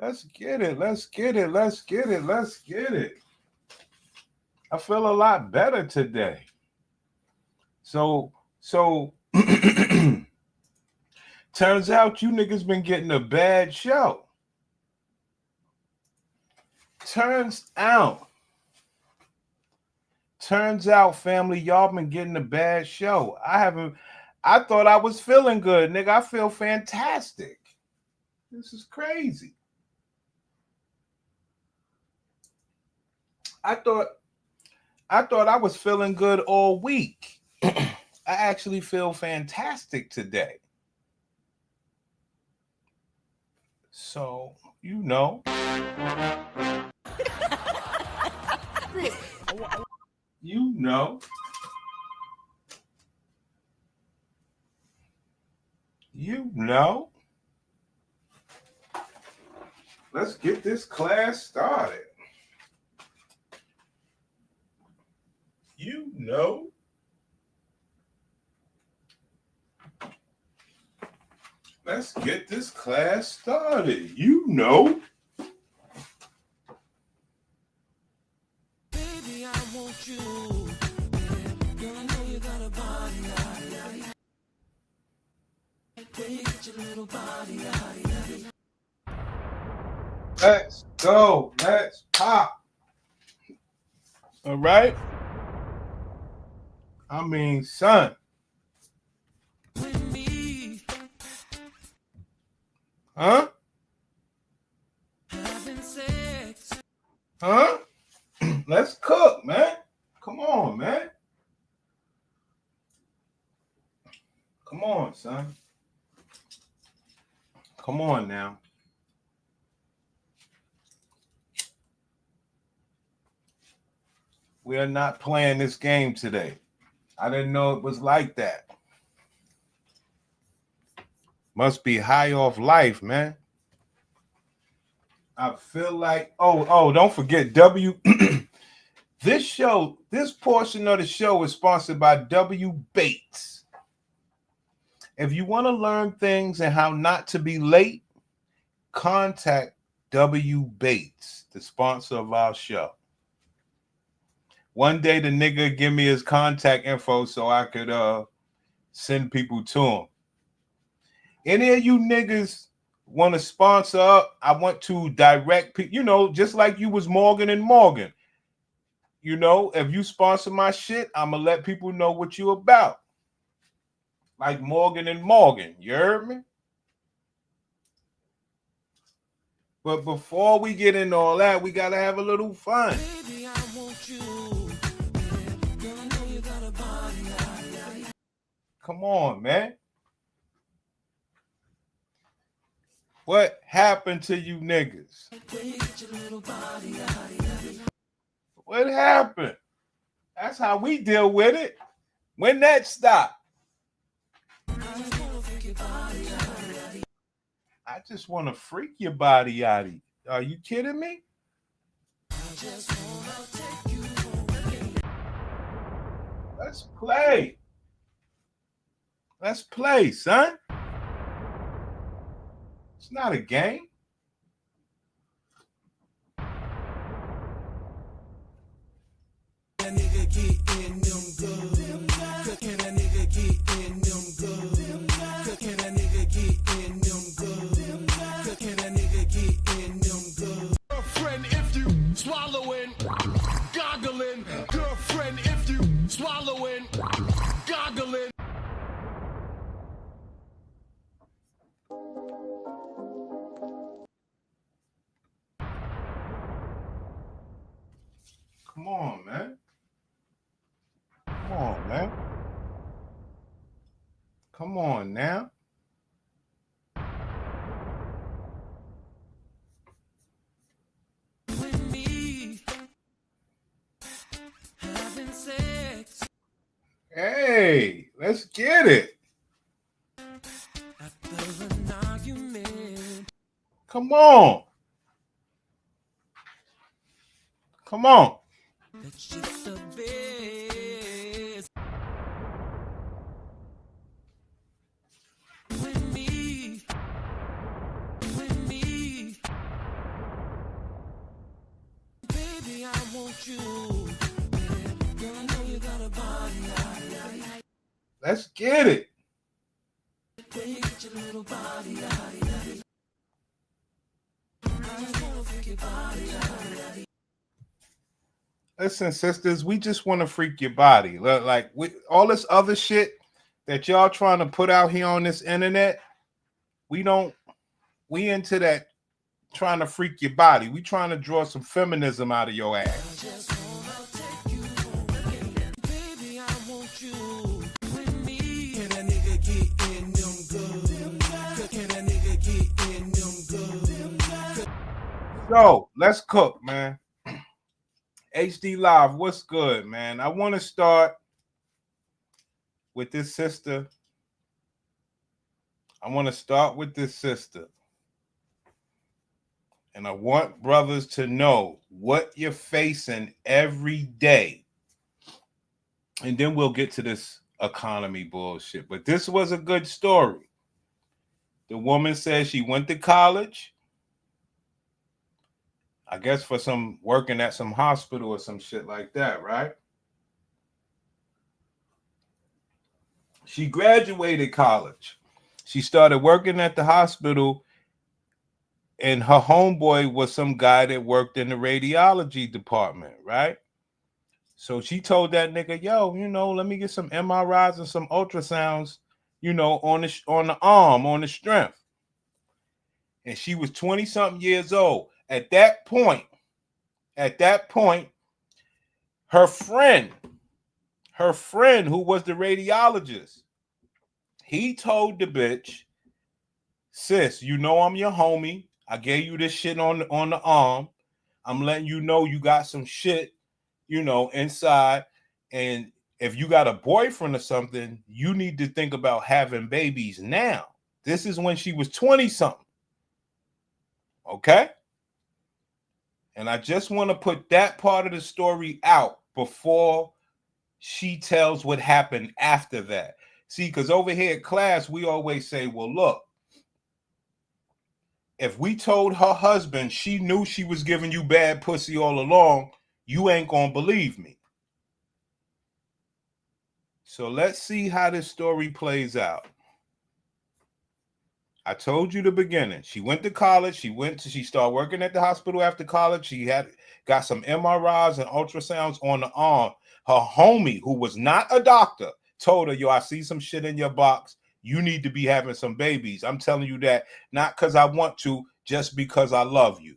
Let's get it. Let's get it. Let's get it. Let's get it. I feel a lot better today. So turns out you niggas been getting a bad show. Turns out, family, y'all been getting a bad show. I thought I was feeling good, nigga. I feel fantastic. This is crazy. I thought I was feeling good all week. I actually feel fantastic today. So, you know. You know. You know. Let's get this class started. You know. Let's get this class started. You know. Baby, I want you. Girl, I know you got a body. Get your little body. Let's go. Let's pop. All right. I mean, son. Huh? Huh? Let's cook, man. Come on, man. Come on, son. Come on now. We are not playing this game today. I didn't know it was like that. Must be high off life, man. I feel like, don't forget this portion of the show is sponsored by W. Bates. If you want to learn things and how not to be late, contact W. Bates, the sponsor of our show. One day the nigga give me his contact info so I could send people to him. Any of you niggas want to sponsor up? I want to direct people, just like you was Morgan and Morgan. If you sponsor my shit, I'm gonna let people know what you about. Like Morgan and Morgan, you heard me? But before we get into all that, we gotta have a little fun. Baby, I want you. Girl, I know you got a body. Come on, man. What happened to you niggas? What happened? That's how we deal with it. When that stop? I just want to freak your body, yaddy. Are you kidding me? Let's play. Let's play, son. It's not a game. That nigga get in them good. Can a nigga get in them good? Can a nigga get in them good? Can a nigga get in them good? Girlfriend, if you swallowing, goggling. Girlfriend, if you swallowing, goggling. Come on, man. Come on, man. Come on now. With me, having sex. Hey, let's get it. After an argument. Come on. Come on. That's just the best. With me, Let's get it. Listen, sisters, we just want to freak your body. Like all this other shit that y'all trying to put out here on this internet, we into that trying to freak your body. We trying to draw some feminism out of your ass. So let's cook, man. HD Live, what's good, man? I want to start with this sister. And I want brothers to know what you're facing every day. And then we'll get to this economy bullshit. But this was a good story. The woman says she went to college, I guess for some working at some hospital or some shit like that, right? She graduated college. She started working at the hospital, and her homeboy was some guy that worked in the radiology department, right? So she told that nigga, yo, let me get some MRIs and some ultrasounds, on the arm, on the strength. And she was 20-something years old. At that point, her friend who was the radiologist, he told the bitch, sis, I'm your homie. I gave you this shit on the arm. I'm letting you know you got some shit, inside. And if you got a boyfriend or something, you need to think about having babies now. This is when she was 20-something. Okay? And I just want to put that part of the story out before she tells what happened after that. See, because over here at class, we always say, well, look, if we told her husband she knew she was giving you bad pussy all along, you ain't going to believe me. So let's see how this story plays out. I told you the beginning. She went to college. She started working at the hospital after college. She got some MRIs and ultrasounds on the arm. Her homie, who was not a doctor, told her, yo, I see some shit in your box. You need to be having some babies. I'm telling you that not because I want to, just because I love you.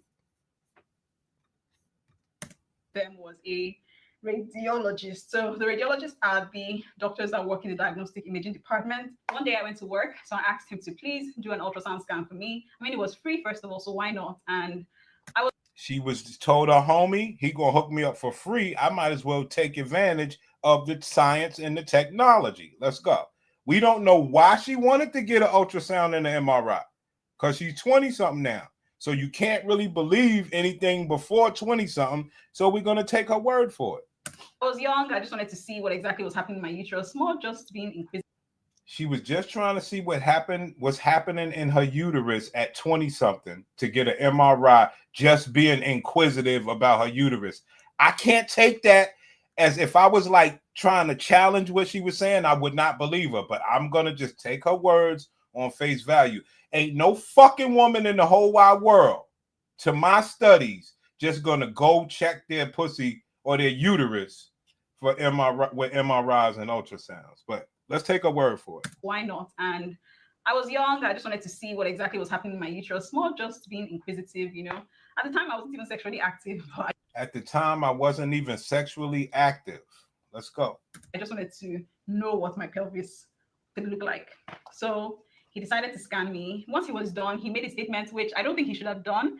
Them was a radiologist. So the radiologists are the doctors that work in the diagnostic imaging department. One day I went to work, so I asked him to please do an ultrasound scan for me. I mean, it was free, first of all, so why not? And she was told her homie, he gonna hook me up for free. I might as well take advantage of the science and the technology. Let's go. We don't know why she wanted to get an ultrasound and an MRI, because she's 20-something now. So you can't really believe anything before 20-something. So we're going to take her word for it. I was young. I just wanted to see what exactly was happening in my uterus, more just being inquisitive. She was just trying to see was happening in her uterus at 20-something to get an MRI, just being inquisitive about her uterus. I can't take that as if I was like trying to challenge what she was saying. I would not believe her, but I'm going to just take her words on face value. Ain't no fucking woman in the whole wide world, to my studies, just gonna go check their pussy or their uterus for MRIs and ultrasounds. But let's take a word for it. Why not? And I was young. I just wanted to see what exactly was happening in my uterus, more just being inquisitive, At the time, I wasn't even sexually active. But at the time, I wasn't even sexually active. Let's go. I just wanted to know what my pelvis could look like. So he decided to scan me. Once he was done, he made a statement, which I don't think he should have done.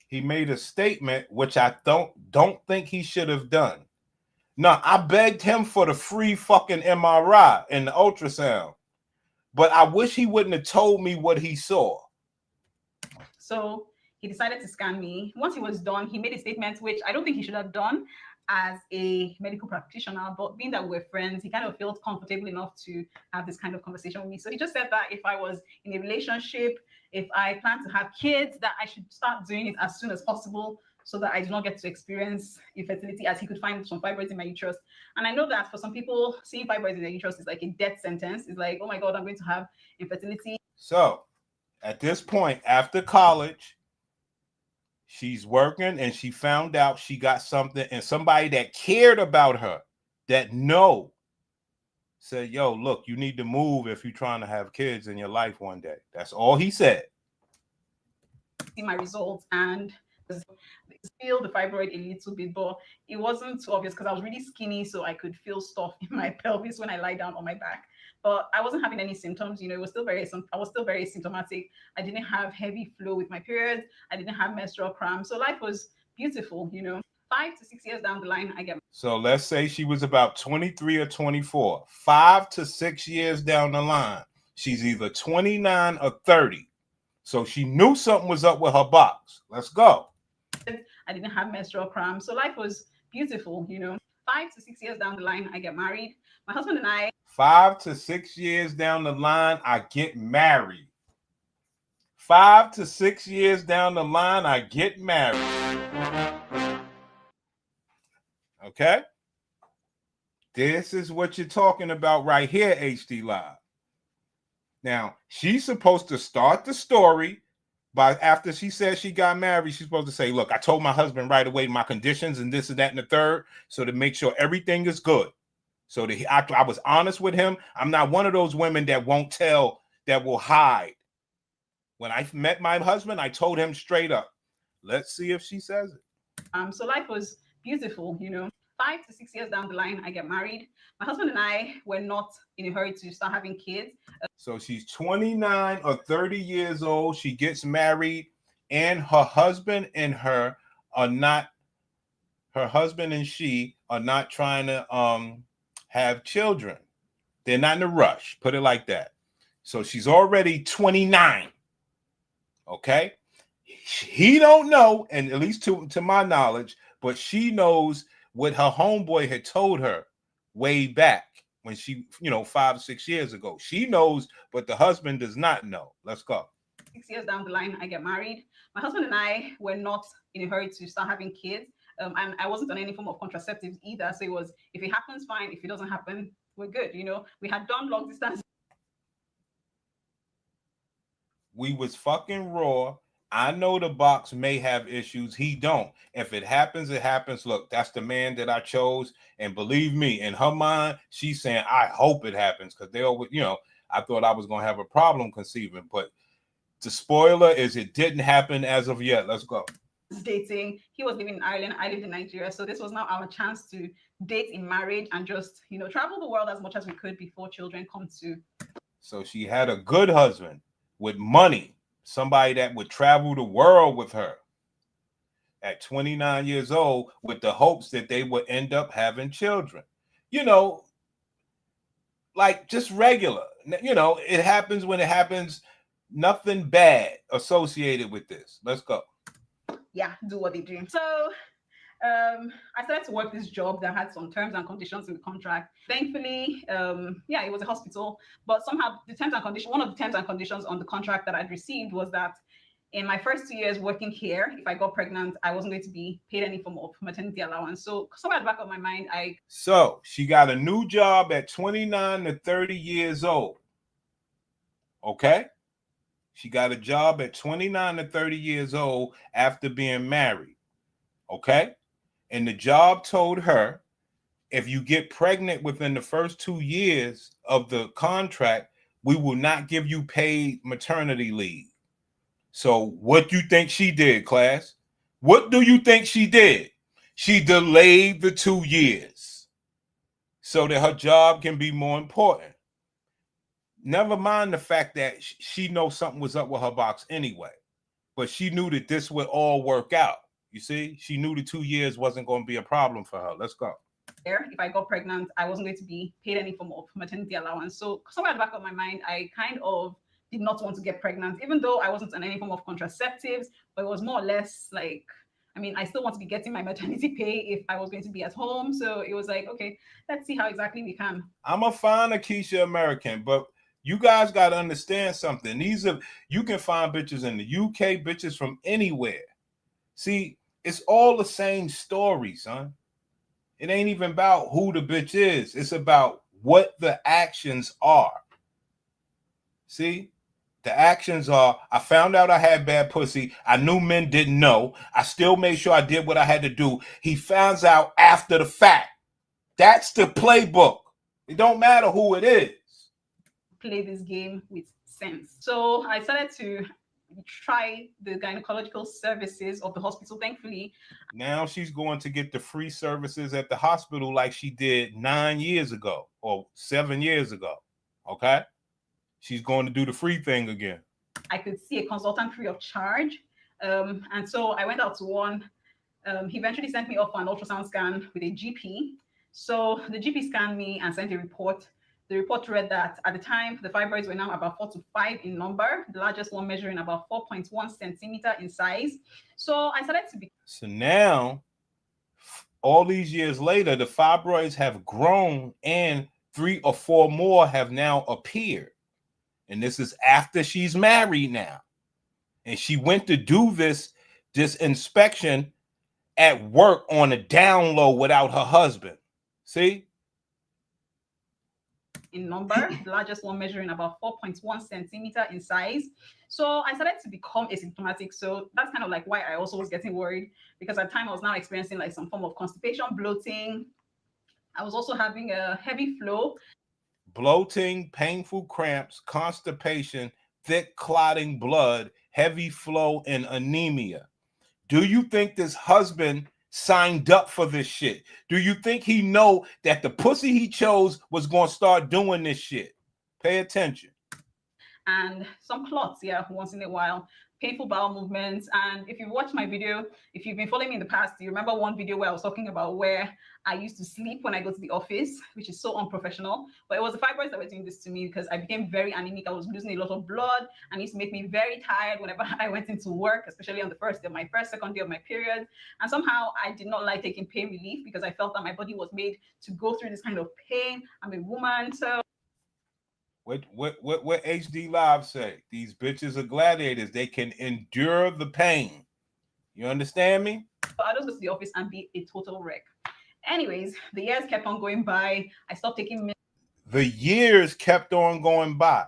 He made a statement, which I don't think he should have done. No, I begged him for the free fucking MRI and the ultrasound, but I wish he wouldn't have told me what he saw. So he decided to scan me. Once he was done, he made a statement, which I don't think he should have done as a medical practitioner, but being that we're friends, he kind of felt comfortable enough to have this kind of conversation with me. So he just said that if I was in a relationship, if I plan to have kids, that I should start doing it as soon as possible so that I do not get to experience infertility, as he could find some fibroids in my uterus. And I know that for some people, seeing fibroids in their uterus is like a death sentence. It's like, oh my God, I'm going to have infertility. So at this point, after college, she's working and she found out she got something, and somebody that cared about her, that said, yo, look, you need to move if you're trying to have kids in your life one day. That's all he said. See my results and feel the fibroid a little bit, but it wasn't too obvious because I was really skinny, so I could feel stuff in my pelvis when I lie down on my back. But I wasn't having any symptoms. It was still I was still very symptomatic. I didn't have heavy flow with my periods. I didn't have menstrual cramps. So life was beautiful. 5 to 6 years down the line, I get. So let's say she was about 23 or 24. 5 to 6 years down the line, she's either 29 or 30. So she knew something was up with her box. Let's go. I didn't have menstrual cramps. So life was beautiful. 5 to 6 years down the line, I get married. My husband and I. 5 to 6 years down the line, I get married. 5 to 6 years down the line, I get married. Okay? This is what you're talking about right here, HD Live. Now, she's supposed to start the story by, after she says she got married, she's supposed to say, look, I told my husband right away my conditions and this and that and the third, so to make sure everything is good. So that I was honest with him. I'm not one of those women that won't tell, that will hide. When I met my husband, I told him straight up. Let's see if she says it. So life was beautiful. 5 to 6 years down the line, I get married. My husband and I were not in a hurry to start having kids. So she's 29 or 30 years old. She gets married, and her husband and her are not, her husband and she are not trying to have children. They're not in a rush, put it like that. So she's already 29. Okay. He don't know, and at least to my knowledge, but she knows what her homeboy had told her way back when she, 5 or 6 years ago. She knows, but the husband does not know. Let's go. 6 years down the line, I get married. My husband and I were not in a hurry to start having kids. And I wasn't on any form of contraceptives either. So it was, if it happens, fine. If it doesn't happen, we're good. We had done long distance. We was fucking raw. I know the box may have issues. He don't. If it happens, it happens. Look, that's the man that I chose. And believe me, in her mind, she's saying, I hope it happens. Because they always, I thought I was going to have a problem conceiving. But the spoiler is it didn't happen as of yet. Let's go. Dating. He was living in Ireland. I lived in Nigeria. So this was now our chance to date in marriage and just, travel the world as much as we could before children come to. So she had a good husband with money. Somebody that would travel the world with her at 29 years old with the hopes that they would end up having children. Like just regular. It happens when it happens. Nothing bad associated with this. Let's go. Yeah, do what they do. So I started to work this job that had some terms and conditions in the contract. Thankfully, it was a hospital, but somehow one of the terms and conditions on the contract that I'd received was that in my first 2 years working here, if I got pregnant, I wasn't going to be paid any form of maternity allowance. So somewhere at the back of my mind, So she got a new job at 29 to 30 years old. Okay? She got a job at 29 to 30 years old after being married. Okay? And the job told her, if you get pregnant within the first 2 years of the contract, we will not give you paid maternity leave. So what do you think she did, class? What do you think she did? She delayed the 2 years so that her job can be more important. Never mind the fact that she knows something was up with her box anyway, but she knew that this would all work out. You see, she knew the 2 years wasn't going to be a problem for her. Let's go. If I got pregnant, I wasn't going to be paid any form of maternity allowance. So somewhere at the back of my mind, I kind of did not want to get pregnant, even though I wasn't on any form of contraceptives, but it was more or less like, I still want to be getting my maternity pay if I was going to be at home. So it was like, okay, let's see how exactly we can. I'm a fine Akeisha American, but you guys got to understand something. You can find bitches in the UK, bitches from anywhere. See, It's all the same story, son. It ain't even about who the bitch is. It's about what the actions are. See? The actions are, I found out I had bad pussy. I knew men didn't know. I still made sure I did what I had to do. He finds out after the fact. That's the playbook. It don't matter who it is. Play this game with sense. So I started to try the gynecological services of the hospital. Thankfully, now she's going to get the free services at the hospital like she did 9 years ago or 7 years ago. Okay? She's going to do the free thing again. I could see a consultant free of charge. And so I went out to one. He eventually sent me off for an ultrasound scan with a GP. So the GP scanned me and sent a report. The report read that at the time, the fibroids were now about 4 to 5 in number, the largest one measuring about 4.1 centimeter in size. So I started to be. So now, all these years later, the fibroids have grown and 3 or 4 more have now appeared. And this is after she's married now. And she went to do this inspection at work on a down low without her husband. See? In number, the largest one measuring about 4.1 centimeter in size. So I started to become asymptomatic. So that's kind of like why I also was getting worried, because at the time I was now experiencing like some form of constipation, bloating. I was also having a heavy flow. Bloating, painful cramps, constipation, thick clotting blood, heavy flow, and anemia. Do you think this husband signed up for this shit? Do you think he know that the pussy he chose was going to start doing this shit? Pay attention. And some clots, yeah, once in a while. Painful bowel movements. And if you watch my video, if you've been following me in the past, you remember one video where I was talking about where I used to sleep when I go to the office, which is so unprofessional. But it was the fibroids that were doing this to me, because I became very anemic. I was losing a lot of blood, and it used to make me very tired whenever I went into work, especially on the first day, second day of my period. And somehow I did not like taking pain relief, because I felt that my body was made to go through this kind of pain. I'm a woman, so. What HD Live say? These bitches are gladiators. They can endure the pain. You understand me? I just go to the office and be a total wreck. Anyways, the years kept on going by. I stopped taking. The years kept on going by.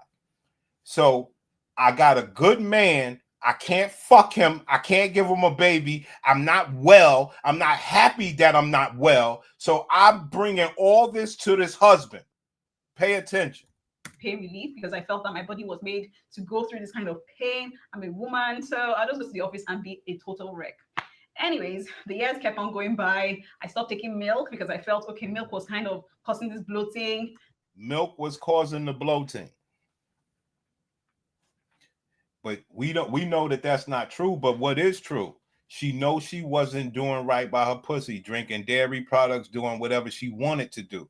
So I got a good man. I can't fuck him. I can't give him a baby. I'm not well. I'm not happy that I'm not well. So I'm bringing all this to this husband. Pay attention. Pain relief, because I felt that my body was made to go through this kind of pain. I'm a woman, so I just go to the office and be a total wreck. Anyways, the years kept on going by. I stopped taking milk because I felt, okay, milk was kind of causing this bloating. Milk was causing the bloating. But we know that that's not true. But what is true? She knows she wasn't doing right by her pussy, drinking dairy products, doing whatever she wanted to do,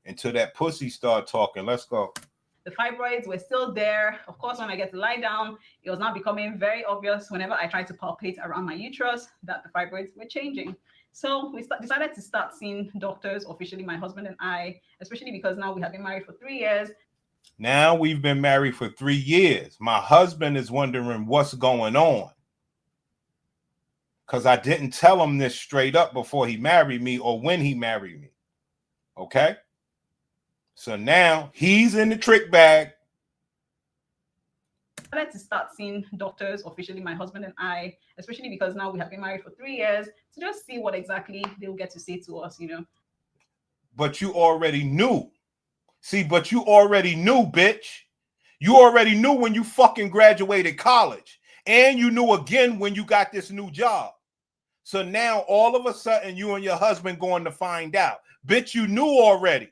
until that pussy started talking. Let's go. The fibroids were still there. Of course, when I get to lie down, it was now becoming very obvious whenever I tried to palpate around my uterus that the fibroids were changing. So we decided to start seeing doctors officially, my husband and I, especially because now we have been married for 3 years. Now we've been married for 3 years. My husband is wondering what's going on, because I didn't tell him this straight up before he married me or when he married me. Okay? So now he's in the trick bag. I started to start seeing doctors officially, my husband and I, especially because now we have been married for 3 years, to just see what exactly they'll get to say to us, you know. But you already knew. See, but you already knew, bitch. You already knew when you fucking graduated college. And you knew again when you got this new job. So now all of a sudden you and your husband going to find out. Bitch, you knew already.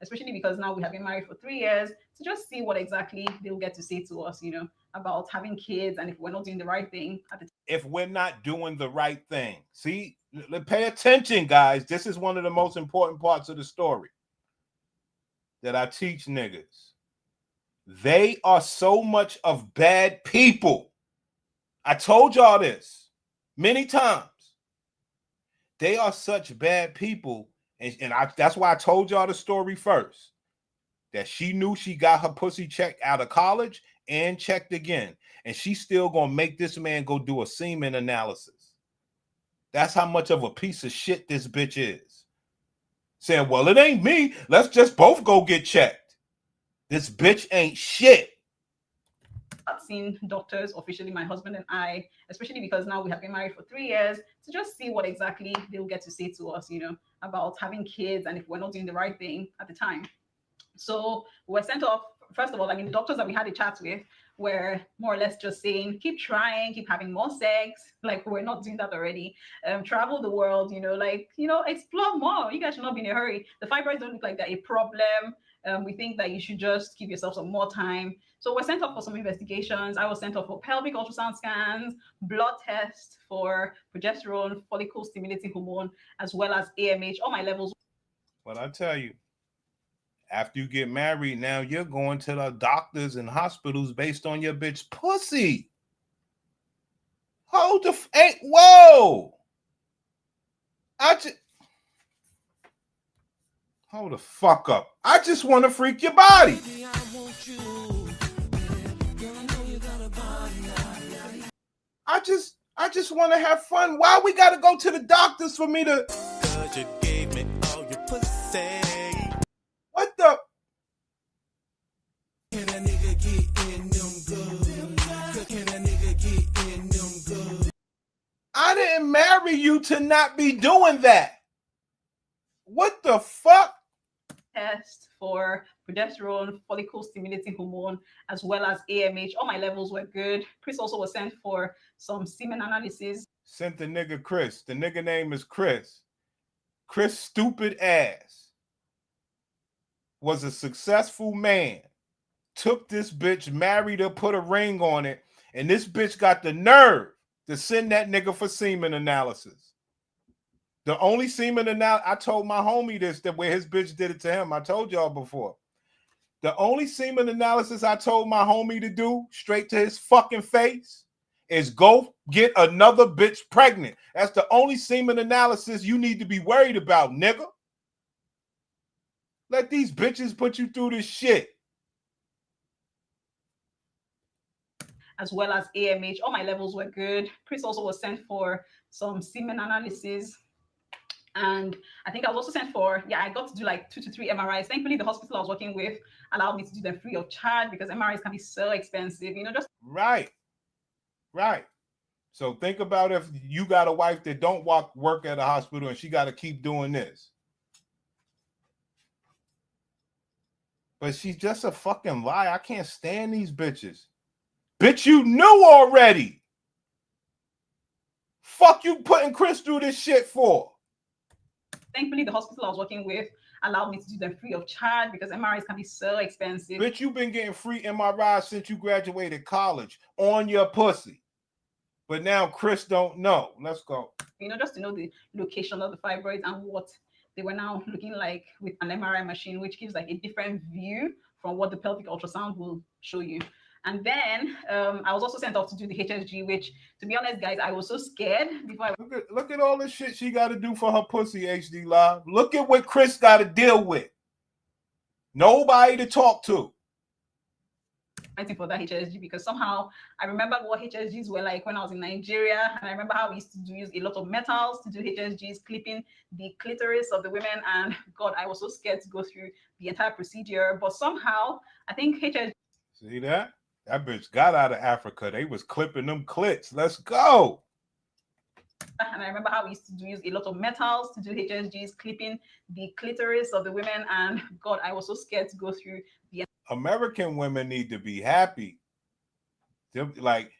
Especially because now we have been married for 3 years, to just see what exactly they'll get to say to us, you know, about having kids, and if we're not doing the right thing. If we're not doing the right thing. See, pay attention, guys. This is one of the most important parts of the story that I teach niggas. They are so much of bad people. I told y'all this many times. They are such bad people. And that's why I told y'all the story first, that she knew she got her pussy checked out of college and checked again, and she's still gonna make this man go do a semen analysis. That's how much of a piece of shit this bitch is. Saying, well, it ain't me. Let's just both go get checked. This bitch ain't shit. I've seen doctors officially, my husband and I, especially because now we have been married for 3 years, to just see what exactly they'll get to say to us, about having kids and if we're not doing the right thing at the time. So we're sent off. First of all, the doctors that we had a chat with were more or less just saying, keep trying, keep having more sex. Like, we're not doing that already. Travel the world, explore more. You guys should not be in a hurry. The fibroids don't look like they're a problem. We think that you should just give yourself some more time. So we're sent off for some investigations. I was sent off for pelvic ultrasound scans, blood tests for progesterone, follicle stimulating hormone, as well as AMH. All my levels. But I tell you, after you get married, now you're going to the doctors and hospitals based on your bitch pussy. Hold the whoa! Hold the fuck up. I just want to freak your body. I just want to have fun. Why we gotta go to the doctors for me to? 'Cause you gave me all your pussy. What the? Can a nigga get in them good? Can a nigga get in them good? I didn't marry you to not be doing that. What the fuck? Test for progesterone, follicle stimulating hormone, as well as AMH. All my levels were good. Chris also was sent for some semen analysis. Sent the nigga Chris. The nigga name is Chris. Chris stupid ass was a successful man. Took this bitch, married her, put a ring on it, and this bitch got the nerve to send that nigga for semen analysis. The only semen analysis, I told my homie this, that where his bitch did it to him. I told y'all before. The only semen analysis I told my homie to do straight to his fucking face is go get another bitch pregnant. That's the only semen analysis you need to be worried about, nigga. Let these bitches put you through this shit. As well as AMH. All my levels were good. Chris also was sent for some semen analysis. And I think I was also sent for, I got to do like 2 to 3 MRIs. Thankfully, the hospital I was working with allowed me to do them free of charge because MRIs can be so expensive, just. Right. So think about if you got a wife that don't work at a hospital and she got to keep doing this. But she's just a fucking lie. I can't stand these bitches. Bitch, you knew already. Fuck you putting Chris through this shit for. Thankfully, the hospital I was working with allowed me to do them free of charge because MRIs can be so expensive. Bitch, you've been getting free MRIs since you graduated college on your pussy. But now Chris don't know. Let's go. Just to know the location of the fibroids and what they were now looking like with an MRI machine, which gives like a different view from what the pelvic ultrasound will show you. And then I was also sent off to do the HSG, which, to be honest, guys, I was so scared before. Look at all the shit she got to do for her pussy, HD Live. Look at what Chris got to deal with. Nobody to talk to. Fighting for that HSG because somehow I remember what HSGs were like when I was in Nigeria, and I remember how we used to use a lot of metals to do HSGs, clipping the clitoris of the women, and God, I was so scared to go through the entire procedure. But somehow, I think HSG. See that? That bitch got out of Africa. They was clipping them clits. Let's go. And I remember how we used to use a lot of metals to do HSGs, clipping the clitoris of the women, and God, I was so scared to go through the. American women need to be happy. They're like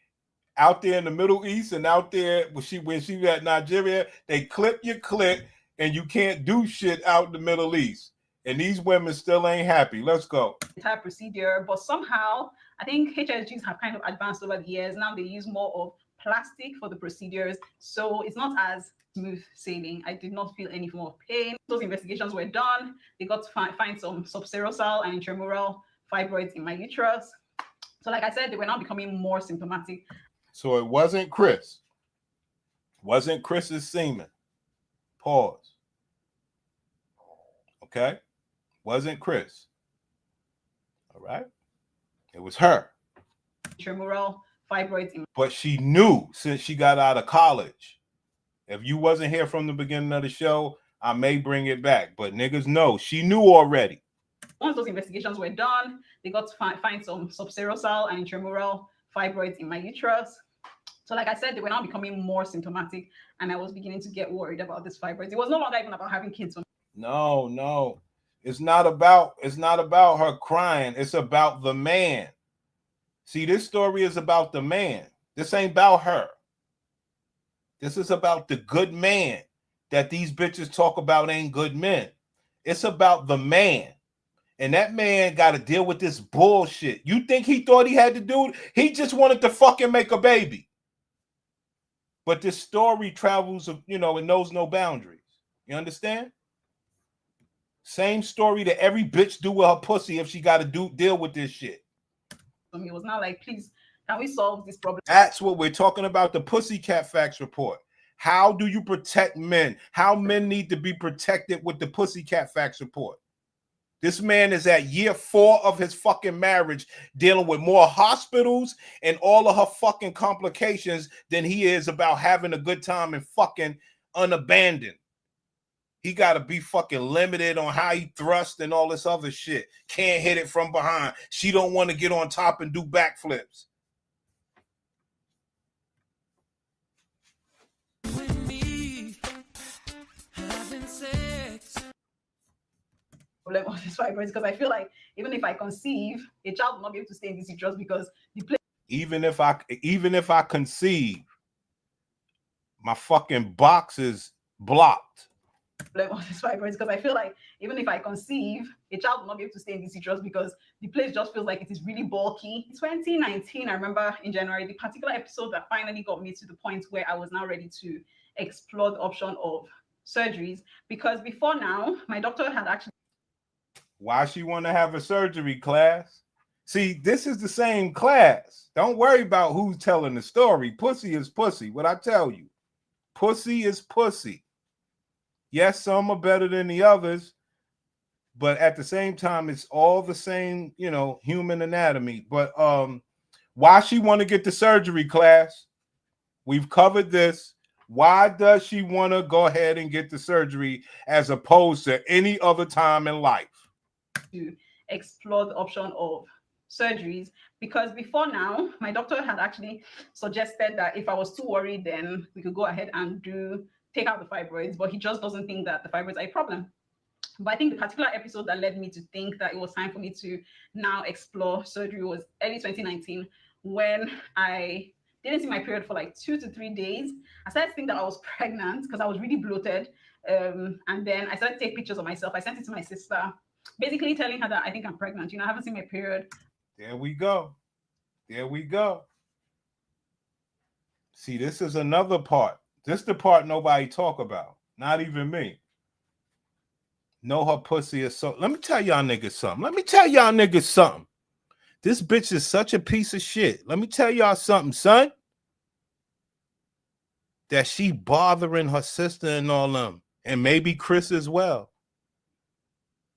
out there in the Middle East and out there when she at Nigeria, they clip your clit and you can't do shit out in the Middle East. And these women still ain't happy. Let's go. Entire procedure, but somehow I think HSGs have kind of advanced over the years. Now they use more of plastic for the procedures, so it's not as smooth sailing. I did not feel any form of pain. Those investigations were done. They got to find some subserosal and intramural fibroids in my uterus. So like I said, they were now becoming more symptomatic. So it wasn't Chris. Wasn't Chris's semen. Pause. Okay? Wasn't Chris. All right? It was her. intramural fibroids. But she knew since she got out of college. If you wasn't here from the beginning of the show, I may bring it back. But niggas know she knew already. Once those investigations were done, they got to find some subserosal and intramural fibroids in my uterus. So like I said, they were now becoming more symptomatic, and I was beginning to get worried about this fibroids. It was no longer even about having kids. No. It's not about her crying. It's about the man. See, this story is about the man. This ain't about her. This is about the good man that these bitches talk about ain't good men. It's about the man. And that man got to deal with this bullshit. You think he thought he had to do it? He just wanted to fucking make a baby. But this story travels, it knows no boundaries. You understand? Same story that every bitch do with her pussy if she got to deal with this shit. It was not like, please, can we solve this problem? That's what we're talking about, the Pussycat Facts report. How do you protect men? How men need to be protected with the Pussycat Facts report. This man is at year 4 of his fucking marriage, dealing with more hospitals and all of her fucking complications than he is about having a good time and fucking unabandoned. He got to be fucking limited on how he thrust and all this other shit. Can't hit it from behind. She don't want to get on top and do backflips. Of this fibroids, because I feel like even if I conceive, a child will not be able to stay in this uterus because the place. Even if I conceive, my fucking box is blocked. Of this fibroids, because I feel like even if I conceive, a child will not be able to stay in this uterus because the place just feels like it is really bulky. 2019, I remember in January, the particular episode that finally got me to the point where I was now ready to explore the option of surgeries, because before now, my doctor had actually. Why she want to have a surgery, class? See, this is the same class. Don't worry about who's telling the story. Pussy is pussy. What I tell you, pussy is pussy. Yes, some are better than the others, but at the same time, it's all the same, human anatomy. But why she want to get the surgery, class? We've covered this. Why does she want to go ahead and get the surgery as opposed to any other time in life? To explore the option of surgeries, because before now, my doctor had actually suggested that if I was too worried, then we could go ahead and take out the fibroids, but he just doesn't think that the fibroids are a problem. But I think the particular episode that led me to think that it was time for me to now explore surgery was early 2019, when I didn't see my period for like 2 to 3 days. I started to think that I was pregnant because I was really bloated. And then I started to take pictures of myself. I sent it to my sister, basically telling her that I think I'm pregnant. I haven't seen my period. There we go. See, this is another part. This is the part nobody talk about. Not even me. Know her pussy is so. Let me tell y'all niggas something. This bitch is such a piece of shit. Let me tell y'all something, son. That she bothering her sister and all them. And maybe Chris as well.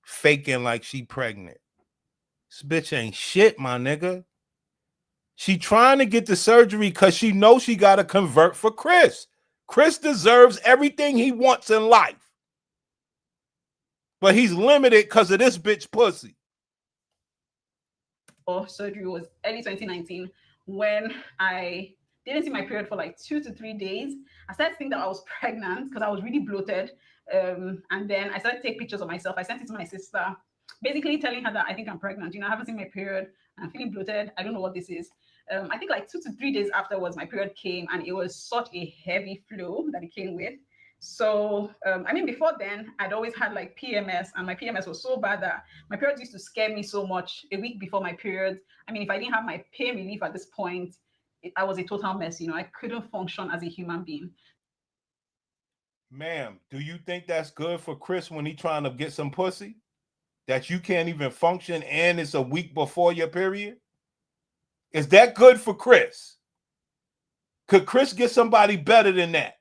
Faking like she pregnant. This bitch ain't shit, my nigga. She trying to get the surgery because she knows she got to convert for Chris. Chris deserves everything he wants in life. But he's limited because of this bitch pussy. Surgery was early 2019, when I didn't see my period for like 2 to 3 days. I started to think that I was pregnant because I was really bloated. And then I started to take pictures of myself. I sent it to my sister, basically telling her that I think I'm pregnant. I haven't seen my period. I'm feeling bloated. I don't know what this is. I think like 2 to 3 days afterwards, my period came, and it was such a heavy flow that it came with. So, before then, I'd always had like PMS, and my PMS was so bad that my periods used to scare me so much. A week before my period, if I didn't have my pain relief at this point, I was a total mess. I couldn't function as a human being. Ma'am, do you think that's good for Chris when he trying to get some pussy? That you can't even function and it's a week before your period? Is that good for Chris? Could Chris get somebody better than that?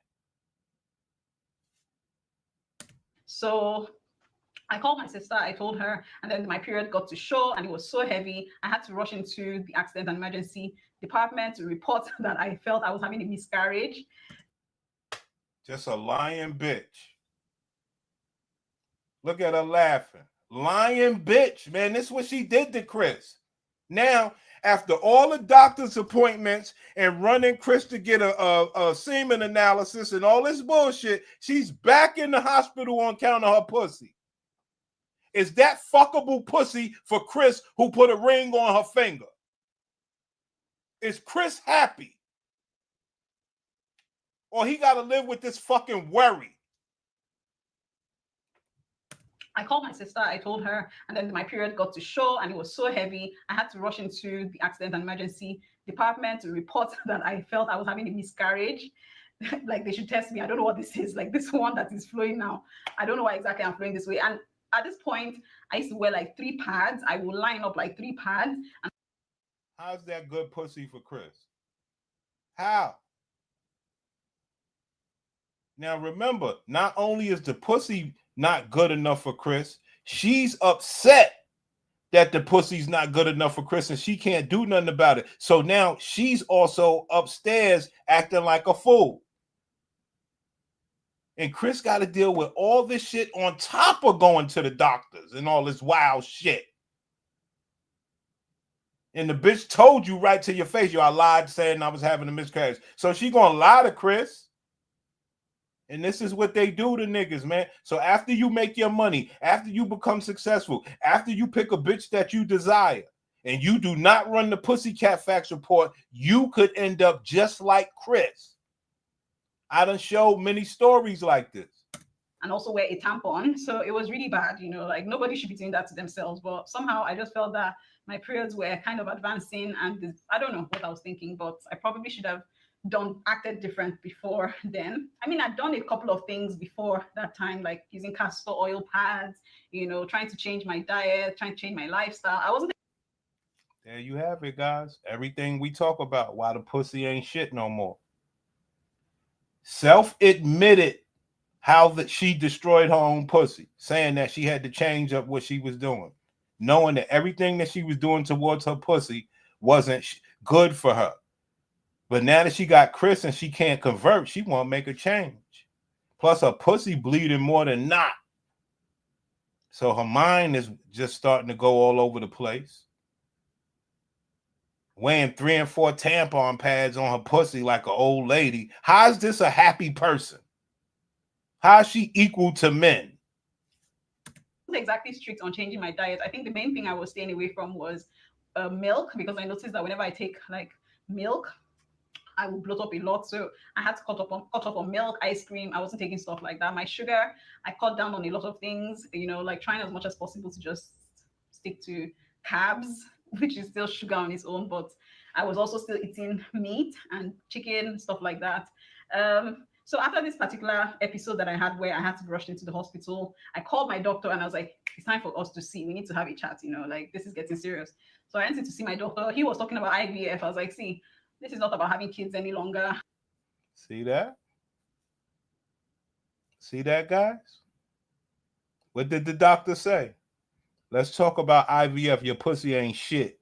So I called my sister, I told her, and then my period got to show, and it was so heavy. I had to rush into the accident and emergency department to report that I felt I was having a miscarriage. Just a lying bitch. Look at her laughing. Lying bitch, man. This is what she did to Chris. Now, after all the doctor's appointments and running Chris to get a semen analysis and all this bullshit, she's back in the hospital on account of her pussy. Is that fuckable pussy for Chris who put a ring on her finger? Is Chris happy? Or he got to live with this fucking worry? I called my sister, I told her, and then my period got to show and it was so heavy. I had to rush into the accident and emergency department to report that I felt I was having a miscarriage. Like they should test me. I don't know what this is. Like this one that is flowing now. I don't know why exactly I'm flowing this way. And at this point, I used to wear like 3 pads. I will line up like 3 pads. How's that good pussy for Chris? How? Now remember, not only is the pussy not good enough for Chris, she's upset that the pussy's not good enough for Chris and she can't do nothing about it. So now she's also upstairs acting like a fool. And Chris got to deal with all this shit on top of going to the doctors and all this wild shit. And the bitch told you right to your face, yo, I lied saying I was having a miscarriage. So she gonna lie to Chris. And this is what they do to niggas, man. So after you make your money, after you become successful, after you pick a bitch that you desire, and you do not run the Pussycat Facts report, you could end up just like Chris. I done showed many stories like this. And also wear a tampon. So it was really bad, you know, like nobody should be doing that to themselves. But somehow I just felt that my periods were kind of advancing and I don't know what I was thinking, but I probably should have acted different before then. I mean, I'd done a couple of things before that time, like using castor oil pads, you know, trying to change my diet, trying to change my lifestyle. I wasn't. There you have it, guys. Everything we talk about, why the pussy ain't shit no more. Self-admitted how that she destroyed her own pussy, saying that she had to change up what she was doing, knowing that everything that she was doing towards her pussy wasn't good for her. But now that she got Chris and she can't convert, she won't make a change. Plus her pussy bleeding more than not. So her mind is just starting to go all over the place. Weighing 3 and 4 tampon pads on her pussy like an old lady. How is this a happy person? How is she equal to men? Exactly strict on changing my diet. I think the main thing I was staying away from was milk, because I noticed that whenever I take like milk, I will bloat up a lot. So I had to cut off on milk, ice cream. I wasn't taking stuff like that. My sugar, I cut down on a lot of things, you know, like trying as much as possible to just stick to carbs, which is still sugar on its own. But I was also still eating meat and chicken, stuff like that. So after this particular episode that I had where I had to rush into the hospital, I called my doctor and I was like, it's time for us to see. We need to have a chat, you know, like this is getting serious. So I went in to see my doctor. He was talking about IVF. I was like, see, this is not about having kids any longer. See that? See that, guys? What did the doctor say? Let's talk about IVF. Your pussy ain't shit.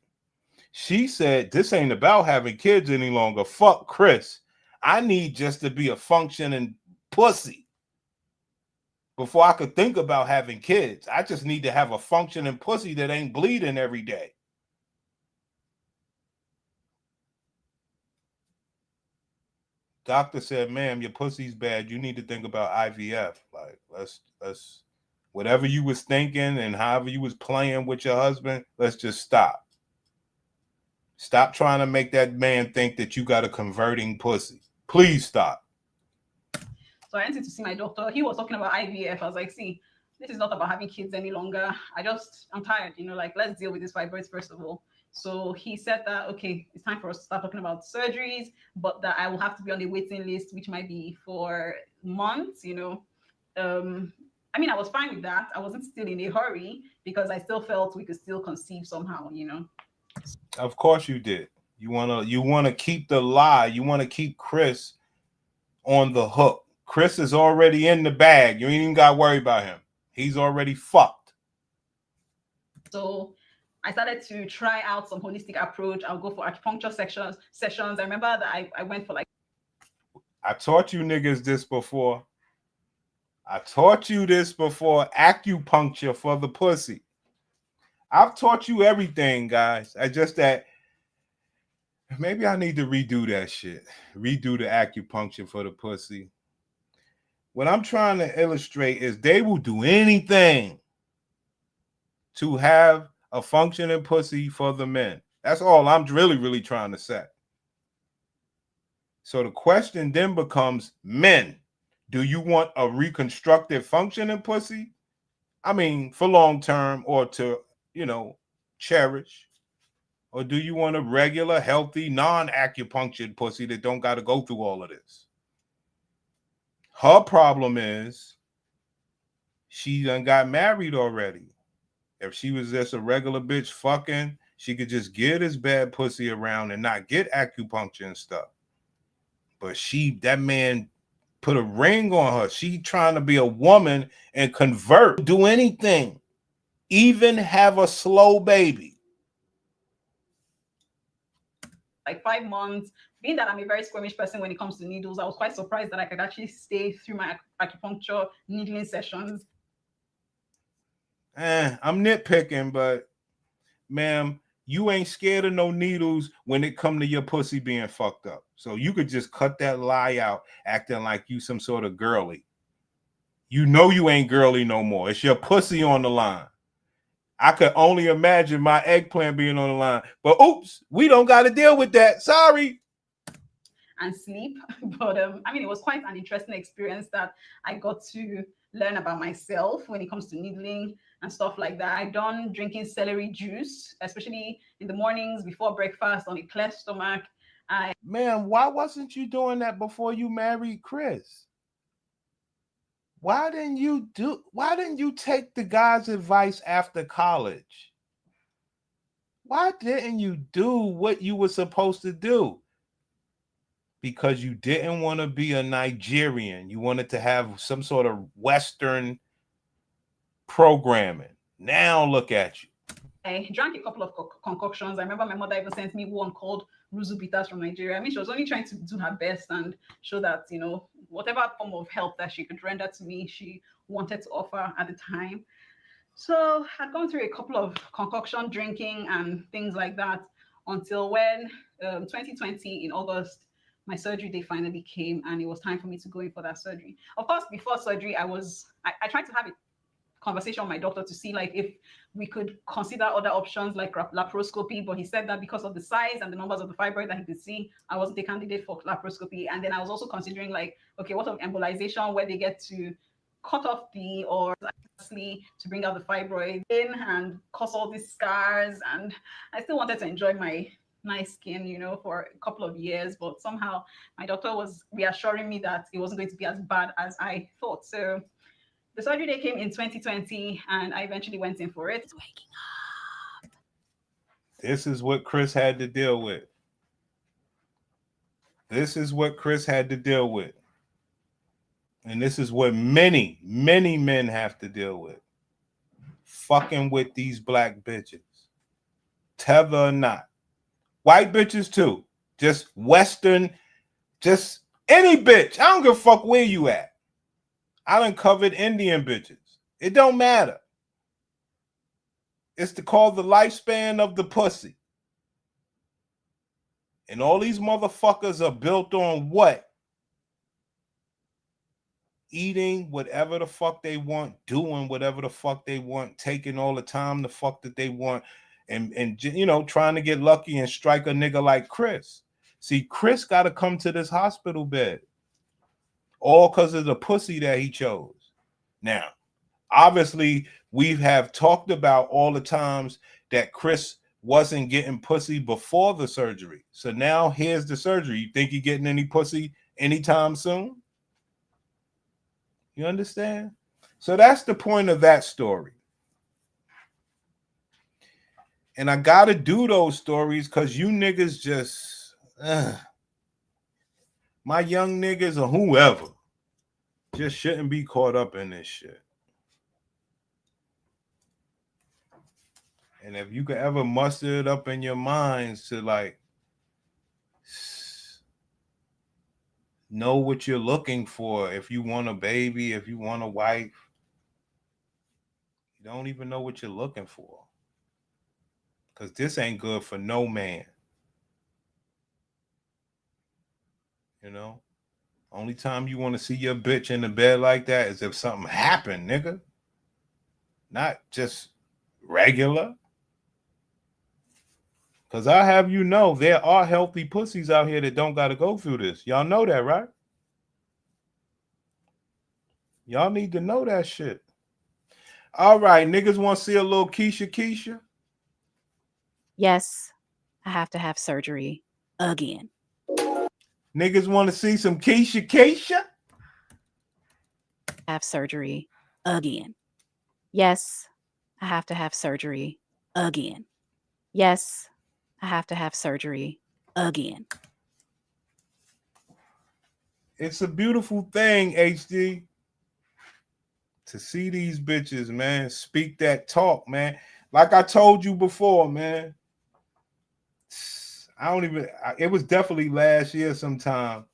She said, this ain't about having kids any longer. Fuck Chris. I need just to be a functioning pussy before I could think about having kids. I just need to have a functioning pussy that ain't bleeding every day. Doctor said, ma'am, your pussy's bad. You need to think about IVF. Like, let's whatever you was thinking and however you was playing with your husband, let's just stop. Stop trying to make that man think that you got a converting pussy. Please stop. So I went in to see my doctor. He was talking about IVF. I was like, see, this is not about having kids any longer. I'm tired, you know, like let's deal with this fibroids first of all. So he said that, okay, it's time for us to start talking about surgeries, but that I will have to be on the waiting list, which might be for months, you know. I mean, I was fine with that. I wasn't still in a hurry because I still felt we could still conceive somehow, you know. Of course you did. You wanna keep the lie. You want to keep Chris on the hook. Chris is already in the bag. You ain't even got to worry about him. He's already fucked. So I started to try out some holistic approach. I'll go for acupuncture sessions. I remember that I went for like. I taught you niggas this before. Acupuncture for the pussy. I've taught you everything, guys. I just that maybe I need to redo that shit. Redo the acupuncture for the pussy. What I'm trying to illustrate is they will do anything to have a functioning pussy for the men. That's all I'm really trying to say. So the question then becomes, men, do you want a reconstructed functioning pussy? I mean, for long term or to, cherish. Or do you want a regular, healthy, non-acupunctured pussy that don't got to go through all of this? Her problem is she done got married already. If she was just a regular bitch fucking, she could just get this bad pussy around and not get acupuncture and stuff. But that man put a ring on her. She trying to be a woman and convert, do anything, even have a slow baby. Like 5 months. Being that I'm a very squeamish person when it comes to needles, I was quite surprised that I could actually stay through my acupuncture needling sessions. I'm nitpicking, but ma'am, you ain't scared of no needles when it come to your pussy being fucked up. So you could just cut that lie out, acting like you some sort of girly. You know you ain't girly no more. It's your pussy on the line. I could only imagine my eggplant being on the line. But oops, we don't got to deal with that. Sorry. And sleep. But it was quite an interesting experience that I got to learn about myself when it comes to needling and stuff like that. I done drinking celery juice, especially in the mornings before breakfast on a clear stomach. Man, why wasn't you doing that before you married Chris? Why didn't you take the guy's advice after college? Why didn't you do what you were supposed to do? Because you didn't want to be a Nigerian. You wanted to have some sort of Western programming. Now look at you. I drank a couple of concoctions. I remember my mother even sent me one called Ruzu Bitters from Nigeria. She was only trying to do her best and show that, whatever form of help that she could render to me, she wanted to offer at the time. So I'd gone through a couple of concoction drinking and things like that until when 2020 in August, my surgery day finally came and it was time for me to go in for that surgery. Of course, before surgery, I tried to have a conversation with my doctor to see like if we could consider other options like laparoscopy, but he said that because of the size and the numbers of the fibroid that he could see, I wasn't a candidate for laparoscopy. And then I was also considering like, okay, what of embolization where they get to cut off to bring out the fibroid in and cause all these scars. And I still wanted to enjoy my nice skin, for a couple of years, but somehow my doctor was reassuring me that it wasn't going to be as bad as I thought. So the surgery day came in 2020 and I eventually went in for it. It's waking up. This is what Chris had to deal with. And this is what many men have to deal with. Fucking with these black bitches. Tether or not. White bitches too. Just Western, just any bitch. I don't give a fuck where you at. I done covered Indian bitches. It don't matter. It's called the lifespan of the pussy. And all these motherfuckers are built on what? Eating whatever the fuck they want, doing whatever the fuck they want, taking all the time the fuck that they want, and trying to get lucky and strike a nigga like Chris. See, Chris got to come to this hospital bed. All because of the pussy that he chose. Now, obviously, we have talked about all the times that Chris wasn't getting pussy before the surgery. So now here's the surgery. You think you're getting any pussy anytime soon? You understand? So that's the point of that story. And I got to do those stories because you niggas just... my young niggas or whoever just shouldn't be caught up in this shit. And if you could ever muster it up in your minds to like know what you're looking for, if you want a baby, if you want a wife, you don't even know what you're looking for. Because this ain't good for no man. You know? Only time you want to see your bitch in the bed like that is if something happened, nigga. Not just regular. Because I have you know, there are healthy pussies out here that don't got to go through this. Y'all know that, right? Y'all need to know that shit. All right, niggas want to see a little Keisha? Yes, I have to have surgery again. Niggas want to see some Keisha? Have surgery again. Yes, I have to have surgery again. Yes, I have to have surgery again. It's a beautiful thing, HD, to see these bitches, man, speak that talk, man. Like I told you before, man. It was definitely last year sometime.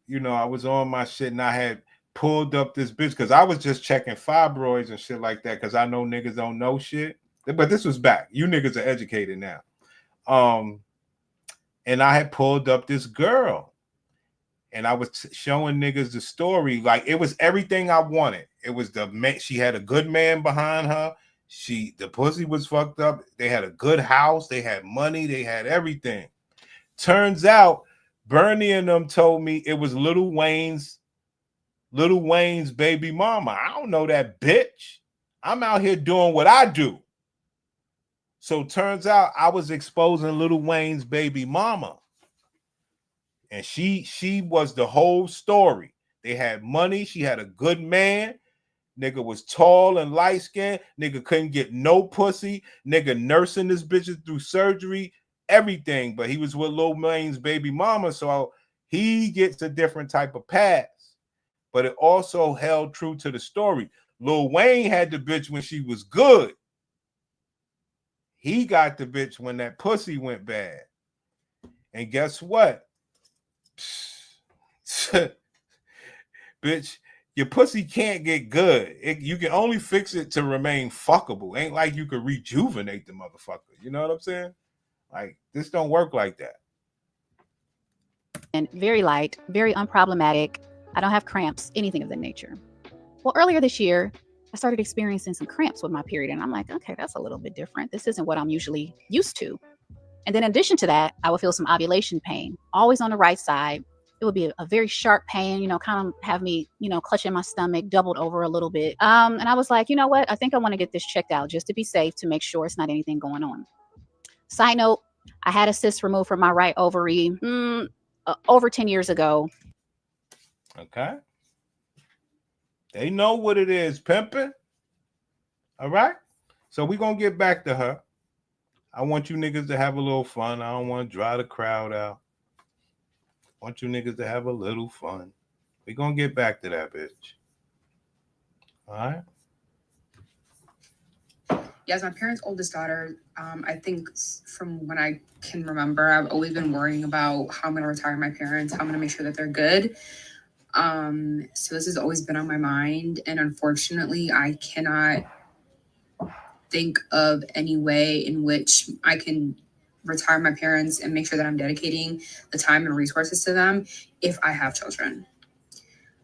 You know, I was on my shit and I had pulled up this bitch because I was just checking fibroids and shit like that because I know niggas don't know shit. But this was back. You niggas are educated now. And I had pulled up this girl. And I was showing niggas the story. Like, it was everything I wanted. It was she had a good man behind her. The pussy was fucked up. They had a good house. They had money. They had everything. Turns out, Bernie and them told me it was Lil Wayne's baby mama. I don't know that bitch. I'm out here doing what I do. So turns out I was exposing Lil Wayne's baby mama. And she was the whole story. They had money. She had a good man. Nigga was tall and light-skinned. Nigga couldn't get no pussy. Nigga nursing this bitch through surgery, everything. But he was with Lil Wayne's baby mama, so he gets a different type of pass. But it also held true to the story. Lil Wayne had the bitch when she was good. He got the bitch when that pussy went bad. And guess what? Bitch, your pussy can't get good. You can only fix it to remain fuckable. Ain't like you could rejuvenate the motherfucker. You know what I'm saying? Like, this don't work like that. And very light, very unproblematic. I don't have cramps, anything of that nature. Well, earlier this year, I started experiencing some cramps with my period. And I'm like, okay, that's a little bit different. This isn't what I'm usually used to. And then in addition to that, I would feel some ovulation pain, always on the right side. It would be a very sharp pain, you know, kind of have me, you know, clutching my stomach, doubled over a little bit. And I was like, you know what? I think I want to get this checked out just to be safe, to make sure it's not anything going on. Side note, I had a cyst removed from my right ovary over 10 years ago. Okay. They know what it is, pimping. All right. So we're going to get back to her. I want you niggas to have a little fun. I don't want to dry the crowd out. I want you niggas to have a little fun. We're going to get back to that bitch. All right? Yes, my parents' oldest daughter, I think from when I can remember, I've always been worrying about how I'm going to retire my parents, how I'm going to make sure that they're good. So this has always been on my mind. And unfortunately, I cannot think of any way in which I can retire my parents and make sure that I'm dedicating the time and resources to them if I have children.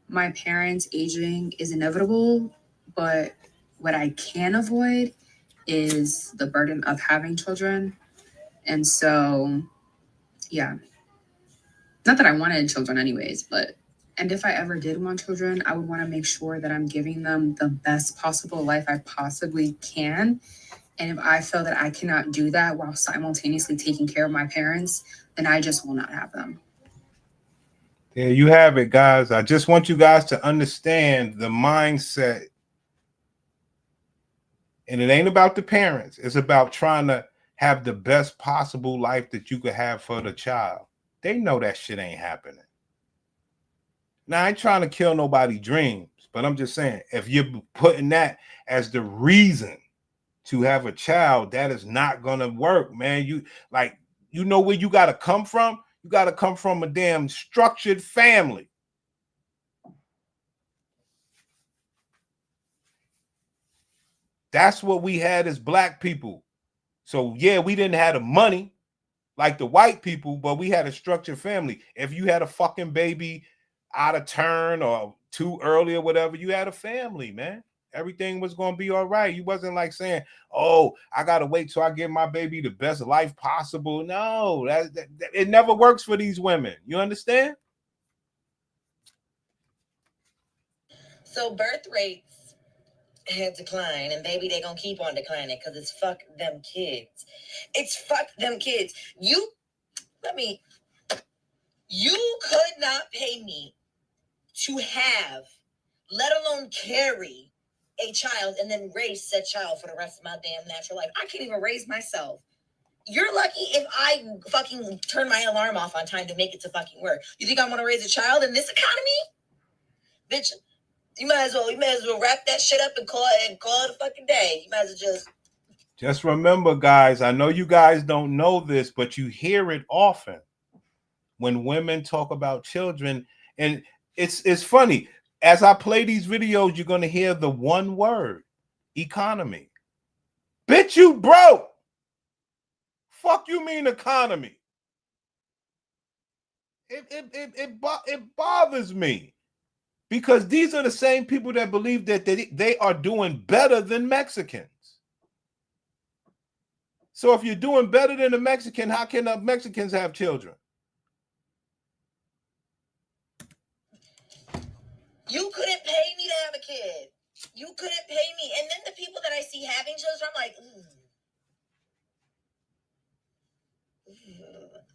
My parents aging is inevitable, but what I can avoid is the burden of having children. And so, yeah, not that I wanted children anyways, and if I ever did want children, I would want to make sure that I'm giving them the best possible life I possibly can. And if I feel that I cannot do that while simultaneously taking care of my parents, then I just will not have them. There you have it, guys. I just want you guys to understand the mindset. And it ain't about the parents. It's about trying to have the best possible life that you could have for the child. They know that shit ain't happening. Now, I ain't trying to kill nobody's dreams, but I'm just saying, if you're putting that as the reason to have a child, that is not gonna work, man. You know where you gotta come from? You gotta come from a damn structured family. That's what we had as black people. So yeah, we didn't have the money like the white people, but we had a structured family. If you had a fucking baby out of turn or too early or whatever, you had a family, man. Everything was going to be all right. You wasn't like saying, oh, I got to wait till I give my baby the best life possible. No, it never works for these women. You understand? So birth rates have declined, and baby, they're going to keep on declining because it's fuck them kids. It's fuck them kids. You could not pay me to have, let alone carry, a child and then raise said child for the rest of my damn natural life. I can't even raise myself. You're lucky if I fucking turn my alarm off on time to make it to fucking work. You think I want to raise a child in this economy? Bitch, you might as well wrap that shit up and call it a fucking day. You might as well just remember, guys, I know you guys don't know this, but you hear it often when women talk about children, and it's funny. As I play these videos, you're going to hear the one word, economy. Bitch, you broke. Fuck you mean economy? It bothers me because these are the same people that believe that they are doing better than Mexicans. So if you're doing better than a Mexican, how can the Mexicans have children? You couldn't pay me to have a kid. You couldn't pay me. And then the people that I see having children,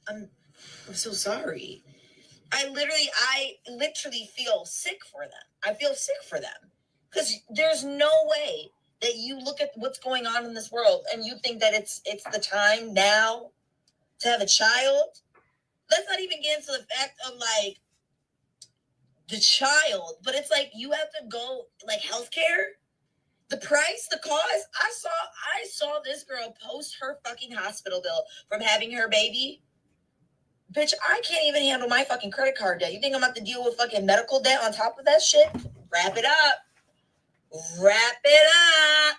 I'm like, I'm so sorry. I literally feel sick for them. I feel sick for them. Because there's no way that you look at what's going on in this world and you think that it's the time now to have a child. Let's not even get into the fact of like the child, but it's like you have to go like healthcare, the price, the cost. I saw this girl post her fucking hospital bill from having her baby. Bitch, I can't even handle my fucking credit card debt. You think I'm about to deal with fucking medical debt on top of that shit? Wrap it up. Wrap it up.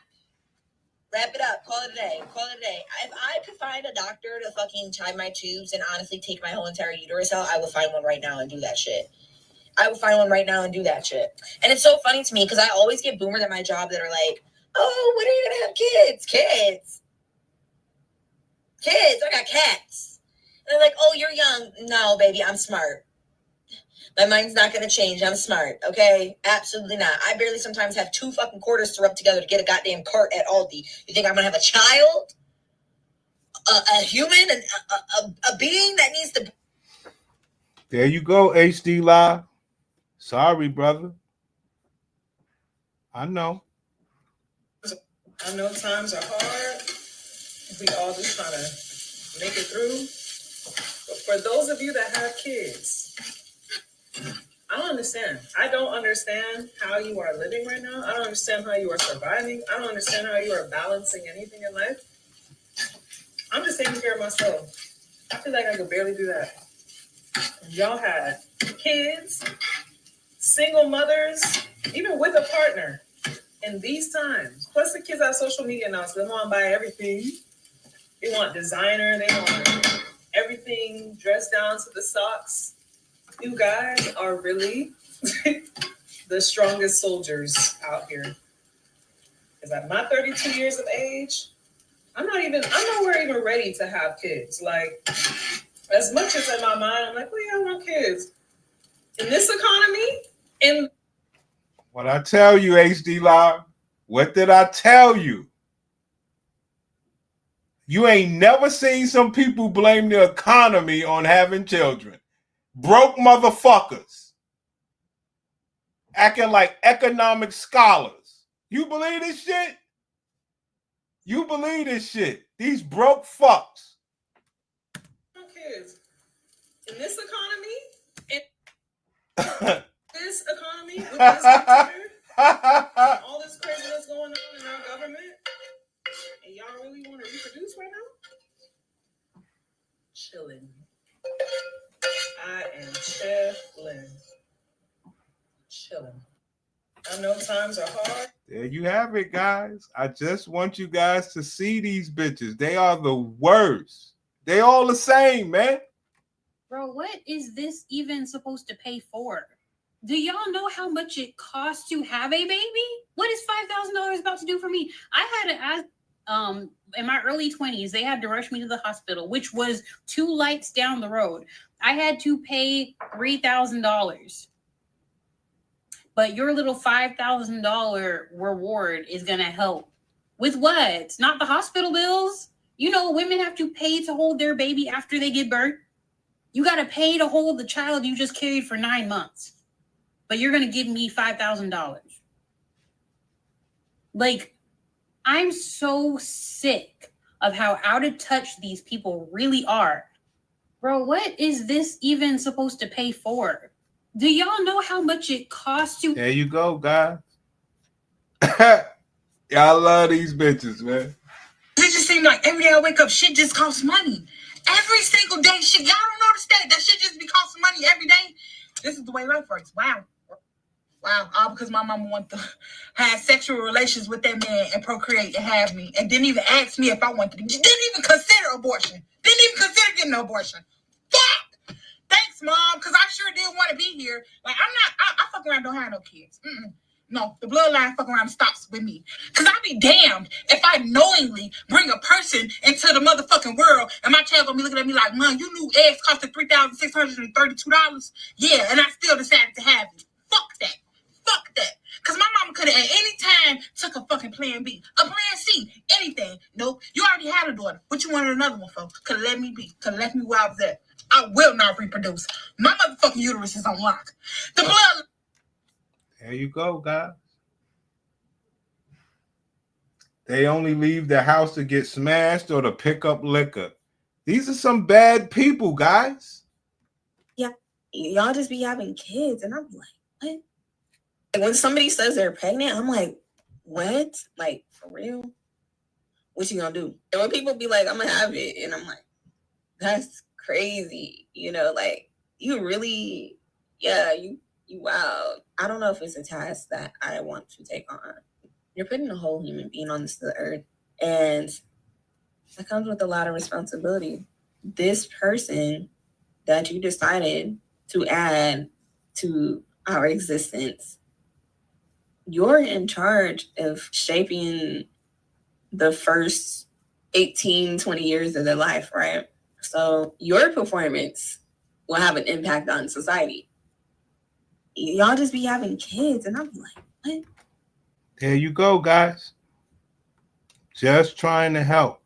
Wrap it up. Call it a day. Call it a day. If I could find a doctor to fucking tie my tubes and honestly take my whole entire uterus out, I would find one right now and do that shit. I would find one right now and do that shit. And it's so funny to me because I always get boomers at my job that are like, oh, when are you going to have kids? Kids. I got cats. And they're like, oh, you're young. No, baby, I'm smart. My mind's not going to change. I'm smart, okay? Absolutely not. I barely sometimes have 2 fucking quarters to rub together to get a goddamn cart at Aldi. You think I'm going to have a child? A human? A being that needs to... There you go, HD Live. Sorry, brother. I know. I know times are hard. We all just trying to make it through. But for those of you that have kids, I don't understand. I don't understand how you are living right now. I don't understand how you are surviving. I don't understand how you are balancing anything in life. I'm just taking care of myself. I feel like I could barely do that. Y'all had kids, single mothers, even with a partner in these times. Plus the kids have social media now, so they want to buy everything. They want designer. They want everything dressed down to the socks. You guys are really the strongest soldiers out here. Because at my 32 years of age, I'm nowhere even ready to have kids. Like, as much as in my mind, I'm like, well, yeah, I want kids. In this economy, What I tell you, HD Live, what did I tell you? You ain't never seen some people blame the economy on having children. Broke motherfuckers. Acting like economic scholars. You believe this shit? You believe this shit? These broke fucks. kids. In this economy, with this dictator, all this craziness going on in our government, chilling. I know times are hard. There you have it, guys. I just want you guys to see these bitches. They are the worst. They all the same, man. Bro, what is this even supposed to pay for? Do y'all know how much it costs to have a baby? What is $5,000 about to do for me? I had to ask, in my early 20s, they had to rush me to the hospital, which was 2 lights down the road. I had to pay $3,000. But your little $5,000 reward is going to help. With what? Not the hospital bills. You know, women have to pay to hold their baby after they give birth. You got to pay to hold the child you just carried for 9 months. But you're going to give me $5,000. Like, I'm so sick of how out of touch these people really are. Bro, what is this even supposed to pay for? Do y'all know how much it costs to... There you go, guys. Y'all love these bitches, man. It just seems like every day I wake up, shit just costs money. Every single day, shit. Y'all don't notice that? That shit just be costing money every day. This is the way life works. Wow. All because my mama wanted to have sexual relations with that man and procreate and have me. And didn't even ask me if I wanted to. Didn't even consider abortion. Didn't even consider getting an abortion. Fuck! Thanks, Mom, because I sure did want to be here. Like, I fuck around, don't have no kids. No, the bloodline fuck around stops with me. Because I'd be damned if I knowingly bring a person into the motherfucking world and my child gonna be looking at me like, Mom, you knew eggs costed $3,632? Yeah, and I still decided to have it. Fuck that. Fuck that. Because my mama could have at any time took a fucking plan B, a plan C, anything. Nope, you already had a daughter. What you wanted another one for? Could have let me be. Could have left me where I was at. I will not reproduce. My motherfucking uterus is on lock. The blood. There you go, guys. They only leave the house to get smashed or to pick up liquor. These are some bad people, guys. Yeah, y'all just be having kids, and I'm like, what? Like, when somebody says they're pregnant, I'm like, what? Like, for real? What you gonna do? And when people be like, I'm gonna have it, and I'm like, that's crazy. You know, like, you really, yeah, you wow. I don't know if it's a task that I want to take on. You're putting a whole human being on this earth, and that comes with a lot of responsibility. This person that you decided to add to our existence, you're in charge of shaping the first 18, 20 years of their life, right? So your performance will have an impact on society. Y'all just be having kids, and I'm like, what? There you go, guys. Just trying to help.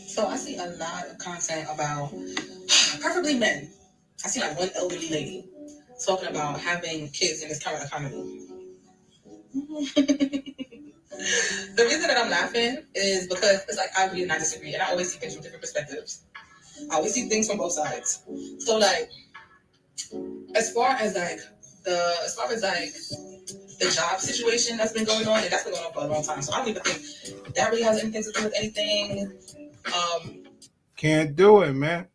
So I see a lot of content about, preferably men. I see like one elderly lady talking about having kids in this current economy. The reason that I'm laughing is because it's like I agree and I disagree, and I always see things from different perspectives. I always see things from both sides. So like, as far as the job situation that's been going on, and that's been going on for a long time. So I don't even think that really has anything to do with anything. Can't do it, man.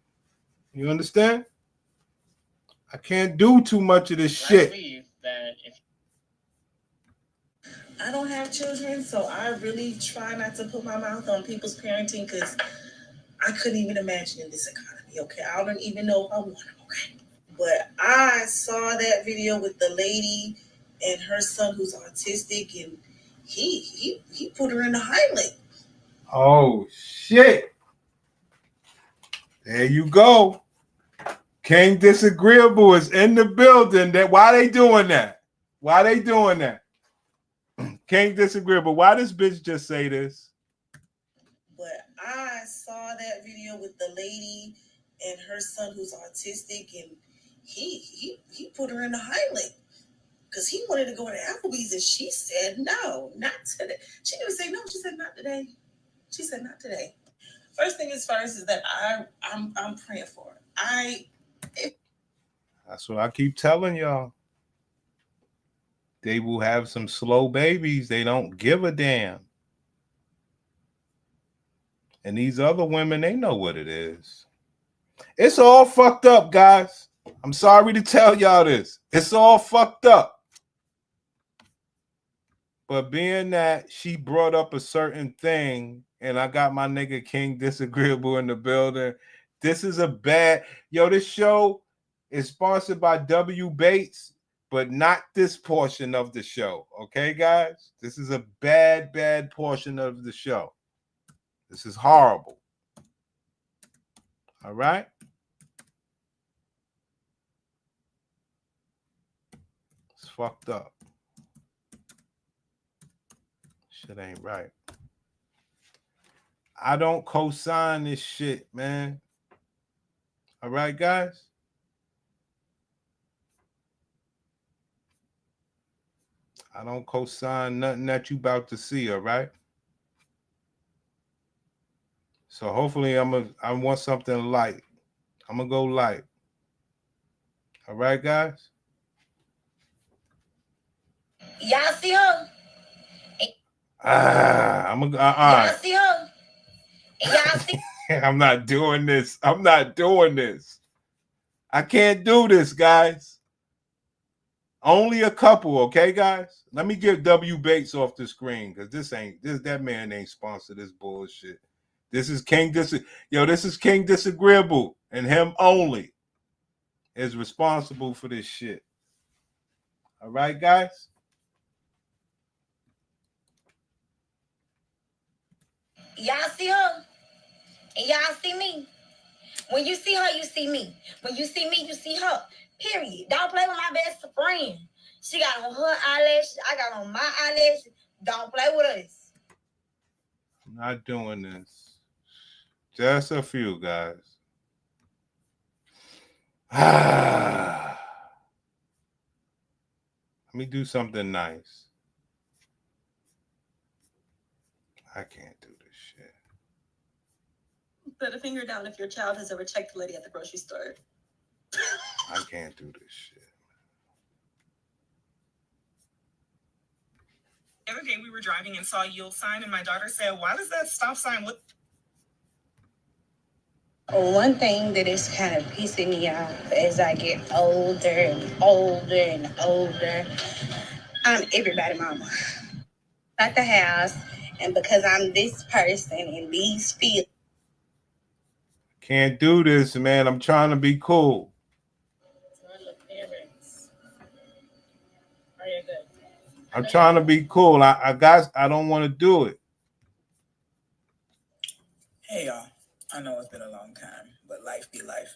You understand? I can't do too much of this shit. I don't have children, so I really try not to put my mouth on people's parenting because I couldn't even imagine in this economy, okay? I don't even know if I want them, okay? But I saw that video with the lady and her son who's autistic, and he put her in the Highland. Oh, shit. There you go. King Disagreeable is in the building. Why they doing that? Why they doing that? King Disagreeable. Why this bitch just say this? But I saw that video with the lady and her son who's autistic, and he put her in the Highland because he wanted to go to Applebee's, and she said no, not today. She didn't say no. She said not today. She said not today. First thing is first is that I'm praying for her. That's what I keep telling y'all. They will have some slow babies. They don't give a damn. And these other women, they know what it is. It's all fucked up, guys. I'm sorry to tell y'all this. It's all fucked up. But being that she brought up a certain thing, and I got my nigga King Disagreeable in the building, this is a bad... Yo, this show is sponsored by W. Bates, but not this portion of the show. Okay, guys? This is a bad, bad portion of the show. This is horrible. All right? It's fucked up. Shit ain't right. I don't co-sign this shit, man. All right, guys? I don't co-sign nothing that you about to see, all right? So hopefully I want something light. I'm gonna go light. All right, guys? Y'all see her? I'm gonna all Y'all right. see her? Y'all see? I'm not doing this. I'm not doing this. I can't do this, guys. Only a couple, okay, guys? Let me get W. Bates off the screen because that man ain't sponsored this bullshit. This is King this is King Disagreeable, and him only is responsible for this shit. All right, guys? Y'all see her? And y'all see me? When you see her, you see me. When you see me, you see her. Period. Don't play with my best friend. She got on her eyelashes. I got on my eyelashes. Don't play with us. I'm not doing this. Just a few, guys. Let me do something nice. I can't do this shit. Put a finger down if your child has ever checked the lady at the grocery store. I can't do this shit. The other day we were driving and saw a yield sign, and my daughter said, "Why does that stop sign look?" One thing that is kind of pissing me off as I get older and older and older, I'm everybody's mama at the house, and because I'm this person in these fields. Can't do this, man. I'm trying to be cool. I'm trying to be cool. I don't want to do it. Hey y'all, I know it's been a long time, but life be life,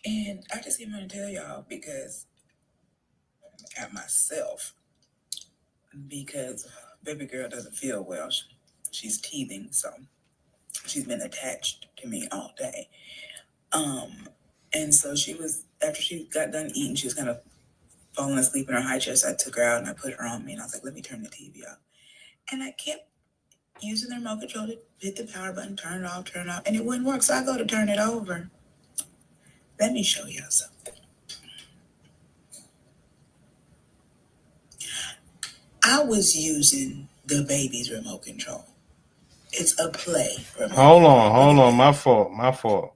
and I just came here to tell y'all because at myself, because baby girl doesn't feel well. She's teething, so she's been attached to me all day. And so she was, after she got done eating, she was kind of falling asleep in her high chair. So I took her out and I put her on me, and I was like, let me turn the TV off. And I kept using the remote control to hit the power button, turn it off, and it wouldn't work. So I go to turn it over. Let me show y'all something. I was using the baby's remote control. It's a play remote. Hold on. My fault.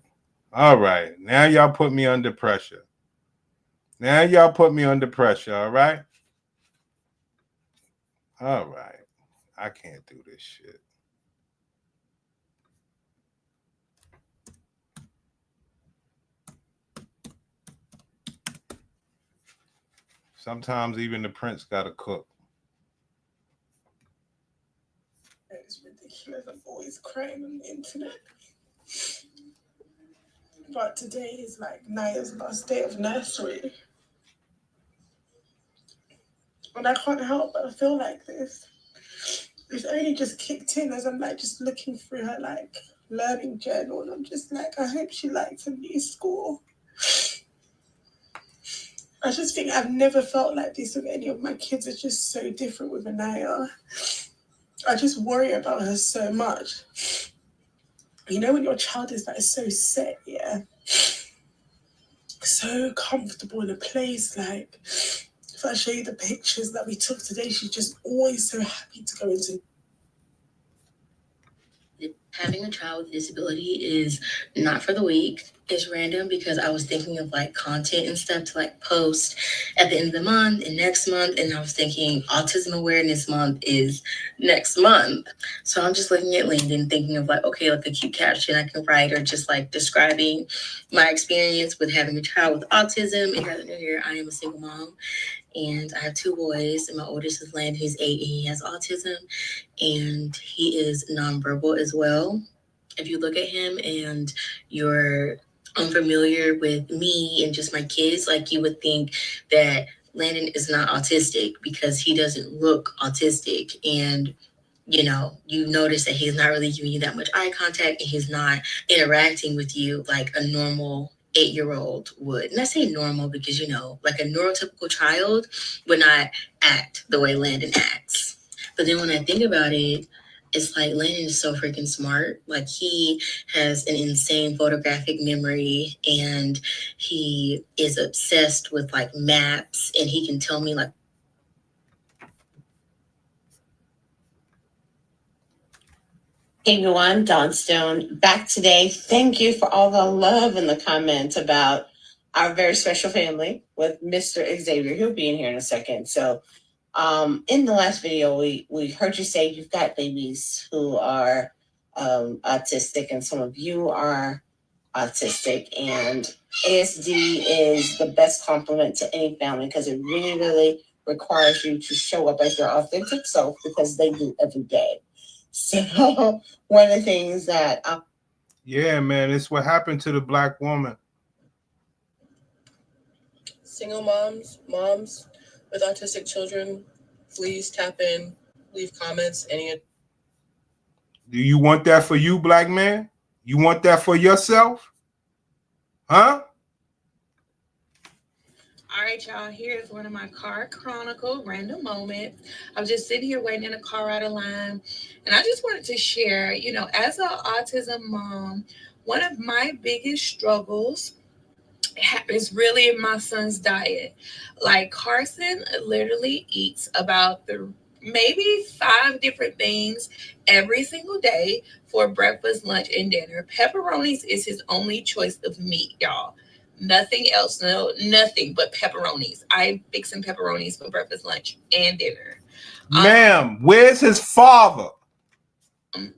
All right. Now y'all put me under pressure. All right? All right. I can't do this shit. Sometimes even the prince got to cook. It's ridiculous. I'm always crying on the internet. But today is like Naya's last day of nursery. And I can't help but feel like this. It's only just kicked in as I'm like just looking through her like learning journal, and I'm just like, I hope she likes a new school. I just think I've never felt like this with any of my kids. It's just so different with Anaya. I just worry about her so much. You know when your child is like so set, yeah? So comfortable in a place, like if I show you the pictures that we took today, she's just always so happy to go into. Having a child with a disability is not for the weak. It's random because I was thinking of like content and stuff to like post at the end of the month and next month. And I was thinking Autism Awareness Month is next month. So I'm just looking at LinkedIn thinking of like, okay, like a cute caption I can write or just like describing my experience with having a child with autism. And rather than here, I am a single mom. And I have 2 boys, and my oldest is Landon. He's 8 and he has autism, and he is nonverbal as well. If you look at him and you're unfamiliar with me and just my kids, like you would think that Landon is not autistic because he doesn't look autistic. And you know, you notice that he's not really giving you that much eye contact and he's not interacting with you like a normal 8-year-old would. And I say normal because, you know, like a neurotypical child would not act the way Landon acts. But then when I think about it, it's like Landon is so freaking smart. Like he has an insane photographic memory and he is obsessed with like maps and he can tell me like, Hey everyone, Dawn Stone back today. Thank you for all the love in the comments about our very special family with Mr. Xavier. He'll be in here in a second. So in the last video, we heard you say you've got babies who are autistic and some of you are autistic, and ASD is the best compliment to any family because it really, really requires you to show up as your authentic self because they do every day. So one of the things that yeah, man, it's what happened to the Black woman. Single moms with autistic children, please tap in, leave comments. Do you want that for you, Black man? You want that for yourself? Huh? All right, y'all, here's one of my car chronicle random moments. I was just sitting here waiting in a car out of line, and I just wanted to share, you know, as an autism mom, one of my biggest struggles is really in my son's diet. Like Carson literally eats about maybe 5 different things every single day for breakfast, lunch, and dinner. Pepperonis is his only choice of meat, y'all. Nothing else, nothing but pepperonis. I fix him pepperonis for breakfast, lunch, and dinner. Ma'am, where's his father?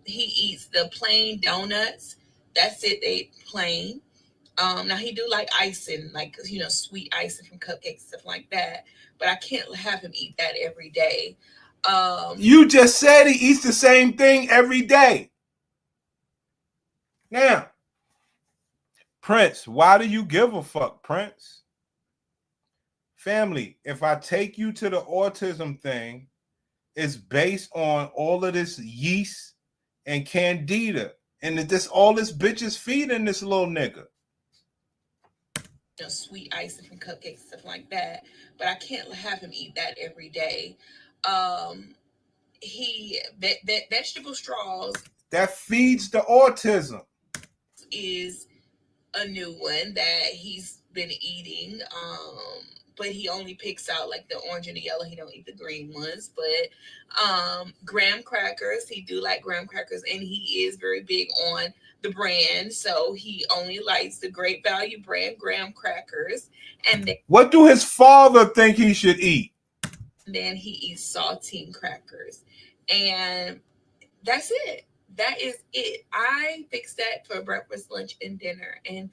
He eats the plain donuts. That's it, they plain. Now he do like icing, like, you know, sweet icing from cupcakes, stuff like that. But I can't have him eat that every day. You just said he eats the same thing every day. Now, Prince, why do you give a fuck, Prince? Family, if I take you to the autism thing, it's based on all of this yeast and candida, and this all this bitches feeding this little nigga. You know, sweet icing from cupcakes, stuff like that. But I can't have him eat that every day. Vegetable straws. That feeds the autism. Is a new one that he's been eating. But he only picks out like the orange and the yellow. He don't eat the green ones. But graham crackers, he do like graham crackers, and he is very big on the brand. So he only likes the Great Value brand graham crackers. And what do his father think he should eat? Then he eats saltine crackers. And that's it. That is it. I fix that for breakfast, lunch, and dinner. And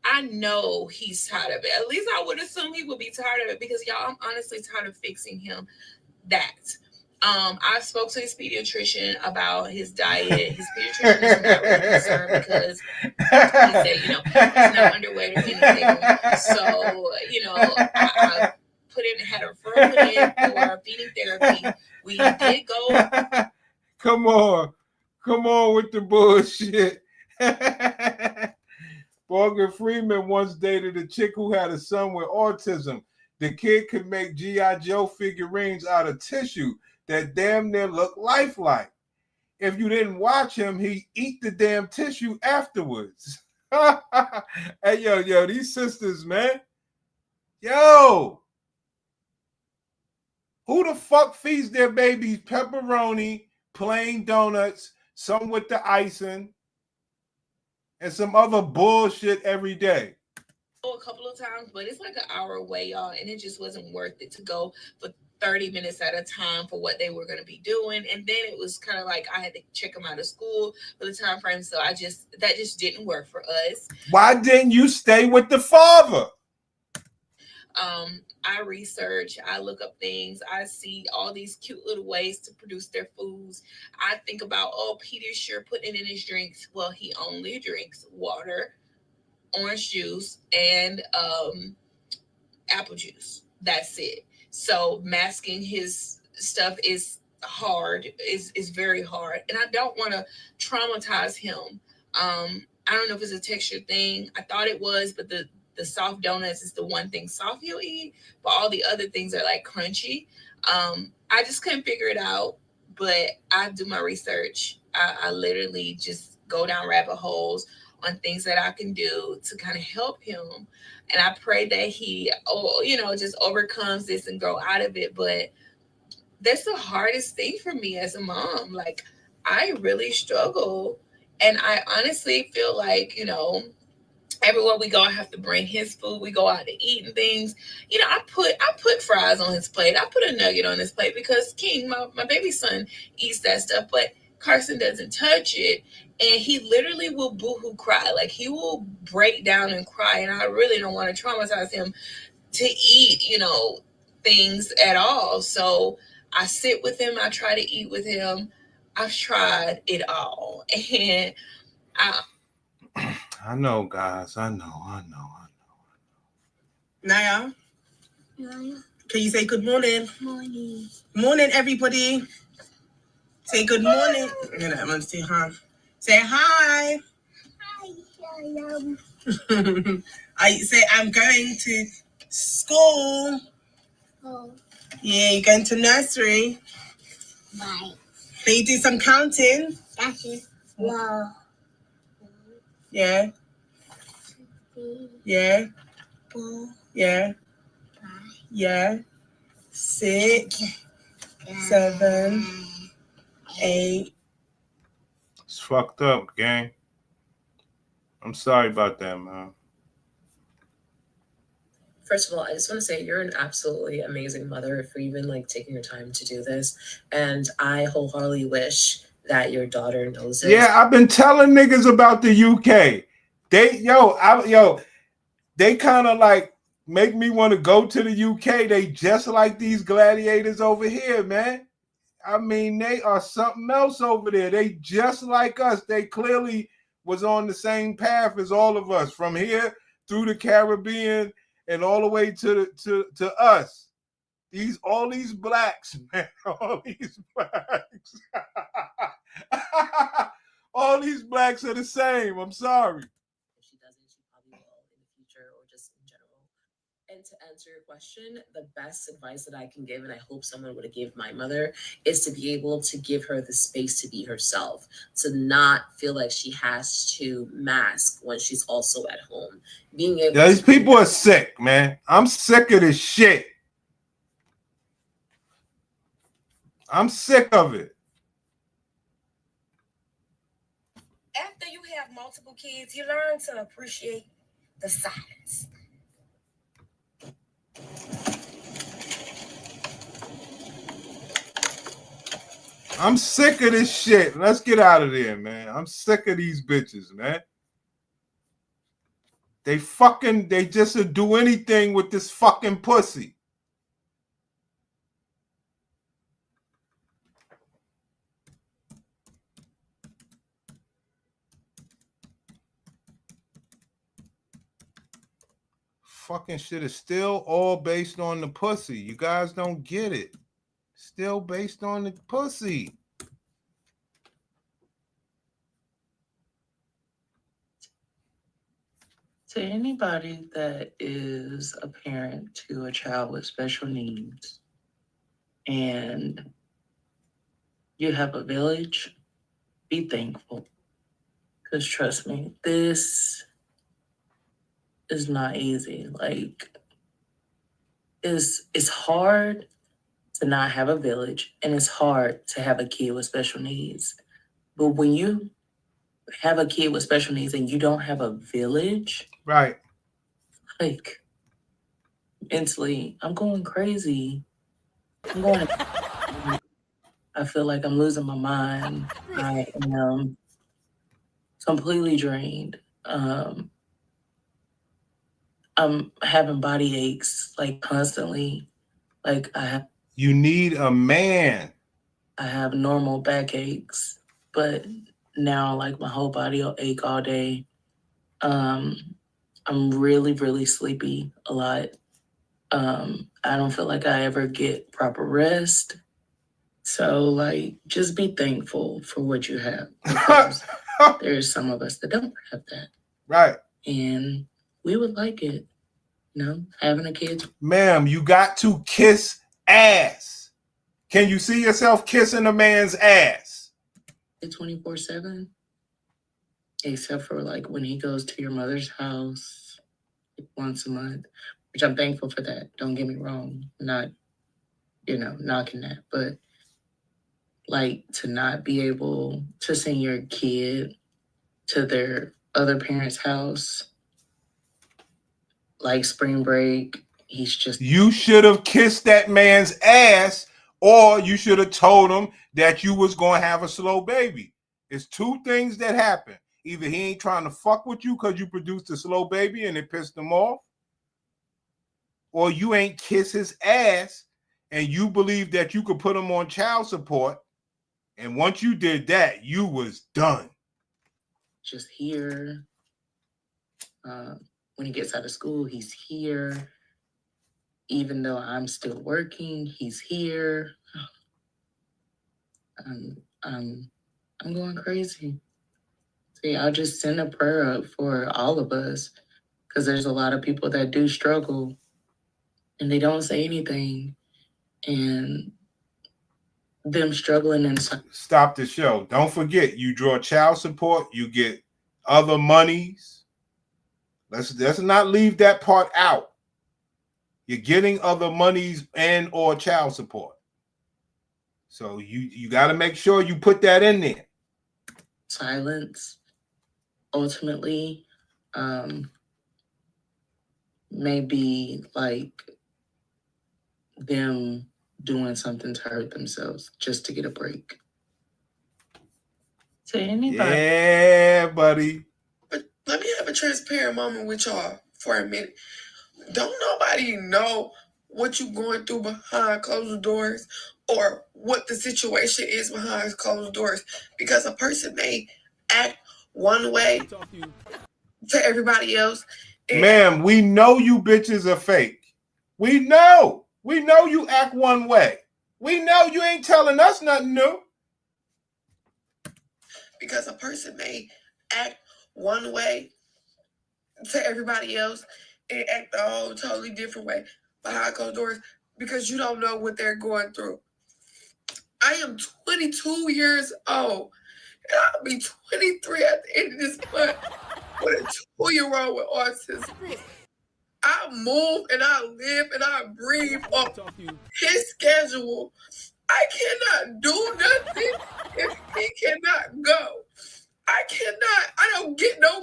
I know he's tired of it. At least I would assume he would be tired of it because, y'all, I'm honestly tired of fixing him that. I spoke to his pediatrician about his diet. His pediatrician is not really concerned because he said, you know, he's not underweight or anything. So, you know, I had a referral put in for feeding therapy. We did go. Come on with the bullshit. Morgan Freeman once dated a chick who had a son with autism. The kid could make G.I. Joe figurines out of tissue that damn near looked lifelike. If you didn't watch him, he'd eat the damn tissue afterwards. Hey, yo, these sisters, man. Yo. Who the fuck feeds their babies pepperoni, plain donuts, some with the icing, and some other bullshit every day. A couple of times, but it's like an hour away, y'all, and it just wasn't worth it to go for 30 minutes at a time for what they were going to be doing. And then it was kind of like I had to check them out of school for the time frame, so that just didn't work for us. Why didn't you stay with the father? I research, I look up things, I see all these cute little ways to produce their foods. I think about, oh, Peter's sure putting it in his drinks. Well, he only drinks water, orange juice, and apple juice. That's it. So masking his stuff is hard, is very hard. And I don't want to traumatize him. I don't know if it's a texture thing. I thought it was, but the soft donuts is the one thing soft he'll eat, but all the other things are like crunchy. I just couldn't figure it out, but I do my research. I literally just go down rabbit holes on things that I can do to kind of help him. And I pray that he, just overcomes this and grow out of it. But that's the hardest thing for me as a mom. Like, I really struggle. And I honestly feel like, everywhere we go, I have to bring his food. We go out to eat and things. I put fries on his plate. I put a nugget on his plate because King, my baby son, eats that stuff. But Carson doesn't touch it. And he literally will boohoo cry. Like, he will break down and cry. And I really don't want to traumatize him to eat, things at all. So I sit with him. I try to eat with him. I've tried it all. And I know, guys. I know. Naya, can you say good morning? Morning. Morning, everybody. Say good morning. I'm gonna say hi. Say hi. I say I'm going to school. Oh, Yeah, you're going to nursery. bye. Can you do some counting? Gotcha. Wow. Yeah. Yeah. Yeah. Yeah. 6, 7, 8. It's fucked up, gang. I'm sorry about that, man. First of all, I just want to say you're an absolutely amazing mother for even taking your time to do this. And I wholeheartedly wish that your daughter knows this. Yeah, I've been telling niggas about the UK. They kind of make me want to go to the UK. They just like these gladiators over here, man. I mean, they are something else over there. They just like us. They clearly was on the same path as all of us, from here through the Caribbean and all the way to us. All these blacks, man. All these blacks. All these blacks are the same. I'm sorry. If she doesn't, she probably will in the future or just in general. And to answer your question, the best advice that I can give, and I hope someone would have given my mother, is to be able to give her the space to be herself, to not feel like she has to mask when she's also at home. Being able These people are sick, man. I'm sick of this shit. I'm sick of it. After you have multiple kids, you learn to appreciate the silence. I'm sick of this shit. Let's get out of there, man. I'm sick of these bitches, man. They just do anything with this fucking pussy. Fucking shit is still all based on the pussy. You guys don't get it. Still based on the pussy. To anybody that is a parent to a child with special needs and you have a village, be thankful. Because trust me, this is not easy. It's hard to not have a village, and it's hard to have a kid with special needs. But when you have a kid with special needs and you don't have a village, right? Like mentally, I'm going crazy. I'm going. I feel like I'm losing my mind. I am completely drained. I'm having body aches like constantly. Like You need a man. I have normal back aches, but now like my whole body will ache all day. I'm really, really sleepy a lot. I don't feel like I ever get proper rest. So like just be thankful for what you have. Because there's some of us that don't have that. Right. And we would like it, you know, having a kid. Ma'am, you got to kiss ass. Can you see yourself kissing a man's ass? 24/7, except for like when he goes to your mother's house like once a month, which I'm thankful for that. Don't get me wrong, I'm not, you know, knocking that, but like to not be able to send your kid to their other parent's house, like spring break, he's just. You should have kissed that man's ass, or you should have told him that you was going to have a slow baby. It's two things that happen. Either he ain't trying to fuck with you because you produced a slow baby and it pissed him off, or you ain't kiss his ass and you believe that you could put him on child support. And once you did that, you was done. Just here. When he gets out of school, he's here. Even though I'm still working, he's here. I'm going crazy. See, I'll just send a prayer up for all of us, because there's a lot of people that do struggle and they don't say anything. And them struggling inside. Stop the show. Don't forget, you draw child support, you get other monies. Let's not leave that part out. You're getting other monies and or child support. So you got to make sure you put that in there. Silence ultimately may be like them doing something to hurt themselves just to get a break. To anybody. Yeah, buddy. But let me have a transparent moment with y'all for a minute. Don't nobody know what you're going through behind closed doors or what the situation is behind closed doors, because a person may act one way to everybody else. Ma'am, we know you bitches are fake. We know you act one way. We know you ain't telling us nothing new. Because a person may act one way to everybody else and act a whole totally different way behind closed doors, because you don't know what they're going through. I am 22 years old, and I'll be 23 at the end of this month with a 2-year-old with autism. I move and I live and I breathe off his schedule. I cannot do nothing if he cannot go. I don't get no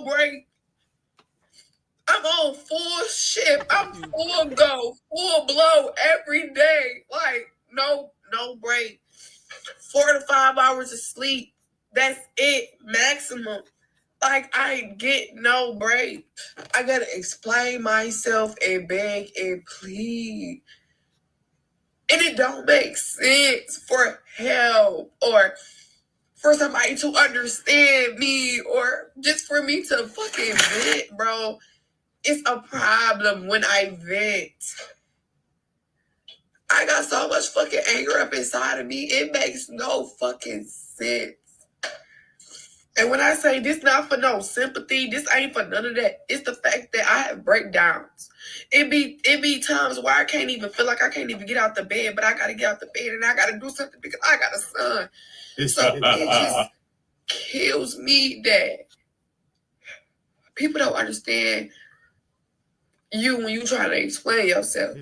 break. I'm on full shift. I'm full go, full blow every day. Like, no break. 4 to 5 hours of sleep. That's it, maximum. Like, I get no break. I gotta explain myself and beg and plead. And it don't make sense for help or for somebody to understand me or just for me to fucking vent, bro. It's a problem when I vent. I got so much fucking anger up inside of me. It makes no fucking sense. And when I say this not for no sympathy, this ain't for none of that. It's the fact that I have breakdowns. It be times where I can't even feel like I can't even get out the bed, but I gotta get out the bed and I gotta do something because I got a son. So it just kills me that people don't understand you when you try to explain yourself.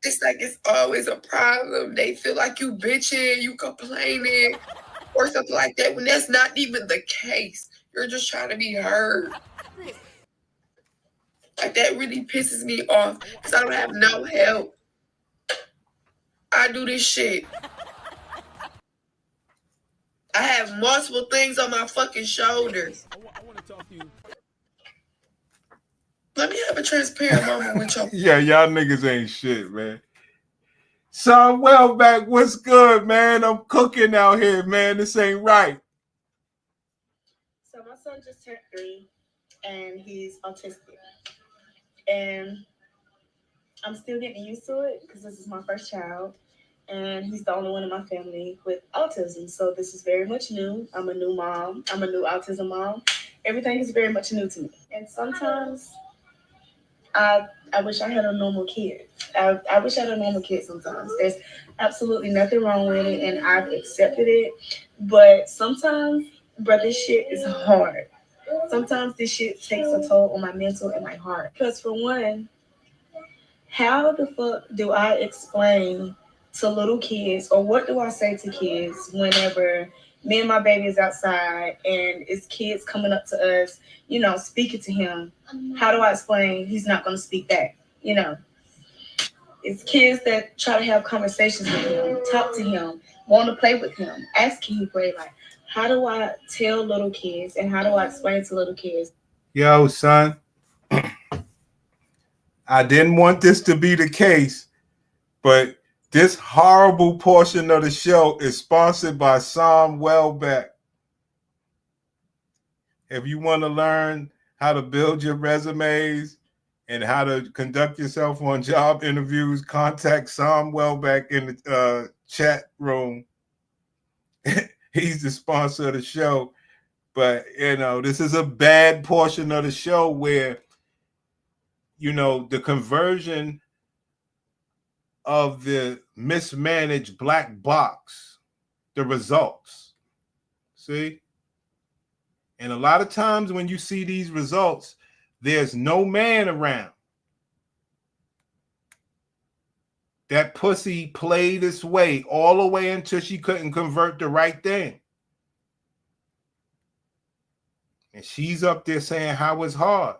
It's like it's always a problem. They feel like you bitching, you complaining, or something like that, when that's not even the case. You're just trying to be heard. Like, that really pisses me off because I don't have no help. I do this shit. I have multiple things on my fucking shoulders. Let me have a transparent moment with y'all. Yeah, y'all niggas ain't shit, man. Son Welbeck, what's good, man? I'm cooking out here, man. This ain't right. So my son just turned 3 and he's autistic. And I'm still getting used to it because this is my first child. And he's the only one in my family with autism. So this is very much new. I'm a new mom. I'm a new autism mom. Everything is very much new to me. And sometimes I wish I had a normal kid. I wish I had a normal kid sometimes. There's absolutely nothing wrong with it, and I've accepted it. But sometimes, bro, this shit is hard. Sometimes this shit takes a toll on my mental and my heart. Because for one, how the fuck do I explain to little kids, or what do I say to kids whenever me and my baby is outside and it's kids coming up to us, you know, speaking to him? How do I explain he's not going to speak back? You know, it's kids that try to have conversations with him, talk to him, want to play with him, ask can he play. Like, how do I tell little kids and how do I explain to little kids? Yo, son, I didn't want this to be the case, but this horrible portion of the show is sponsored by Sam Welbeck. If you want to learn how to build your resumes and how to conduct yourself on job interviews, contact Sam Welbeck in the chat room. He's the sponsor of the show. But, you know, this is a bad portion of the show where, you know, the conversion of the mismanaged black box, the results. See? And a lot of times when you see these results, there's no man around. That pussy played its way all the way until she couldn't convert the right thing. And she's up there saying how it's hard.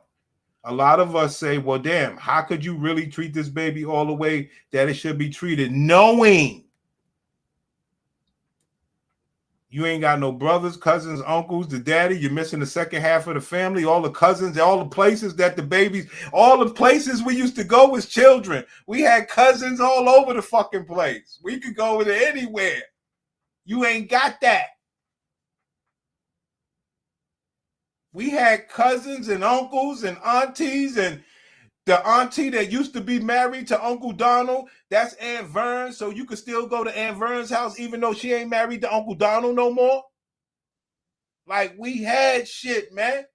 A lot of us say, well, damn, how could you really treat this baby all the way that it should be treated? Knowing you ain't got no brothers, cousins, uncles, the daddy, you're missing the second half of the family, all the cousins, all the places that the babies, all the places we used to go as children. We had cousins all over the fucking place. We could go to anywhere. You ain't got that. We had cousins and uncles and aunties, and the auntie that used to be married to Uncle Donald, that's Aunt Vern, so you could still go to Aunt Vern's house even though she ain't married to Uncle Donald no more. Like, we had shit, man.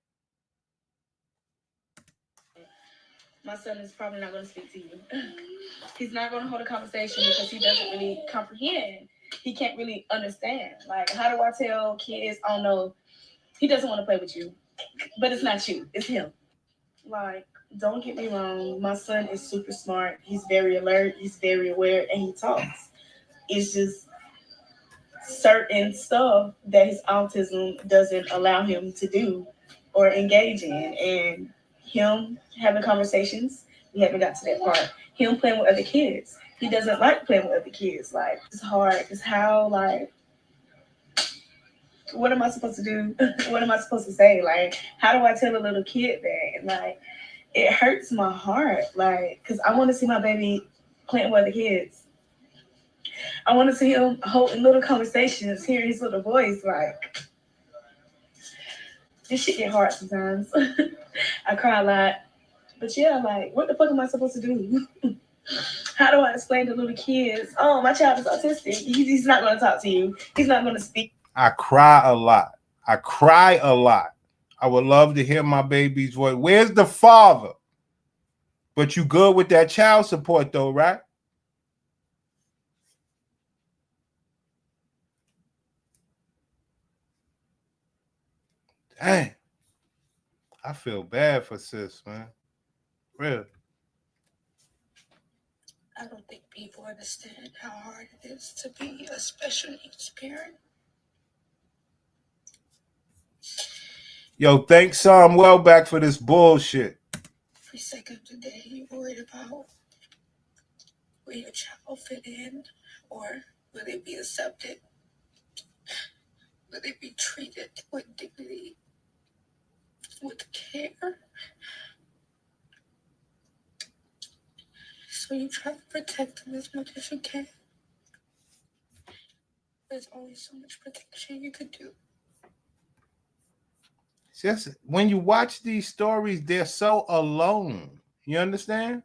My son is probably not going to speak to you. He's not going to hold a conversation because he doesn't really comprehend. He can't really understand. Like, how do I tell kids, oh no, he doesn't want to play with you, but it's not you, it's him. Like, don't get me wrong, my son is super smart. He's very alert, he's very aware, and he talks. It's just certain stuff that his autism doesn't allow him to do or engage in. And him having conversations, we haven't got to that part. Him playing with other kids. He doesn't like playing with other kids. Like, it's hard. It's how, like, what am I supposed to do? What am I supposed to say? Like, how do I tell a little kid that? And, like, it hurts my heart. Like, because I want to see my baby playing with other kids. I want to see him holding little conversations, hearing his little voice. Like, this shit get hard sometimes. I cry a lot. But yeah, like, what the fuck am I supposed to do? How do I explain to little kids, oh, my child is autistic. He's not going to talk to you. He's not going to speak. I cry a lot. I cry a lot. I would love to hear my baby's voice. Where's the father? But you good with that child support though, right? Dang. I feel bad for sis, man. real. I don't think people understand how hard it is to be a special needs parent. Yo, thanks Sam Wellback for this bullshit. Every second of the day, you're worried about will your child fit in, or will they be accepted? Will they be treated with dignity, with care? So you try to protect them as much as you can. There's only so much protection you could do. Just when you watch these stories, they're so alone. You understand?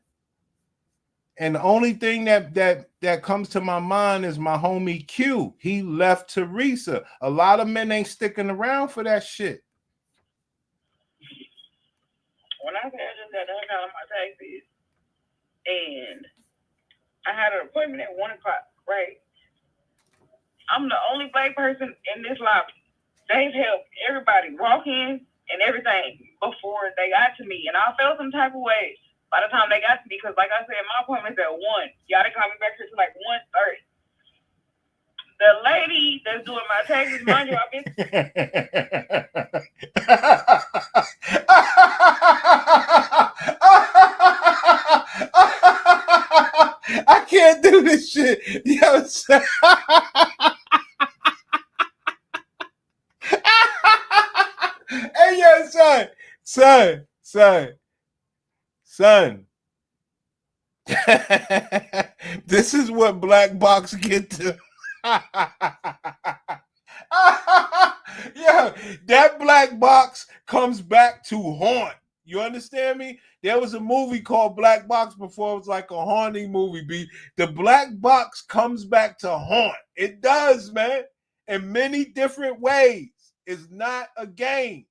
And the only thing that comes to my mind is my homie Q. He left Teresa. A lot of men ain't sticking around for that shit. When I said I just got done calling my taxes, and I had an appointment at 1 o'clock, right? I'm the only black person in this lobby. They've helped everybody walk in and everything before they got to me. And I felt some type of way by the time they got to me, because like I said, my appointment's at 1. Y'all didn't call me back here till like 1:30. The lady that's doing my taxes, mind you, I've been I can't do this shit. Yo, son. Hey, yo, son. This is what Black Box get to. Yo, that Black Box comes back to haunt. You understand me? There was a movie called Black Box before. It was like a haunting movie. The Black Box comes back to haunt. It does, man, in many different ways. It's not a game.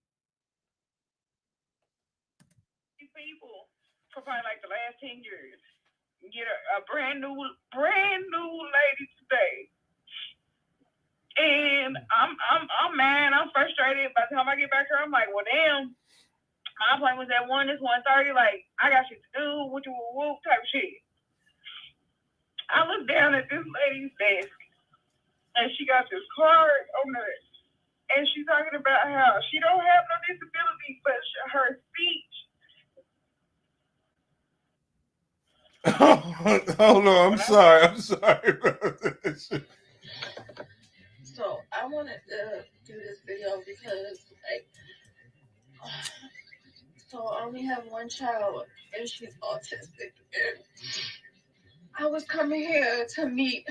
people for probably like the last 10 years. Get a brand new lady today. And I'm mad, I'm frustrated. By the time I get back here, I'm like, well, damn, my appointment was at 1, it's 1:30. Like, I got shit to do, what you whoop type of shit. I look down at this lady's desk, and she got this card on there, and she's talking about how she don't have no disability, but her speech. Hold on, I'm sorry, bro. So I wanted to do this video because, like, so I only have one child and she's autistic, and I was coming here to meet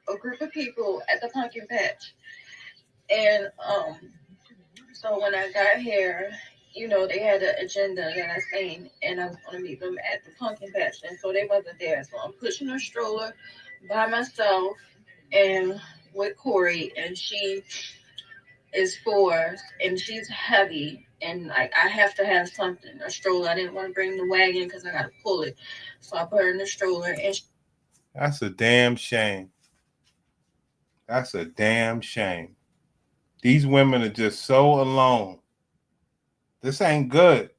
a group of people at the pumpkin patch, and so when I got here, you know, they had an agenda that I seen, and I was going to meet them at the pumpkin patch, and so they wasn't there. So I'm pushing a stroller by myself and with Corey, and she is 4, and she's heavy, and like I have to have something, a stroller. I didn't want to bring the wagon because I got to pull it, so I put her in the stroller. And That's a damn shame. That's a damn shame. These women are just so alone. This ain't good.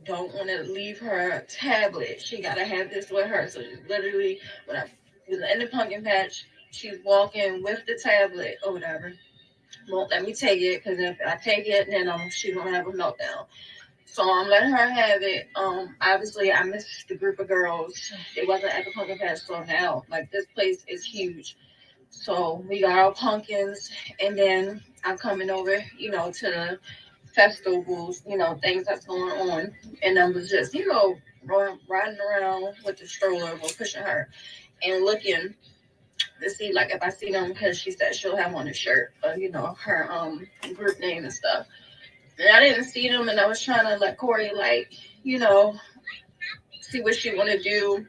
Don't want to leave her tablet. She got to have this with her. So literally, when I was in the pumpkin patch, she's walking with the tablet or whatever. Won't let me take it, because if I take it, then she's gonna have a meltdown. So I'm letting her have it. Obviously I missed the group of girls. It wasn't at the pumpkin patch, so now like this place is huge. So we got our pumpkins, and then I'm coming over, you know, to the festivals, you know, things that's going on, and I was just, you know, riding around with the stroller, pushing her and looking to see, like, if I see them, because she said she'll have on a shirt, you know, her group name and stuff. And I didn't see them, and I was trying to let Corey, like, you know, see what she want to do.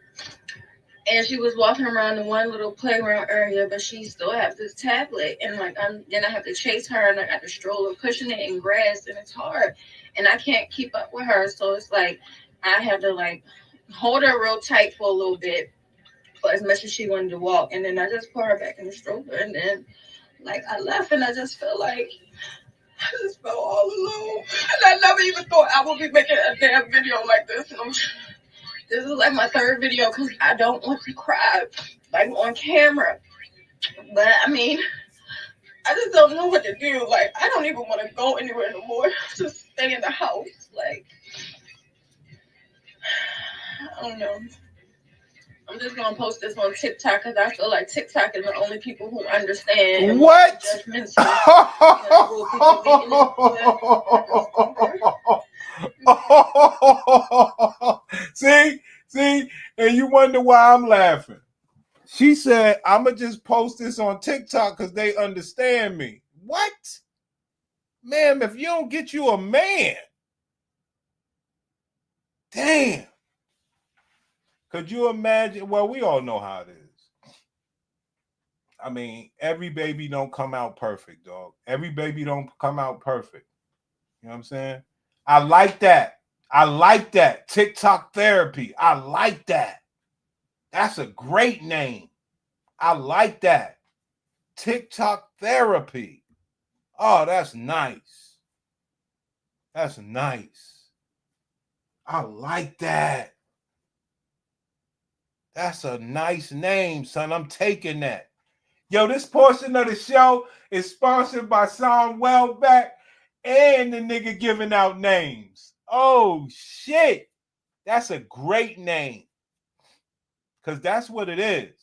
And she was walking around the one little playground area, but she still has this tablet. And like, then I have to chase her, and I got the stroller pushing it in grass, and it's hard. And I can't keep up with her, so it's like I have to like hold her real tight for a little bit, for as much as she wanted to walk. And then I just put her back in the stroller, and then like I left, and I just felt like I just felt all alone. And I never even thought I would be making a damn video like this. This is like my third video because I don't want to cry like on camera. But I mean, I just don't know what to do. Like, I don't even want to go anywhere no more. Just stay in the house. Like, I don't know. I'm just gonna post this on TikTok because I feel like TikTok is the only people who understand. What? See, and you wonder why I'm laughing. She said, "I'ma just post this on TikTok because they understand me." What, ma'am? If you don't get you a man, damn. Could you imagine? Well, we all know how it is. I mean, every baby don't come out perfect, dog. Every baby don't come out perfect. You know what I'm saying? I like that. I like that. TikTok therapy. I like that. That's a great name. I like that. TikTok therapy. Oh, that's nice. That's nice. I like that. That's a nice name, son. I'm taking that. Yo, this portion of the show is sponsored by Sean Welbeck and the nigga giving out names. Oh, shit. That's a great name. Because that's what it is.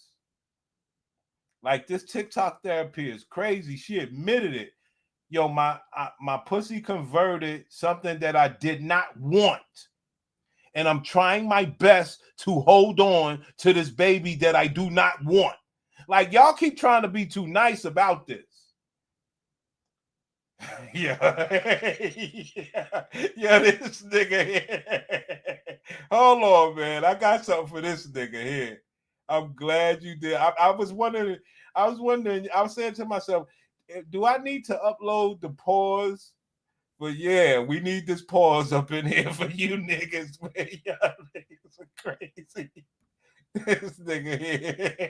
Like, this TikTok therapy is crazy. She admitted it. Yo, my pussy converted something that I did not want. And I'm trying my best to hold on to this baby that I do not want. Like, y'all keep trying to be too nice about this. Yeah, this nigga here. Hold on, man. I got something for this nigga here. I'm glad you did. I was wondering, I was saying to myself, do I need to upload the pause? But yeah, we need this pause up in here for you niggas, man. Y'all niggas are crazy. This nigga here.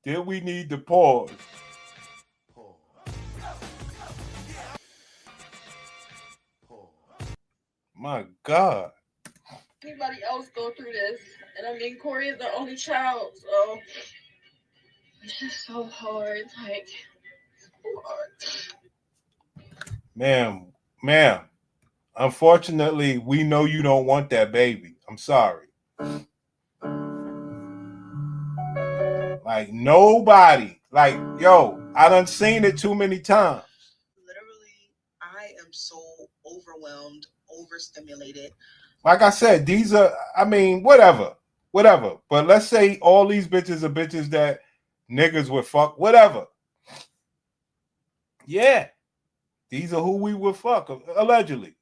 Then we need the pause. My God. Anybody else go through this? And I mean, Corey is the only child, so it's just so hard. Like, so hard. Ma'am. Unfortunately, we know you don't want that baby. I'm sorry. Like, nobody. Like, yo, I done seen it too many times. Literally, I am so overwhelmed, overstimulated. Like I said, these are, I mean, whatever. But let's say all these bitches are bitches that niggas would fuck, whatever. Yeah. These are who we would fuck, allegedly.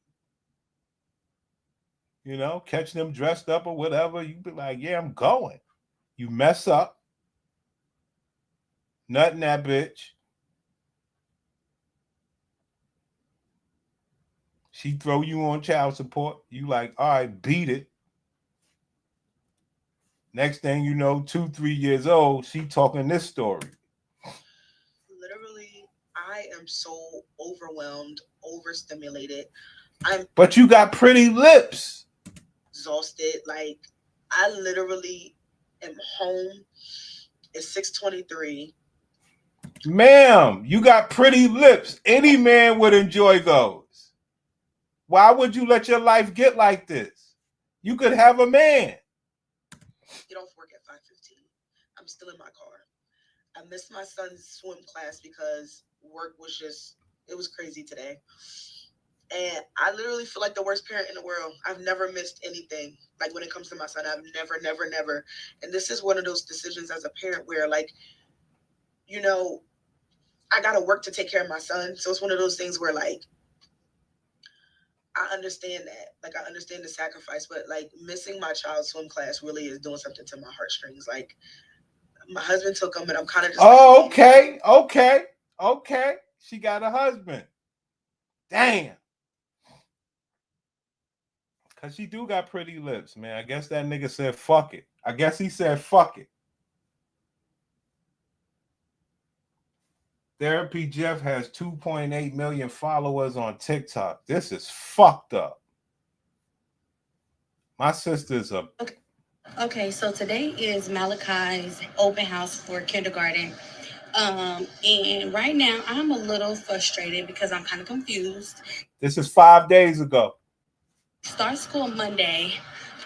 You know, catch them dressed up or whatever. You be like, yeah, I'm going. You mess up. Nothing that bitch. She throw you on child support. You like, all right, beat it. Next thing you know, 2-3 years old, she talking this story. Literally, I am so overwhelmed, overstimulated. But you got pretty lips. Exhausted. Like, I literally am home. It's 6:23. Ma'am, you got pretty lips. Any man would enjoy those. Why would you let your life get like this? You could have a man. Get off work at 5:15. I'm still in my car. I missed my son's swim class because work was it was crazy today. And I literally feel like the worst parent in the world. I've never missed anything. Like, when it comes to my son, I've never. And this is one of those decisions as a parent where, like, you know, I got to work to take care of my son. So it's one of those things where, like, I understand that. Like, I understand the sacrifice, but, like, missing my child's swim class really is doing something to my heartstrings. Like, my husband took him, and I'm kind of just Okay. She got a husband. Damn. Because she do got pretty lips, man. I guess that nigga said fuck it. I guess he said fuck it. Therapy Jeff has 2.8 million followers on TikTok. This is fucked up. My sister's a Okay, so today is Malachi's open house for kindergarten. And right now I'm a little frustrated because I'm kind of confused. This is 5 days ago. Start school Monday,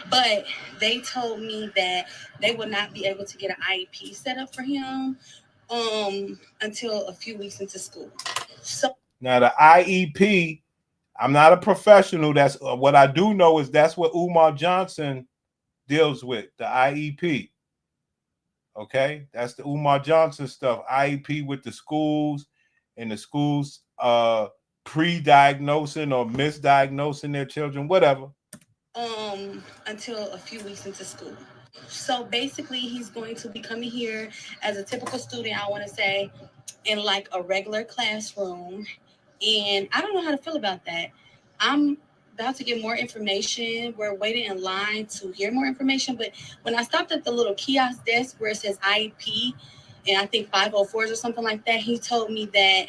but they told me that they would not be able to get an IEP set up for him until a few weeks into school. So Now the IEP, I'm not a professional. That's what I do know is that's what Umar Johnson deals with, the IEP. Okay, that's the Umar Johnson stuff. IEP with the schools, and the schools pre-diagnosing or misdiagnosing their children, whatever. Until a few weeks into school. So basically he's going to be coming here as a typical student, I want to say, in like a regular classroom. And I don't know how to feel about that. I'm about to get more information. We're waiting in line to hear more information. But when I stopped at the little kiosk desk where it says IEP, and I think 504s or something like that, he told me that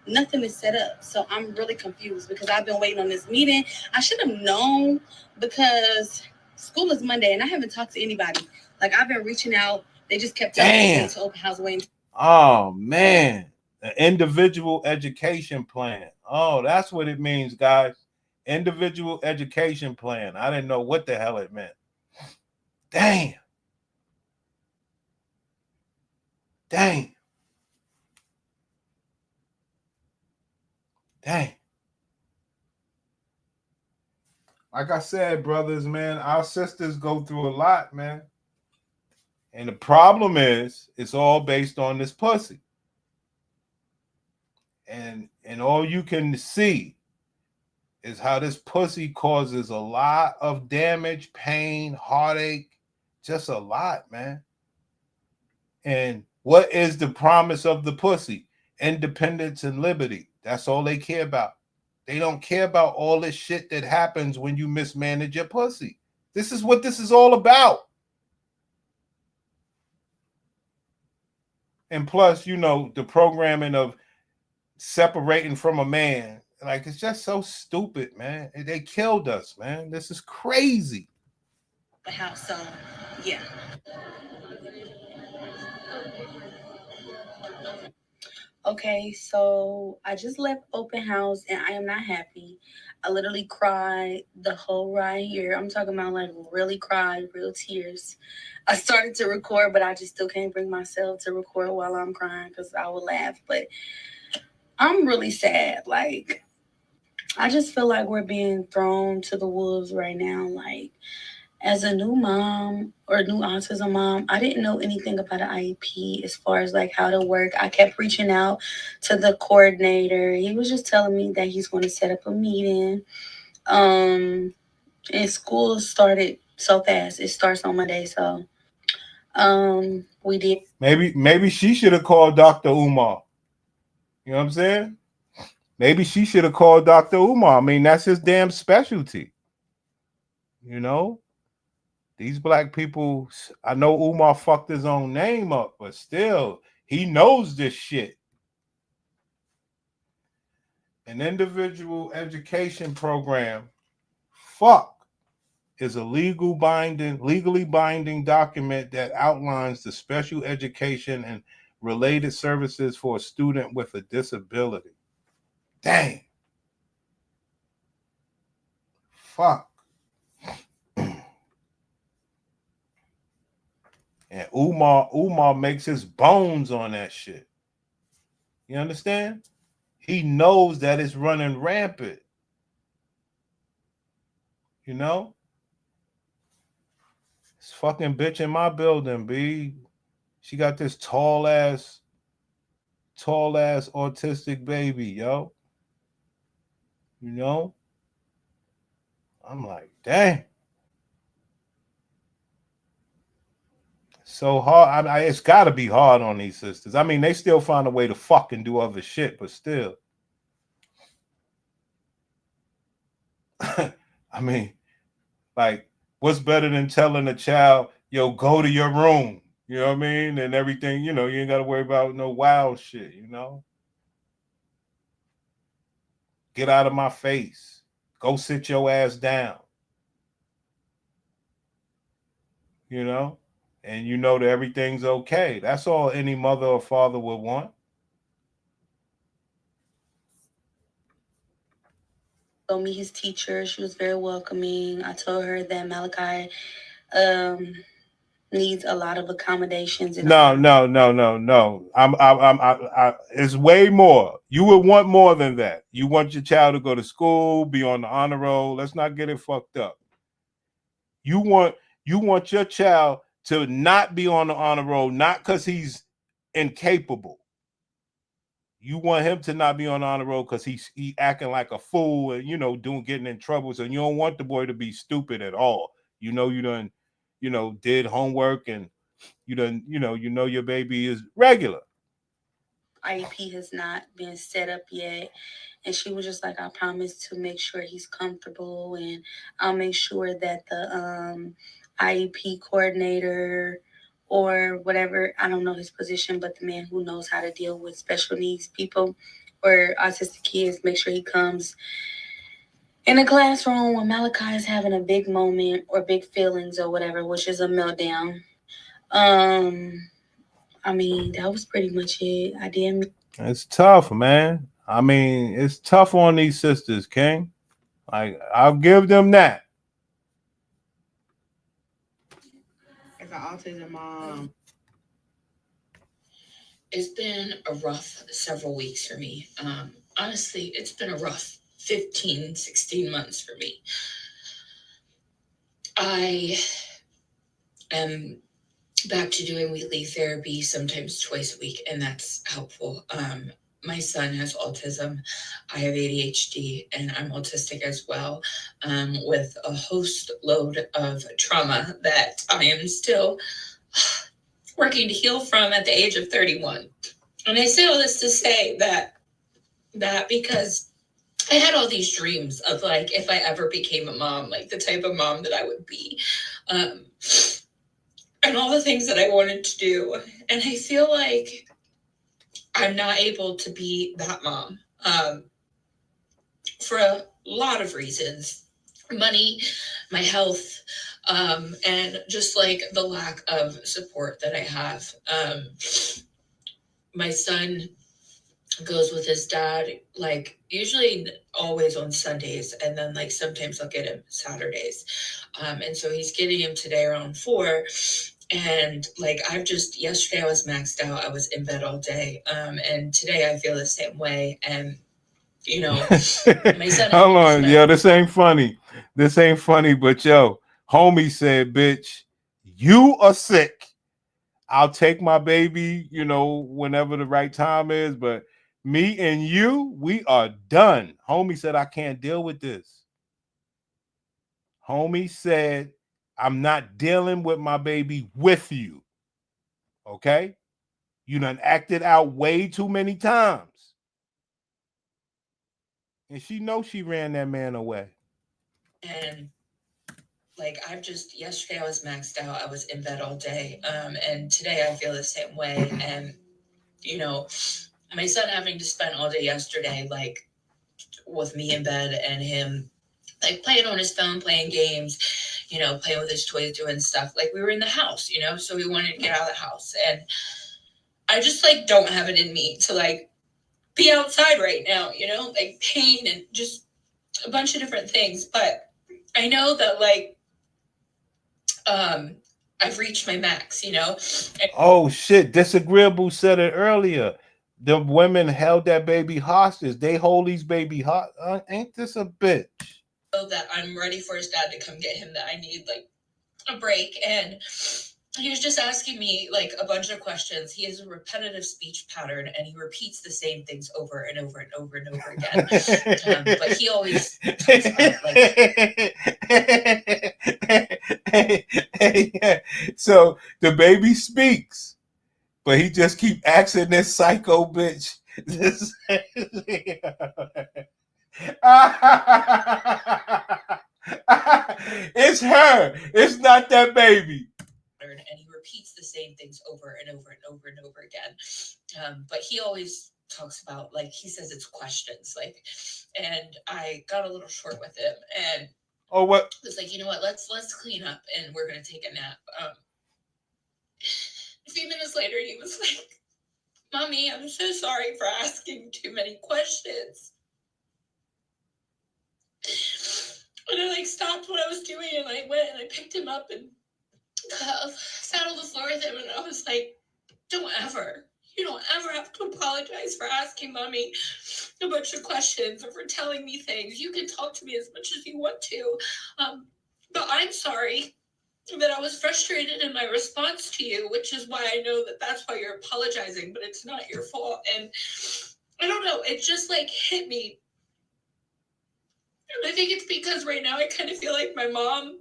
nothing is set up. So I'm really confused because I've been waiting on this meeting. I should have known because school is Monday and I haven't talked to anybody. Like I've been reaching out. They just kept telling me to open house waiting. Oh man, an individual education plan. Oh, that's what it means, guys. Individual education plan. I didn't know what the hell it meant. Damn. Dang. Like I said, brothers, man, our sisters go through a lot, man. And the problem is, it's all based on this pussy. And all you can see is how this pussy causes a lot of damage, pain, heartache, just a lot, man. And what is the promise of the pussy? Independence and liberty. That's all they care about. They don't care about all this shit that happens when you mismanage your pussy. This is what this is all about. And plus, you know, the programming of separating from a man, like it's just so stupid, man. They killed us, man. This is crazy. The house, so yeah. Okay, so I just left open house and I am not happy. I literally cried the whole ride here. I'm talking about like really cried, real tears. I started to record, but I just still can't bring myself to record while I'm crying because I will laugh. But I'm really sad. Like, I just feel like we're being thrown to the wolves right now. Like, as a new mom or new autism mom, I didn't know anything about an IEP as far as like how to work. I kept reaching out to the coordinator. He was just telling me that he's going to set up a meeting. And school started so fast. It starts on Monday, so we did. Maybe she should have called Dr. Umar. You know what I'm saying? Maybe she should have called Dr. Umar. I mean, that's his damn specialty. You know? These black people, I know Umar fucked his own name up, but still, he knows this shit. An individual education program, is a legally binding document that outlines the special education and related services for a student with a disability. Dang. Fuck. And Umar makes his bones on that shit. You understand? He knows that it's running rampant. You know? This fucking bitch in my building, B. She got this tall ass autistic baby, yo. You know? I'm like, dang. So hard. It's got to be hard on these sisters. I mean, they still find a way to fucking do other shit, but still. I mean, like, what's better than telling a child, yo, go to your room? You know what I mean? And everything, you know, you ain't got to worry about no wild shit, you know? Get out of my face. Go sit your ass down. You know? And you know that everything's okay. That's all any mother or father would want. Told me his teacher. She was very welcoming. I told her that Malachi needs a lot of accommodations. And No. It's way more. You would want more than that. You want your child to go to school, be on the honor roll. Let's not get it fucked up. You want your child to not be on the honor roll, not because he's incapable. You want him to not be on the honor roll because he acting like a fool and, you know, getting in trouble. So you don't want the boy to be stupid at all. You done, did homework and you done, your baby is regular. IEP has not been set up yet. And she was just like, I promise to make sure he's comfortable, and I'll make sure that the IEP coordinator or whatever, I don't know his position, but the man who knows how to deal with special needs people or autistic kids, make sure he comes in the classroom when Malachi is having a big moment or big feelings or whatever, which is a meltdown. I mean, that was pretty much it. I didn't. It's tough, man. I mean, it's tough on these sisters, King. Like, I'll give them that. As an autism mom, It's been a rough several weeks for me. Honestly, it's been a rough 15, 16 months for me. I am back to doing weekly therapy, sometimes twice a week, and that's helpful. My son has autism. I have ADHD, and I'm autistic as well, with a host load of trauma that I am still working to heal from at the age of 31. And I say all this to say that because I had all these dreams of, like, if I ever became a mom, like the type of mom that I would be, and all the things that I wanted to do. And I feel like I'm not able to be that mom for a lot of reasons. Money, my health, and just like the lack of support that I have. My son goes with his dad, like usually always on Sundays, and then like sometimes I'll get him Saturdays. And so he's getting him today around 4. And like yesterday I was maxed out. I was in bed all day. And today I feel the same way. And my son. Hold on, yo, this ain't funny. But yo, homie said, bitch, you are sick. I'll take my baby, whenever the right time is, but me and you, we are done. Homie said, I can't deal with this. Homie said, I'm not dealing with my baby with you. Okay? You done acted out way too many times. And she knows she ran that man away. And like yesterday I was maxed out. I was in bed all day. And today I feel the same way. And, my son having to spend all day yesterday, like with me in bed and him like playing on his phone, playing games, playing with his toys, doing stuff. Like we were in the house, so we wanted to get out of the house. And I just like don't have it in me to like be outside right now, like pain and just a bunch of different things. But I know that like, I've reached my max, Oh shit, Disagreeable said it earlier. The women held that baby hostage. They hold these baby hostage. Ain't this a bitch? That I'm ready for his dad to come get him, that I need like a break. And he was just asking me like a bunch of questions. He has a repetitive speech pattern and he repeats the same things over and over and over and over again. But he always talks about like So the baby speaks, but he just keep asking this psycho bitch. It's her. It's not that baby. And he repeats the same things over and over and over and over again. But he always talks about about, like, he says it's questions, like, and I got a little short with him and what? was like, you know what, let's clean up and we're gonna take a nap. A few minutes later, he was like, Mommy, I'm so sorry for asking too many questions. And I like stopped what I was doing and I went and I picked him up and sat on the floor with him and I was like, you don't ever have to apologize for asking Mommy a bunch of questions or for telling me things. You can talk to me as much as you want to. But I'm sorry that I was frustrated in my response to you, which is why I know that that's why you're apologizing, but it's not your fault. And I don't know, it just like hit me. And I think it's because right now I kind of feel like my mom,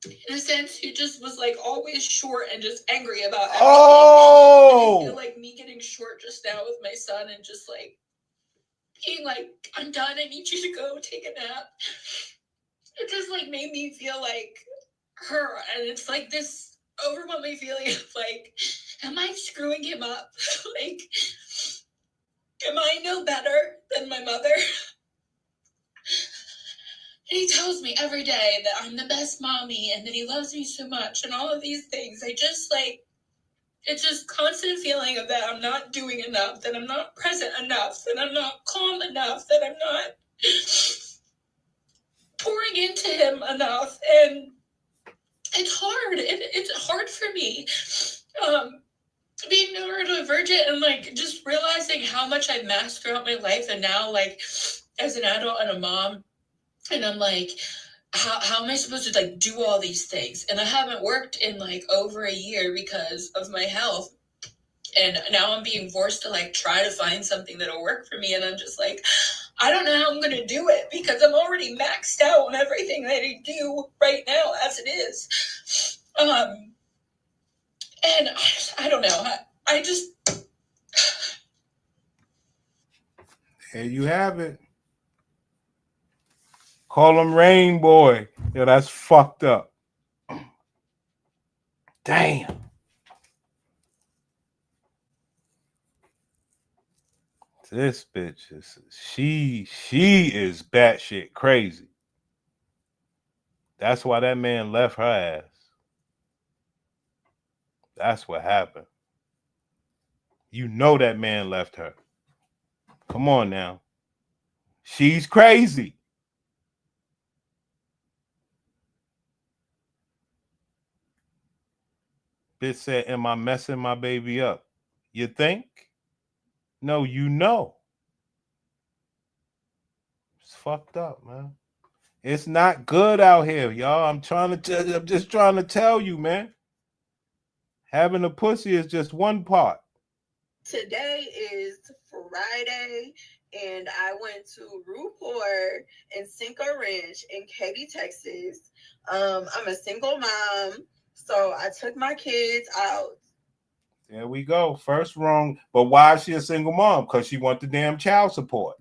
in a sense, who just was like always short and just angry about everything. Oh! And I feel like me getting short just now with my son and just like being like, I'm done, I need you to go take a nap. It just like made me feel like her. And it's like this overwhelming feeling of like, am I screwing him up? Like, am I no better than my mother? And he tells me every day that I'm the best mommy and that he loves me so much and all of these things. I just like, it's just constant feeling of that I'm not doing enough, that I'm not present enough, that I'm not calm enough, that I'm not pouring into him enough. And it's hard. It's hard for me. Being neurodivergent and like just realizing how much I've masked throughout my life and now like as an adult and a mom, and I'm like, how am I supposed to like do all these things? And I haven't worked in like over a year because of my health. And now I'm being forced to like try to find something that'll work for me. And I'm just like, I don't know how I'm going to do it because I'm already maxed out on everything that I do right now as it is. And I don't know. I just. There you have it. Call him Rain Boy. Yo, that's fucked up. Damn. This bitch is she is batshit crazy. That's why that man left her ass. That's what happened. You know that man left her. Come on now. She's crazy. Bitch said, am I messing my baby up? You think? No, you know. It's fucked up, man. It's not good out here, y'all. I'm just trying to tell you, man. Having a pussy is just one part. Today is Friday, and I went to Ruport and Cinco Ranch in Katy, Texas. I'm a single mom, so I took my kids out. There we go. First wrong. But why is she a single mom? Because she want the damn child support.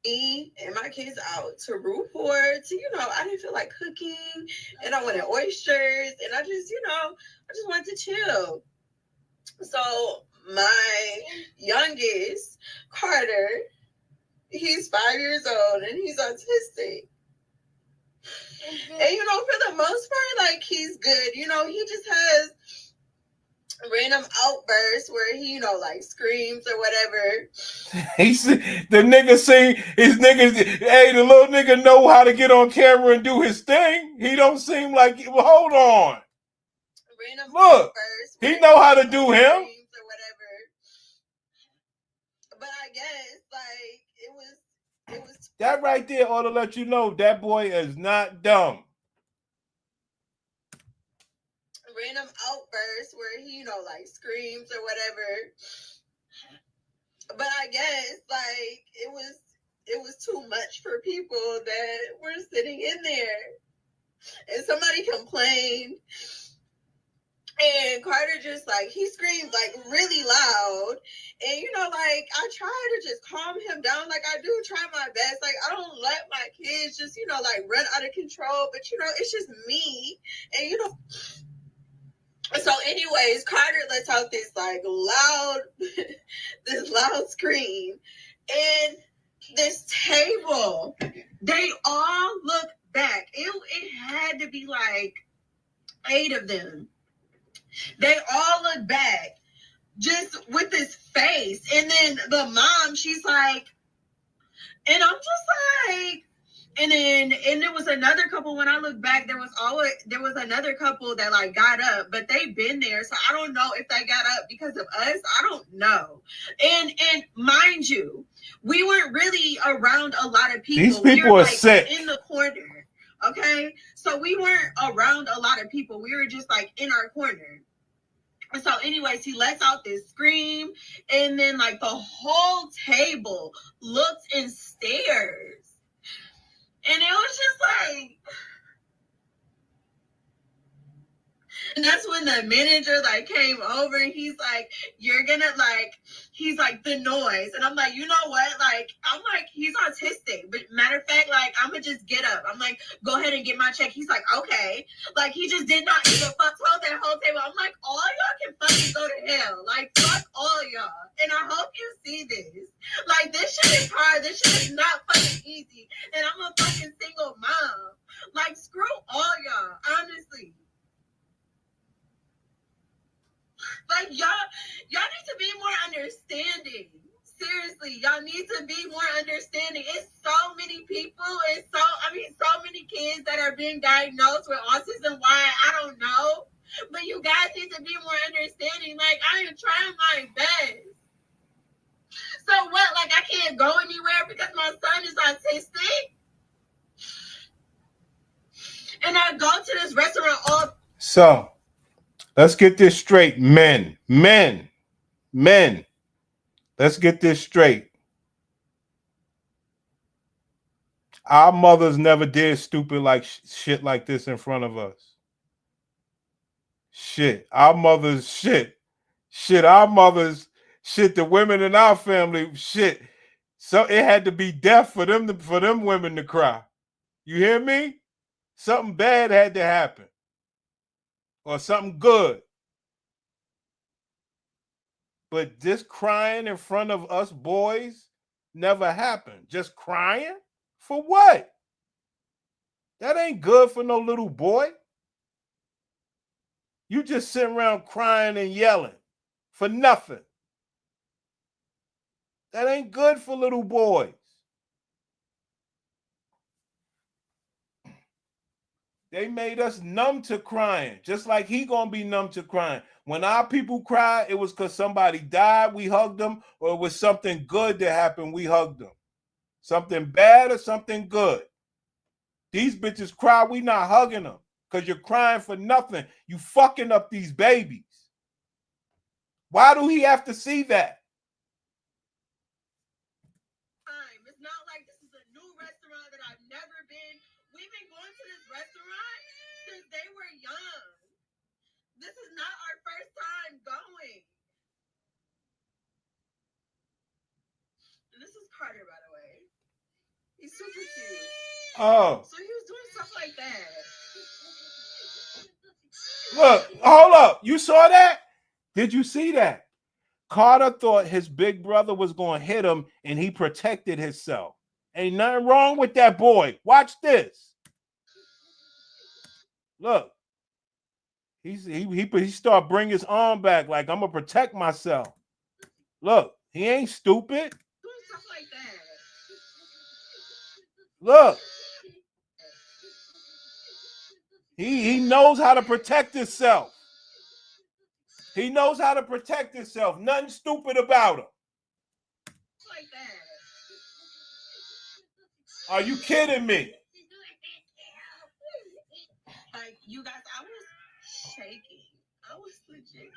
Me and my kids out to Ruport. I didn't feel like cooking, and I wanted oysters, and I just wanted to chill. So my youngest, Carter, he's 5 years old and he's autistic. And for the most part, like, he's good. He just has random outbursts where he, like, screams or whatever. The little nigga know how to get on camera and do his thing. He don't seem like, well, hold on. Random Look, he know how to do him. But I guess, like, it was That right there ought to let you know that boy is not dumb. Random outbursts where he, like, screams or whatever. But I guess, like, it was too much for people that were sitting in there. And somebody complained. And Carter just, like, he screamed, like, really loud. And, like, I try to just calm him down. Like, I do try my best. Like, I don't let my kids just, like, run out of control. But, it's just me. And, So, anyways, Carter lets out this like loud, this loud scream, and this table. They all look back. It had to be like 8 of them. They all look back, just with this face. And then the mom, she's like, and I'm just like. And there was another couple. When I look back, there was another couple that like got up, but they've been there, so I don't know if they got up because of us. I don't know. And mind you, we weren't really around a lot of people. These people we were, are like, sick. in the corner. Okay, so we weren't around a lot of people. We were just like in our corner. And so, anyways, he lets out this scream, and then like the whole table looks and stares. And it was just like, and that's when the manager like came over and he's like, you're gonna like, he's like, the noise. And I'm like, you know what? Like, I'm like, he's autistic. But matter of fact, like, I'm gonna just get up. I'm like, go ahead and get my check. He's like, okay. Like, he just did not even fuck told that whole table. I'm like, all y'all can fucking go to hell. Like, fuck all y'all. And I hope you see this. Like, this shit is hard. This shit is not fucking easy. And I'm a fucking single mom. Like, screw all y'all, honestly. Like, y'all need to be more understanding. Seriously, y'all need to be more understanding. It's so many people and so many kids that are being diagnosed with autism. Why? I don't know. But you guys need to be more understanding. Like, I am trying my best. So what? Like, I can't go anywhere because my son is autistic? And I go to this restaurant all... So, let's get this straight. Men. Let's get this straight. Our mothers never did stupid like shit like this in front of us. Our mothers, the women in our family, So it had to be death for them women to cry. You hear me? Something bad had to happen. Or something good. But just crying in front of us boys never happened. Just crying? For what? That ain't good for no little boy. You just sitting around crying and yelling for nothing. That ain't good for little boys. They made us numb to crying, just like he gonna be numb to crying. When our people cry, it was because somebody died, we hugged them, or it was something good that happened, we hugged them. Something bad or something good. These bitches cry, we not hugging them because you're crying for nothing. You fucking up these babies. Why do he have to see that? It's not like this is a new restaurant that I've never been. We've been going to this restaurant since they were young. This is not our first time going. And this is Carter, by the way. He's super cute. Oh. So he was doing stuff like that. Look, hold up. You saw that? Did you see that? Carter thought his big brother was going to hit him and he protected himself. Ain't nothing wrong with that boy. Watch this. Look. He started bringing his arm back like, I'm going to protect myself. Look, he ain't stupid. Doing stuff like that. Look. He knows how to protect himself. He knows how to protect himself. Nothing stupid about him. Like that. Are you kidding me? Like, you guys, I was shaking. I was legit shaking.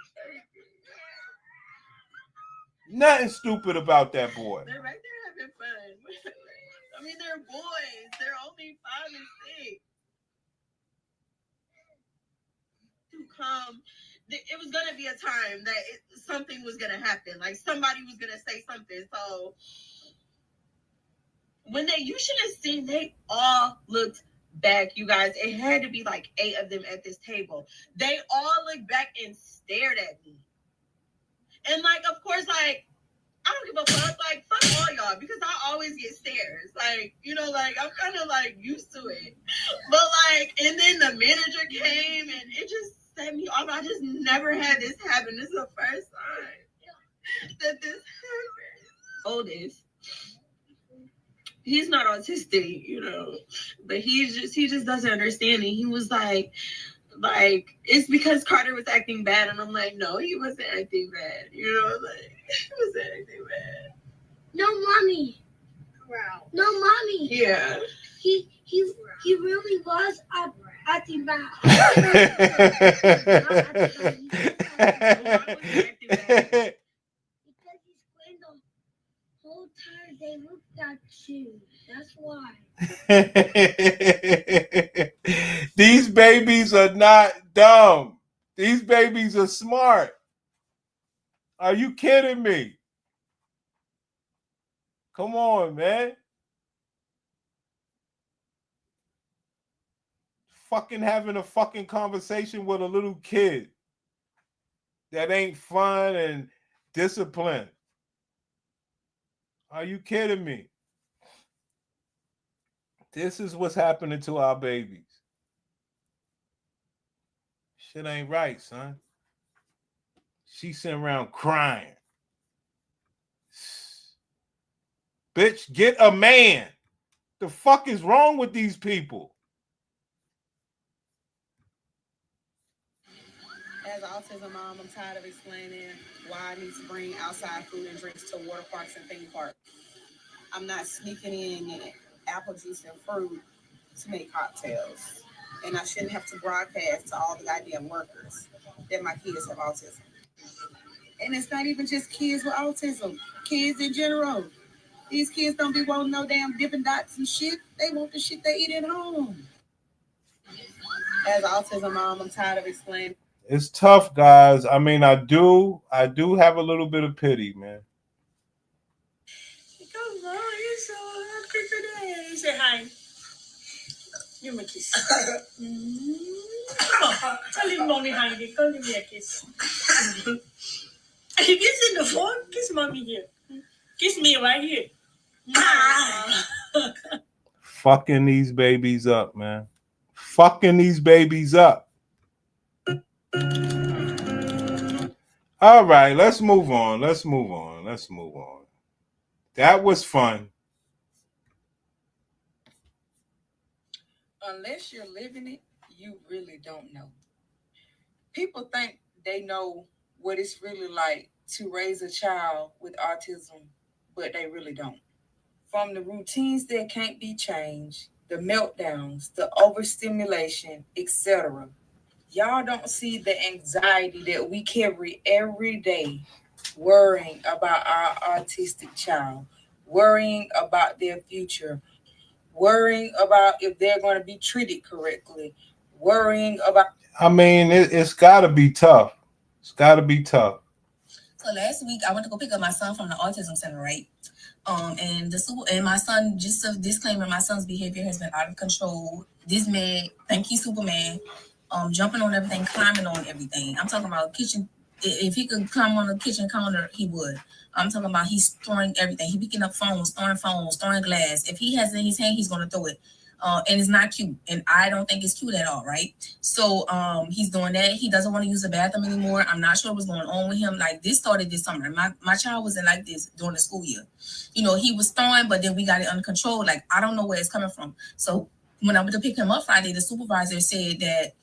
Nothing stupid about that boy. They're right there having fun. I mean, they're boys. They're only 5 and 6. To come, it was gonna be a time that something was gonna happen. Like somebody was gonna say something. So when you should have seen, they all looked back, you guys. It had to be like 8 of them at this table. They all looked back and stared at me. And like, of course, like, I don't give a fuck. Like, fuck all y'all, because I always get stares. Like, you know, like, I'm kind of like used to it. But like, and then the manager came and it just set me off. I just never had this happen. This is the first time that this happened. Oldest. He's not autistic, you know, but he just doesn't understand it. He was like, it's because Carter was acting bad, and I'm like, no, he wasn't acting bad, you know, like, he wasn't acting bad. No, mommy. Wow. No, mommy. Yeah. He really was acting bad. Because he screamed the whole time they looked at you. That's why. These babies are not dumb. These babies are smart. Are you kidding me? Come on, man. Fucking having a fucking conversation with a little kid that ain't fun and disciplined. Are you kidding me? This is what's happening to our babies. Shit ain't right, son. She's sitting around crying. Bitch, get a man. The fuck is wrong with these people? As an autism mom, I'm tired of explaining why I need to bring outside food and drinks to water parks and theme parks. I'm not sneaking in apple juice and fruit to make cocktails. And I shouldn't have to broadcast to all the goddamn workers that my kids have autism. And it's not even just kids with autism, kids in general. These kids don't be wanting no damn Dippin' Dots and shit. They want the shit they eat at home. As an autism mom, I'm tired of explaining. It's tough, guys. I mean, I do have a little bit of pity, man. Come on, you're so happy today. Say hi. Give me a kiss. Come on, tell him mommy hi. Come give me a kiss. Are you kissing the phone? Kiss mommy here. Kiss me right here. Fucking these babies up, man. Fucking these babies up. All right, let's move on. Let's move on. That was fun. Unless you're living it, you really don't know. People think they know what it's really like to raise a child with autism, but they really don't. From the routines that can't be changed, the meltdowns, the overstimulation, etc. Y'all don't see the anxiety that we carry every day, worrying about our autistic child, worrying about their future, worrying about if they're going to be treated correctly, worrying about... I mean, it's got to be tough. It's got to be tough. So last week, I went to go pick up my son from the autism center, right? And my son, just a disclaimer, my son's behavior has been out of control. This man, thank you, Superman, jumping on everything, climbing on everything. I'm talking about kitchen. If he could climb on the kitchen counter, he would. I'm talking about he's throwing everything. He picking up phones, throwing glass. If he has it in his hand, he's going to throw it. And it's not cute. And I don't think it's cute at all, right? So he's doing that. He doesn't want to use the bathroom anymore. I'm not sure what's going on with him. Like, this started this summer. My child wasn't like this during the school year. You know, he was throwing, but then we got it under control. Like, I don't know where it's coming from. So when I went to pick him up Friday, the supervisor said that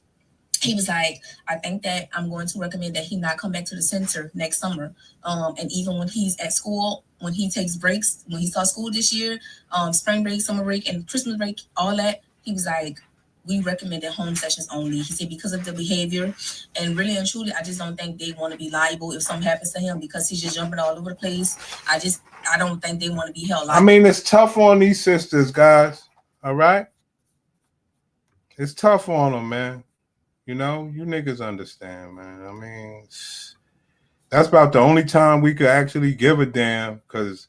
he was like, I think that I'm going to recommend that he not come back to the center next summer. And even when he's at school, when he takes breaks, when he starts school this year, spring break, summer break, and Christmas break, all that, he was like, we recommended home sessions only. He said because of the behavior, and really and truly, I just don't think they want to be liable if something happens to him because he's just jumping all over the place. I don't think they want to be held liable. I mean, it's tough on these sisters, guys. All right? It's tough on them, man. You know, you niggas understand, man. I mean, that's about the only time we could actually give a damn because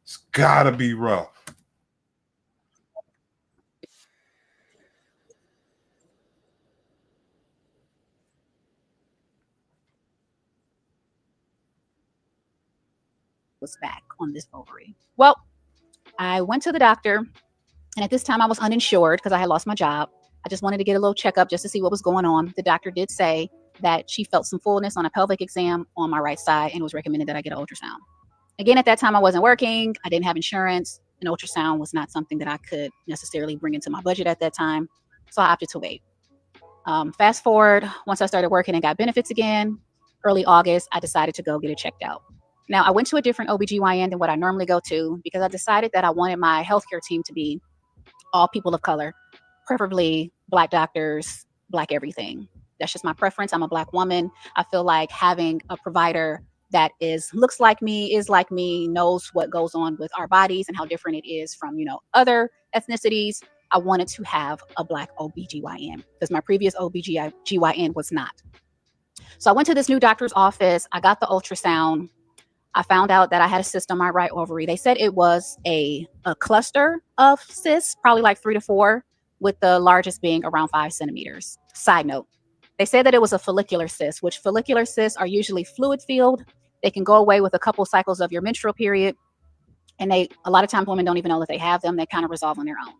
it's got to be rough. was back on this ovary. Well, I went to the doctor, and at this time I was uninsured because I had lost my job. I just wanted to get a little checkup just to see what was going on. The doctor did say that she felt some fullness on a pelvic exam on my right side and was recommended that I get an ultrasound. Again, at that time I wasn't working. I didn't have insurance. An ultrasound was not something that I could necessarily bring into my budget at that time. So I opted to wait. Fast forward, once I started working and got benefits again, early August, I decided to go get it checked out. Now, I went to a different OBGYN than what I normally go to because I decided that I wanted my healthcare team to be all people of color, preferably Black doctors, Black everything. That's just my preference. I'm a Black woman. I feel like having a provider that looks like me, is like me, knows what goes on with our bodies and how different it is from, other ethnicities. I wanted to have a Black OBGYN because my previous OBGYN was not. So I went to this new doctor's office. I got the ultrasound. I found out that I had a cyst on my right ovary. They said it was a cluster of cysts, probably like 3 to 4, with the largest being around 5 centimeters. Side note, they said that it was a follicular cyst, which follicular cysts are usually fluid filled. They can go away with a couple cycles of your menstrual period. And a lot of times women don't even know that they have them. They kind of resolve on their own.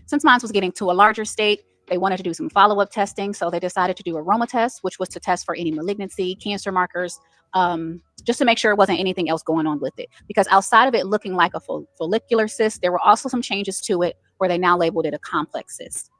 Since mine was getting to a larger state, they wanted to do some follow-up testing. So they decided to do a Roma test, which was to test for any malignancy, cancer markers, just to make sure it wasn't anything else going on with it. Because outside of it looking like a follicular cyst, there were also some changes to it where they now labeled it a complex cyst.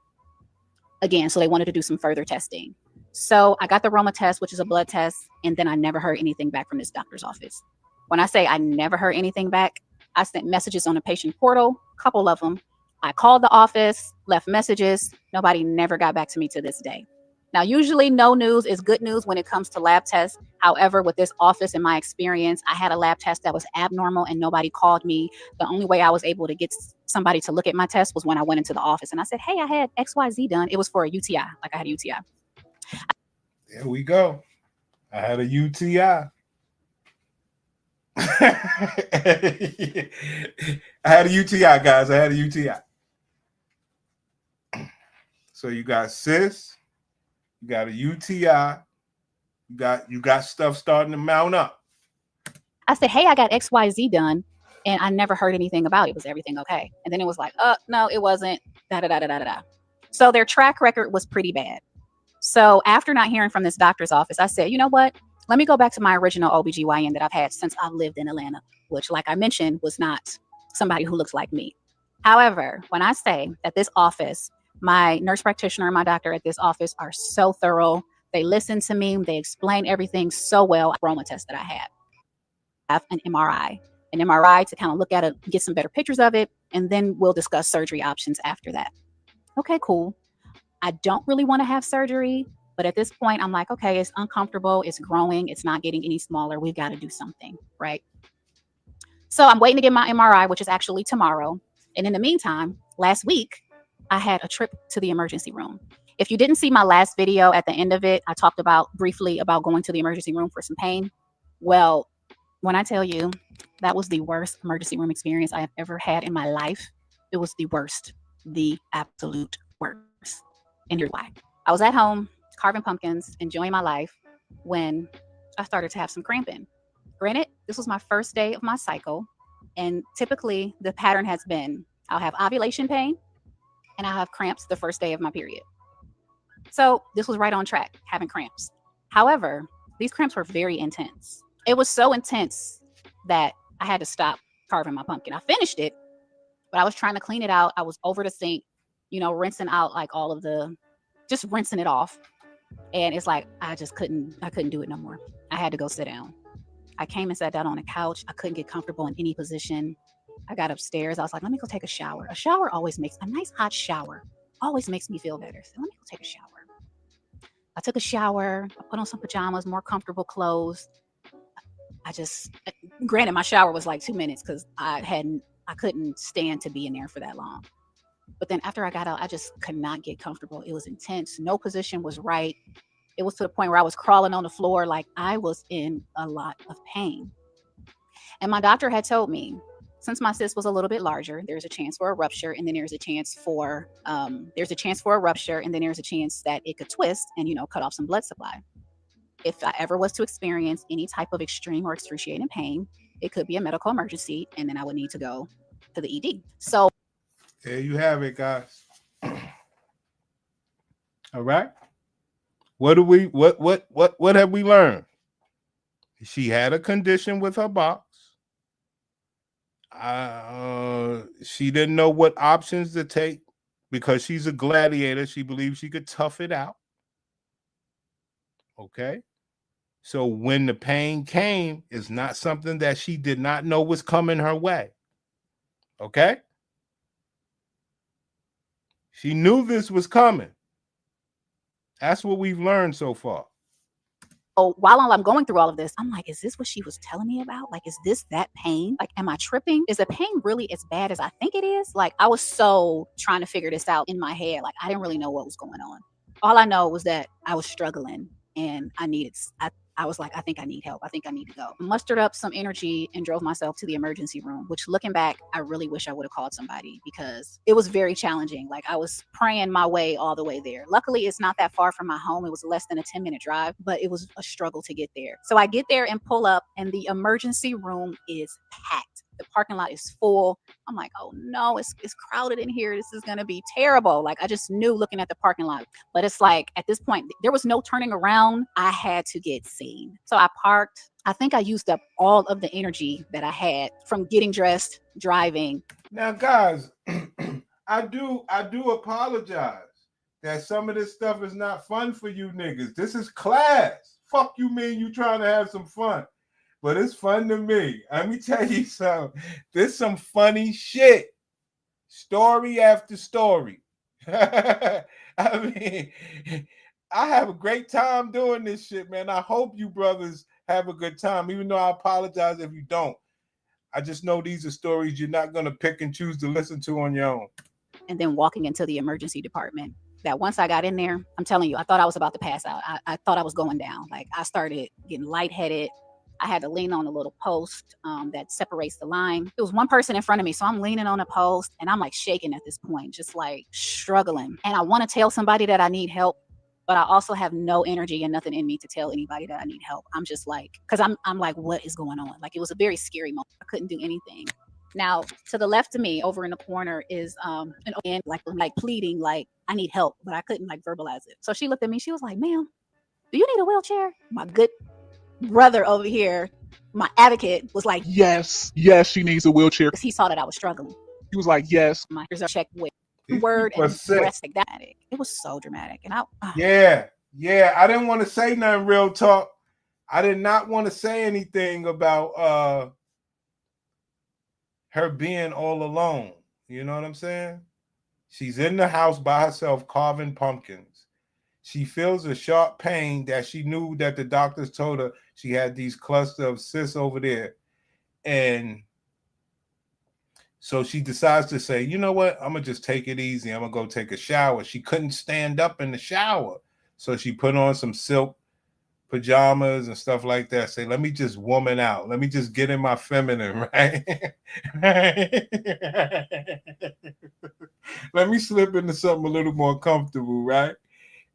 Again, so they wanted to do some further testing. So I got the Roma test, which is a blood test, and then I never heard anything back from this doctor's office. When I say I never heard anything back, I sent messages on the patient portal, a couple of them. I called the office, left messages. Nobody never got back to me to this day. Now, usually no news is good news when it comes to lab tests. However, with this office, in my experience, I had a lab test that was abnormal and nobody called me. The only way I was able to get somebody to look at my test was when I went into the office and I said, hey, I had XYZ done. It was for a UTI, like I had a UTI. There we go. I had a UTI. I had a UTI, guys. I had a UTI. So you got cysts, you got a UTI, you got stuff starting to mount up. I said, hey, I got XYZ done, and I never heard anything about it. Was everything okay? And then it was like, no, it wasn't. So their track record was pretty bad. So after not hearing from this doctor's office, I said, you know what? Let me go back to my original OBGYN that I've had since I've lived in Atlanta, which, like I mentioned, was not somebody who looks like me. However, when I say that this office, my nurse practitioner and my doctor at this office are so thorough, they listen to me, they explain everything so well. Roma test that I have an MRI to kind of look at it, get some better pictures of it, and then we'll discuss surgery options after that. Okay, cool. I don't really want to have surgery, but at this point, I'm like, okay, it's uncomfortable, it's growing, it's not getting any smaller. We've got to do something, right? So I'm waiting to get my MRI, which is actually tomorrow. And in the meantime, last week, I had a trip to the emergency room. If you didn't see my last video, at the end of it, I talked briefly about going to the emergency room for some pain. Well, when I tell you that was the worst emergency room experience I have ever had in my life, it was the worst, the absolute worst. And here's why. I was at home carving pumpkins, enjoying my life, when I started to have some cramping. Granted, this was my first day of my cycle, and typically the pattern has been I'll have ovulation pain and I'll have cramps the first day of my period. So this was right on track, having cramps. However, these cramps were very intense. It was so intense that I had to stop carving my pumpkin. I finished it, but I was trying to clean it out. I was over the sink, rinsing out like just rinsing it off. And it's like, I couldn't do it no more. I had to go sit down. I came and sat down on a couch. I couldn't get comfortable in any position. I got upstairs. I was like, let me go take a shower. A nice hot shower always makes me feel better. So let me go take a shower. I took a shower. I put on some pajamas, more comfortable clothes. Granted, my shower was like 2 minutes because I couldn't stand to be in there for that long. But then after I got out, I just could not get comfortable. It was intense. No position was right. It was to the point where I was crawling on the floor like I was in a lot of pain. And my doctor had told me, since my cyst was a little bit larger, there's a chance for a rupture, and then there's a chance for a rupture, and then there's a chance that it could twist and cut off some blood supply. If I ever was to experience any type of extreme or excruciating pain, it could be a medical emergency, and then I would need to go to the ED. So there you have it, guys. All right. What have we learned? She had a condition with her box. She didn't know what options to take because she's a gladiator. She believes she could tough it out. Okay. So when the pain came, it's not something that she did not know was coming her way. Okay. She knew this was coming. That's what we've learned so far. while I'm going through all of this, I'm like, is this what she was telling me about? Like, is this that pain? Like, am I tripping? Is the pain really as bad as I think it is? Like, I was so trying to figure this out in my head. Like, I didn't really know what was going on. All I know was that I was struggling and I was like, I think I need help. I think I need to go. Mustered up some energy and drove myself to the emergency room, which looking back, I really wish I would have called somebody because it was very challenging. Like I was praying my way all the way there. Luckily, it's not that far from my home. It was less than a 10-minute drive, but it was a struggle to get there. So I get there and pull up and the emergency room is packed. The parking lot is full. I'm like, oh no, it's crowded in here. This is going to be terrible. Like I just knew looking at the parking lot, but it's like at this point, there was no turning around. I had to get seen. So I parked. I think I used up all of the energy that I had from getting dressed, driving. Now, guys, I do apologize that some of this stuff is not fun for you niggas. This is class. Fuck you mean you trying to have some fun. But it's fun to me. Let me tell you something. There's some funny shit. Story after story. I mean, I have a great time doing this shit, man. I hope you brothers have a good time, even though I apologize if you don't. I just know these are stories you're not going to pick and choose to listen to on your own. And then walking into the emergency department. That once I got in there, I'm telling you, I thought I was about to pass out. I thought I was going down. Like I started getting lightheaded. I had to lean on a little post that separates the line. There was one person in front of me, so I'm leaning on a post and I'm like shaking at this point, just like struggling. And I want to tell somebody that I need help, but I also have no energy and nothing in me to tell anybody that I need help. I'm just like, because I'm like, what is going on? Like it was a very scary moment. I couldn't do anything. Now, to the left of me, over in the corner, is an man like pleading, like I need help, but I couldn't like verbalize it. So she looked at me. She was like, "Ma'am, do you need a wheelchair?" My good brother over here, my advocate, was like, yes, she needs a wheelchair. Because he saw that I was struggling. He was like, yes. My ears are checked with word and rest like that. It was so dramatic. And yeah, I didn't want to say nothing, real talk. I did not want to say anything about her being all alone. You know what I'm saying? She's in the house by herself carving pumpkins. She feels a sharp pain that she knew that the doctors told her she had these cluster of cysts over there. And so she decides to say, you know what? I'm going to just take it easy. I'm going to go take a shower. She couldn't stand up in the shower. So she put on some silk pajamas and stuff like that. Say, let me just woman out. Let me just get in my feminine, right? Let me slip into something a little more comfortable, right?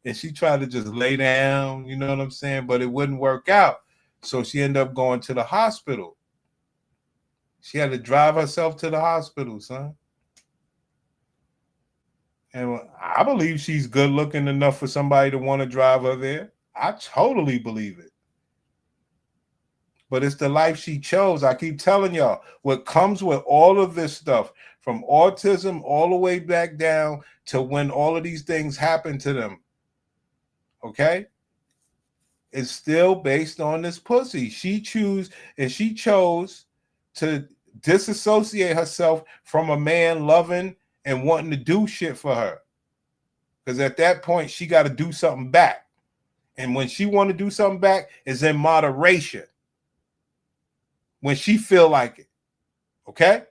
And she tried to just lay down, you know what I'm saying? But it wouldn't work out. So she ended up going to the hospital. She had to drive herself to the hospital, son. And I believe she's good looking enough for somebody to want to drive her there. I totally believe it. But it's the life she chose. I keep telling y'all, what comes with all of this stuff, from autism all the way back down to when all of these things happen to them, okay, it's still based on this pussy. She chose to disassociate herself from a man loving and wanting to do shit for her. Because at that point, she got to do something back. And when she want to do something back, it's in moderation. When she feel like it. Okay?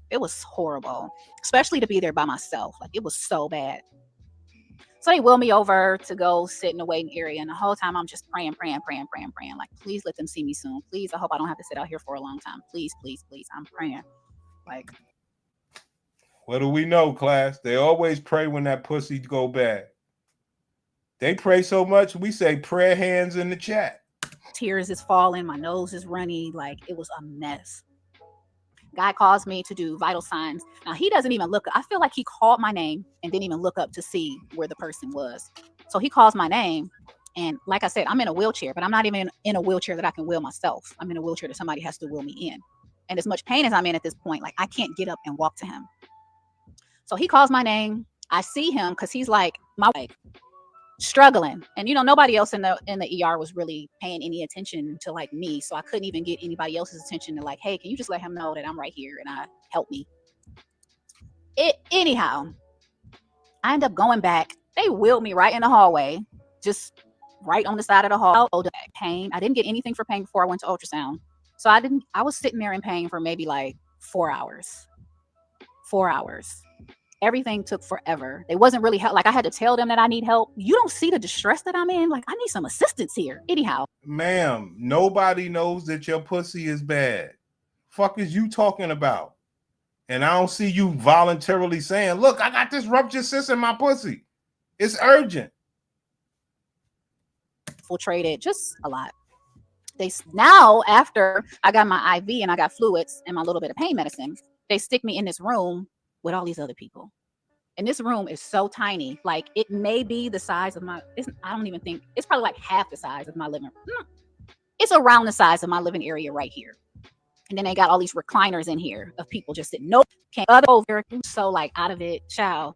It was horrible, especially to be there by myself. Like it was so bad. So they wheeled me over to go sit in the waiting area. And the whole time I'm just praying. Like, please let them see me soon. Please, I hope I don't have to sit out here for a long time. Please. I'm praying. Like, what do we know, class? They always pray when that pussy go bad. They pray so much, we say prayer hands in the chat. Tears is falling, my nose is runny, like it was a mess. Guy calls me to do vital signs. Now he doesn't even look. I feel like he called my name and didn't even look up to see where the person was. So he calls my name, and like I said, I'm in a wheelchair, but I'm not even in a wheelchair that I can wheel myself. I'm in a wheelchair that somebody has to wheel me in. And as much pain as I'm in at this point, like I can't get up and walk to him. So he calls my name. I see him because he's like struggling, and nobody else in the ER was really paying any attention to like me, so I couldn't even get anybody else's attention to like, hey, can you just let him know that I'm right here and help me. Anyhow, I end up going back. They wheeled me right in the hallway, just right on the side of the hall. Pain. I didn't get anything for pain before I went to ultrasound, so I was sitting there in pain for maybe like 4 hours. 4 hours. Everything took forever. They wasn't really help. Like I had to tell them that I need help. You don't see the distress that I'm in. Like I need some assistance here. Anyhow. Ma'am, nobody knows that your pussy is bad. Fuck is you talking about? And I don't see you voluntarily saying, look, I got this ruptured cyst in my pussy. It's urgent. Infiltrated, just a lot. Now after I got my IV and I got fluids and my little bit of pain medicine, they stick me in this room with all these other people. And this room is so tiny. Like it may be the size of I don't even think, it's probably like half the size of my living room. It's around the size of my living area right here. And then they got all these recliners in here of people just sitting. Nope. Can't other over. So like out of it, child,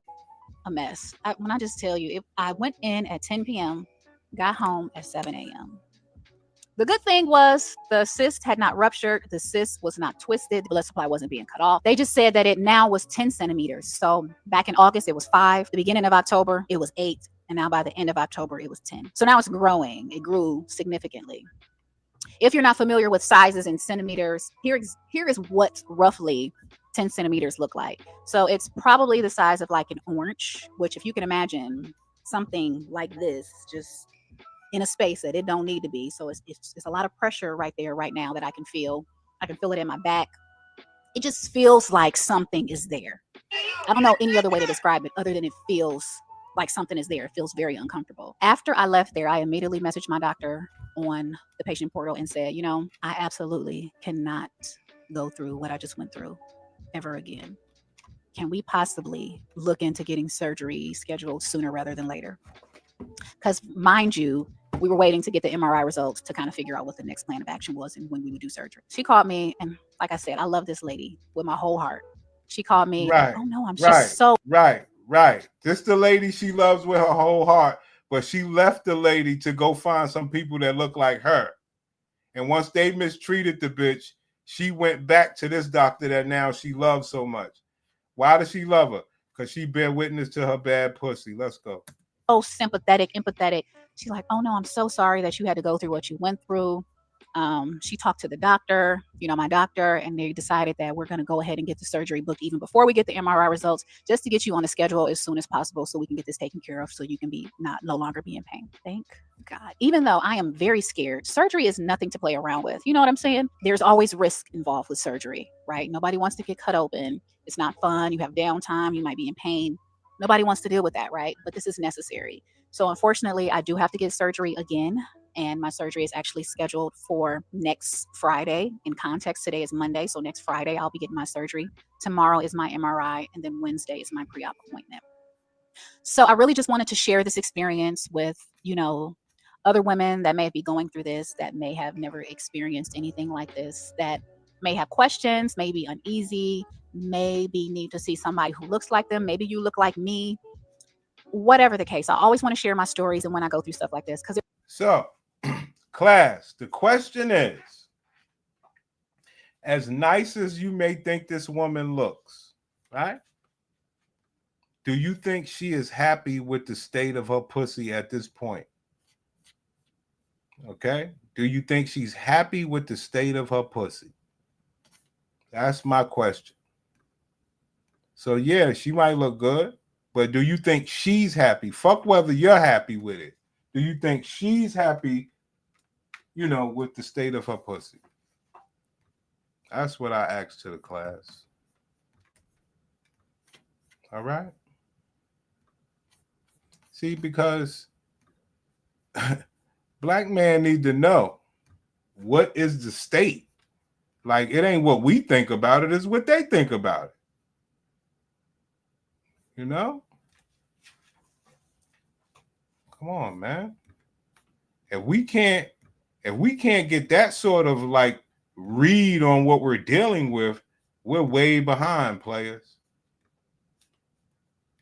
a mess. When I just tell you, I went in at 10 p.m., got home at 7 a.m. The good thing was the cyst had not ruptured. The cyst was not twisted. The blood supply wasn't being cut off. They just said that it now was 10 centimeters. So back in August, it was 5. The beginning of October, it was 8. And now by the end of October, it was 10. So now it's growing. It grew significantly. If you're not familiar with sizes in centimeters, here is what roughly 10 centimeters look like. So it's probably the size of like an orange, which if you can imagine something like this, just in a space that it don't need to be. So it's a lot of pressure right there right now that I can feel. I can feel it in my back. It just feels like something is there. I don't know any other way to describe it other than it feels like something is there. It feels very uncomfortable. After I left there, I immediately messaged my doctor on the patient portal and said, I absolutely cannot go through what I just went through ever again. Can we possibly look into getting surgery scheduled sooner rather than later? Because mind you, we were waiting to get the MRI results to kind of figure out what the next plan of action was and when we would do surgery. She called me, and like I said, I love this lady with my whole heart. She called me. Right. Oh no, I'm just so right. This the lady she loves with her whole heart, but she left the lady to go find some people that look like her. And once they mistreated the bitch, she went back to this doctor that now she loves so much. Why does she love her? Because she bear witness to her bad pussy. Let's go. So sympathetic, empathetic. She's like, oh no, I'm so sorry that you had to go through what you went through. She talked to the doctor, my doctor, and they decided that we're going to go ahead and get the surgery booked even before we get the MRI results, just to get you on the schedule as soon as possible so we can get this taken care of so you can no longer be in pain. Thank God. Even though I am very scared, surgery is nothing to play around with. You know what I'm saying? There's always risk involved with surgery, right? Nobody wants to get cut open. It's not fun. You have downtime. You might be in pain. Nobody wants to deal with that, right? But this is necessary. So unfortunately, I do have to get surgery again. And my surgery is actually scheduled for next Friday. In context, today is Monday. So next Friday, I'll be getting my surgery. Tomorrow is my MRI. And then Wednesday is my pre-op appointment. So I really just wanted to share this experience with, other women that may be going through this, that may have never experienced anything like this, that may have questions, may be uneasy, maybe need to see somebody who looks like them. Maybe you look like me. Whatever the case, I always want to share my stories and when I go through stuff like this. So, class, the question is, as nice as you may think this woman looks, right? Do you think she is happy with the state of her pussy at this point? Okay? Do you think she's happy with the state of her pussy? That's my question. So, yeah, she might look good, but do you think she's happy? Fuck whether you're happy with it. Do you think she's happy, with the state of her pussy? That's what I asked to the class. All right? See, because black men need to know what is the state? Like, it ain't what we think about it, it's what they think about it. You know? Come on, man. If we can't get that sort of like read on what we're dealing with, we're way behind, players.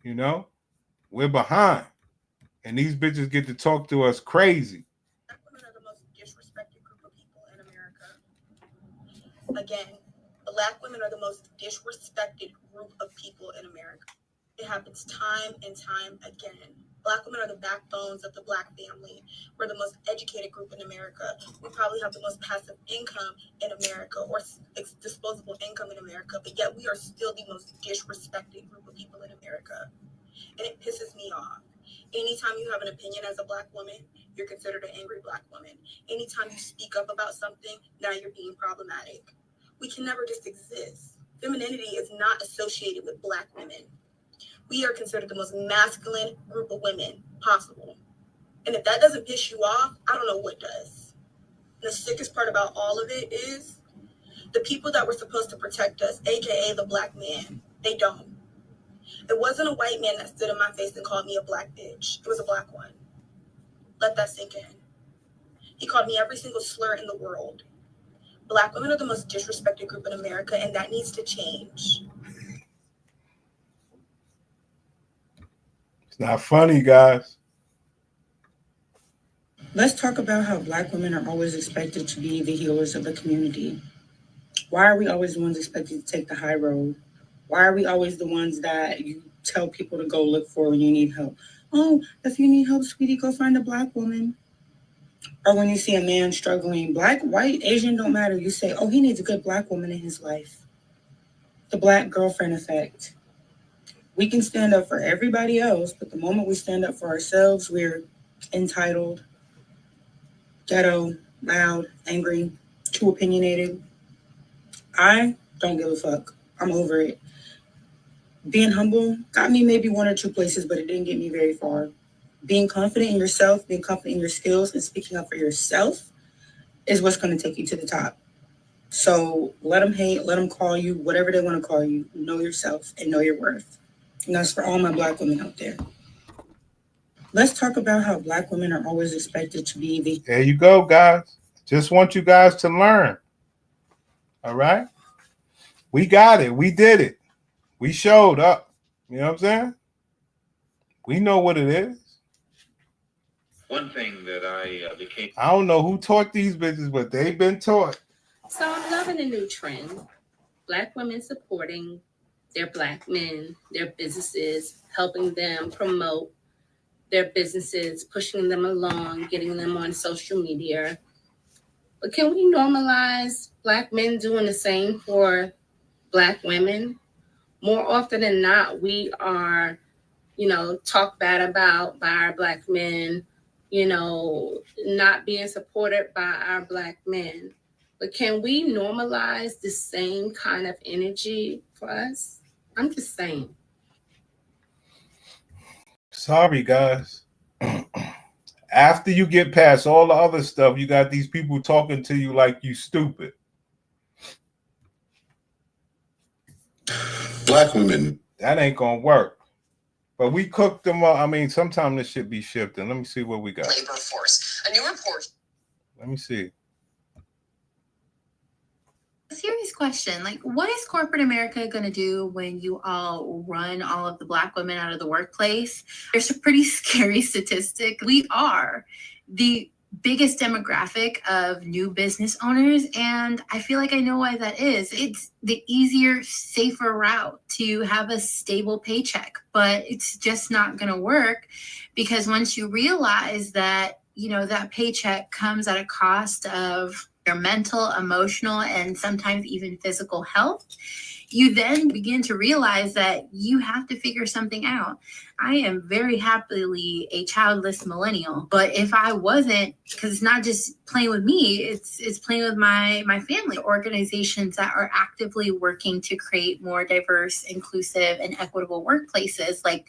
You know? We're behind. And these bitches get to talk to us crazy. Black women are the most disrespected group of people in America. Again, Black women are the most disrespected group of people in America. It happens time and time again. Black women are the backbones of the Black family. We're the most educated group in America. We probably have the most passive income in America, or disposable income in America, but yet we are still the most disrespected group of people in America. And it pisses me off. Anytime you have an opinion as a Black woman, you're considered an angry Black woman. Anytime you speak up about something, now you're being problematic. We can never just exist. Femininity is not associated with Black women. We are considered the most masculine group of women possible. And if that doesn't piss you off, I don't know what does. The sickest part about all of it is the people that were supposed to protect us, aka the Black man, they don't. It wasn't a white man that stood in my face and called me a Black bitch. It was a Black one. Let that sink in. He called me every single slur in the world. Black women are the most disrespected group in America, and that needs to change. It's not funny, guys. Let's talk about how Black women are always expected to be the healers of the community. Why are we always the ones expected to take the high road? Why are we always the ones that you tell people to go look for when you need help? Oh, if you need help, sweetie, go find a Black woman. Or when you see a man struggling, Black, white, Asian, don't matter. You say, oh, he needs a good Black woman in his life. The Black girlfriend effect. We can stand up for everybody else, but the moment we stand up for ourselves, we're entitled, ghetto, loud, angry, too opinionated. I don't give a fuck. I'm over it. Being humble got me maybe one or two places, but it didn't get me very far. Being confident in yourself, being confident in your skills, and speaking up for yourself is what's going to take you to the top. So let them hate, let them call you, whatever they want to call you. Know yourself and know your worth. And that's for all my Black women out there. Let's talk about how Black women are always expected to be the... There you go, guys. Just want you guys to learn. All right? We got it. We did it. We showed up. You know what I'm saying? We know what it is. One thing that I don't know who taught these bitches, but they've been taught. So I'm loving a new trend. Black women supporting their Black men, their businesses, helping them promote their businesses, pushing them along, getting them on social media. But can we normalize Black men doing the same for Black women? More often than not, we are, talked bad about by our Black men, not being supported by our Black men. But can we normalize the same kind of energy for us? I'm just saying. Sorry, guys. After you get past all the other stuff, you got these people talking to you like you stupid. Black women. That ain't gonna work. But we cooked them up. I mean, sometimes this shit be shifting. Let me see what we got. Labor force. A new report. Let me see. A serious question. Like, what is corporate America going to do when you all run all of the Black women out of the workplace? There's a pretty scary statistic. We are the biggest demographic of new business owners, and I feel like I know why that is. It's the easier, safer route to have a stable paycheck, but it's just not going to work because once you realize that, that paycheck comes at a cost of your mental, emotional, and sometimes even physical health, you then begin to realize that you have to figure something out. I am very happily a childless millennial, but if I wasn't, because it's not just playing with me, it's playing with my family. Organizations that are actively working to create more diverse, inclusive, and equitable workplaces, like,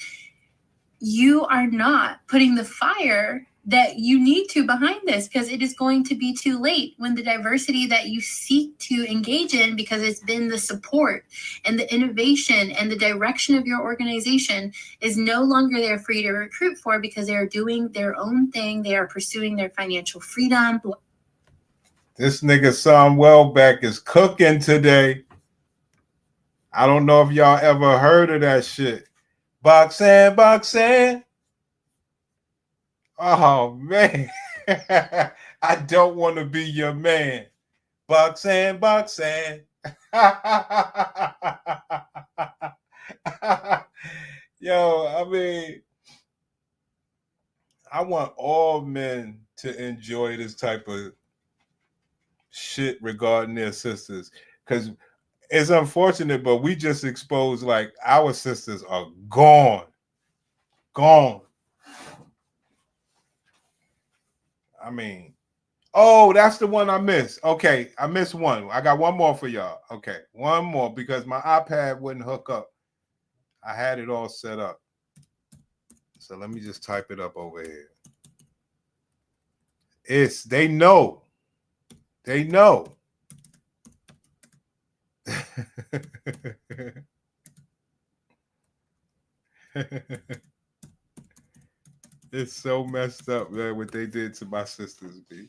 you are not putting the fire that you need to behind this, because it is going to be too late when the diversity that you seek to engage in, because it's been the support and the innovation and the direction of your organization, is no longer there for you to recruit for, because they are doing their own thing. They are pursuing their financial freedom. This nigga Sam Welbeck is cooking today. I don't know if y'all ever heard of that shit. Boxing, boxing. Oh, man. I don't want to be your man. Boxing, boxing. Yo, I mean, I want all men to enjoy this type of shit regarding their sisters, because it's unfortunate, but we just exposed like our sisters are gone. I mean, oh, that's the one I missed. Okay, I missed one. I got one more for y'all. Okay, one more, because my iPad wouldn't hook up. I had it all set up. So let me just type it up over here. They know. They know. It's so messed up, man, what they did to my sisters, B.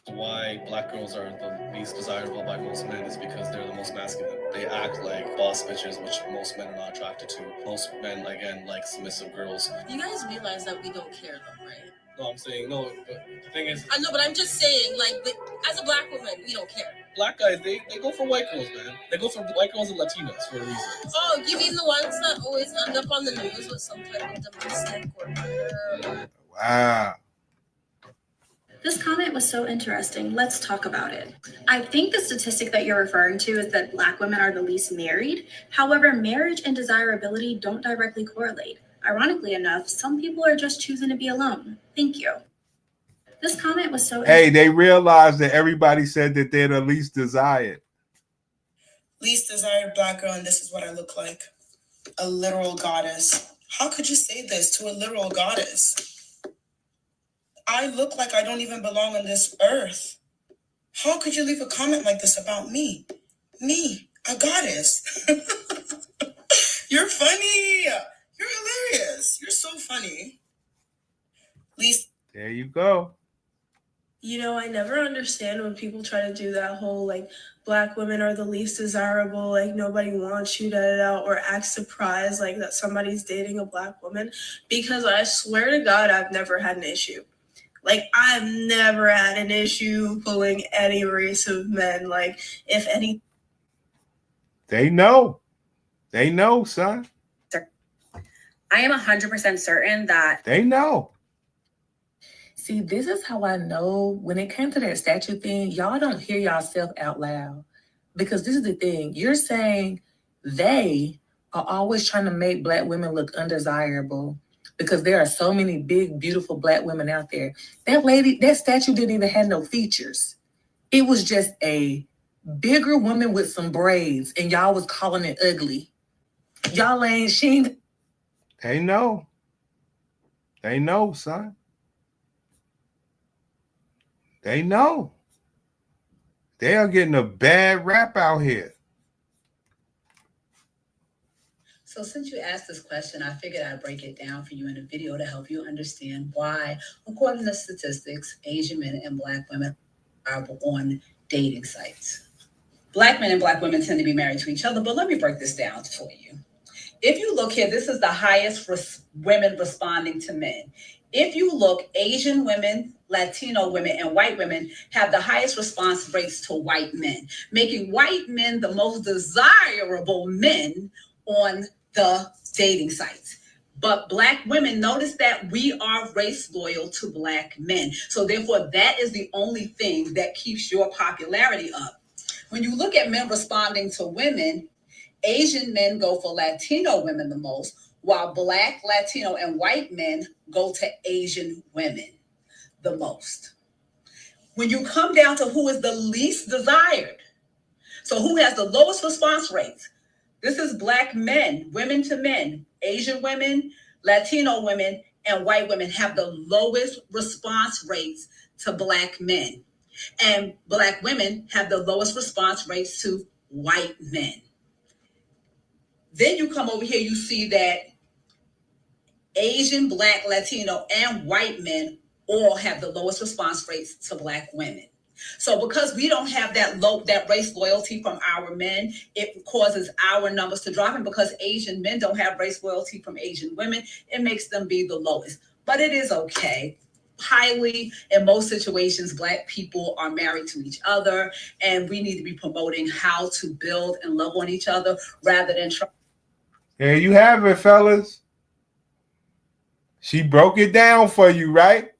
Why black girls are the least desirable by most men is because they're the most masculine. They act like boss bitches, which most men are not attracted to. Most men, again, like submissive girls. You guys realize that we don't care though, right? No, I'm saying no, but the thing is... I know, but I'm just saying, like, as a black woman, we don't care. Black guys, they go for white girls, man. They go for white girls and Latinas for a reason. Oh, you mean the ones that always end up on the news with some type of domestic or... Wow. This comment was so interesting. Let's talk about it. I think the statistic that you're referring to is that Black women are the least married. However, marriage and desirability don't directly correlate. Ironically enough, some people are just choosing to be alone. Thank you. This comment was so... Hey, they realized that everybody said that they're the least desired. Least desired black girl, and this is what I look like. A literal goddess. How could you say this to a literal goddess? I look like I don't even belong on this earth. How could you leave a comment like this about me? Me, a goddess. You're funny. You're hilarious. You're so funny. Least. There you go. You know, I never understand when people try to do that whole, like, black women are the least desirable, like, nobody wants you, or act surprised, like, that somebody's dating a black woman. Because I swear to God, I've never had an issue. Like, I've never had an issue pulling any race of men. Like, if any... They know. They know, son. I am 100% certain that they know. See, this is how I know when it came to that statue thing, y'all don't hear yourself out loud. Because this is the thing. You're saying they are always trying to make black women look undesirable because there are so many big, beautiful black women out there. That statue didn't even have no features. It was just a bigger woman with some braids, and y'all was calling it ugly. Y'all ain't, she ain't. They know. They know, son. They know. They are getting a bad rap out here. So since you asked this question, I figured I'd break it down for you in a video to help you understand why, according to statistics, Asian men and black women are on dating sites. Black men and black women tend to be married to each other, but let me break this down for you. If you look here, this is the highest women responding to men. If you look, Asian women, Latino women, and white women have the highest response rates to white men, making white men the most desirable men on the dating sites. But black women, notice that we are race loyal to black men. So therefore, that is the only thing that keeps your popularity up. When you look at men responding to women, Asian men go for Latino women the most, while black, Latino, and white men go to Asian women the most. When you come down to who is the least desired, so who has the lowest response rates, this is black men, women to men, Asian women, Latino women and white women have the lowest response rates to Black men. And Black women have the lowest response rates to white men. Then you come over here, you see that Asian, Black, Latino, and white men all have the lowest response rates to Black women. So because we don't have that race loyalty from our men, it causes our numbers to drop. And because Asian men don't have race loyalty from Asian women, it makes them be the lowest. But it is okay. Highly, in most situations, Black people are married to each other, and we need to be promoting how to build and love on each other rather than try. There you have it, fellas. She broke it down for you, right?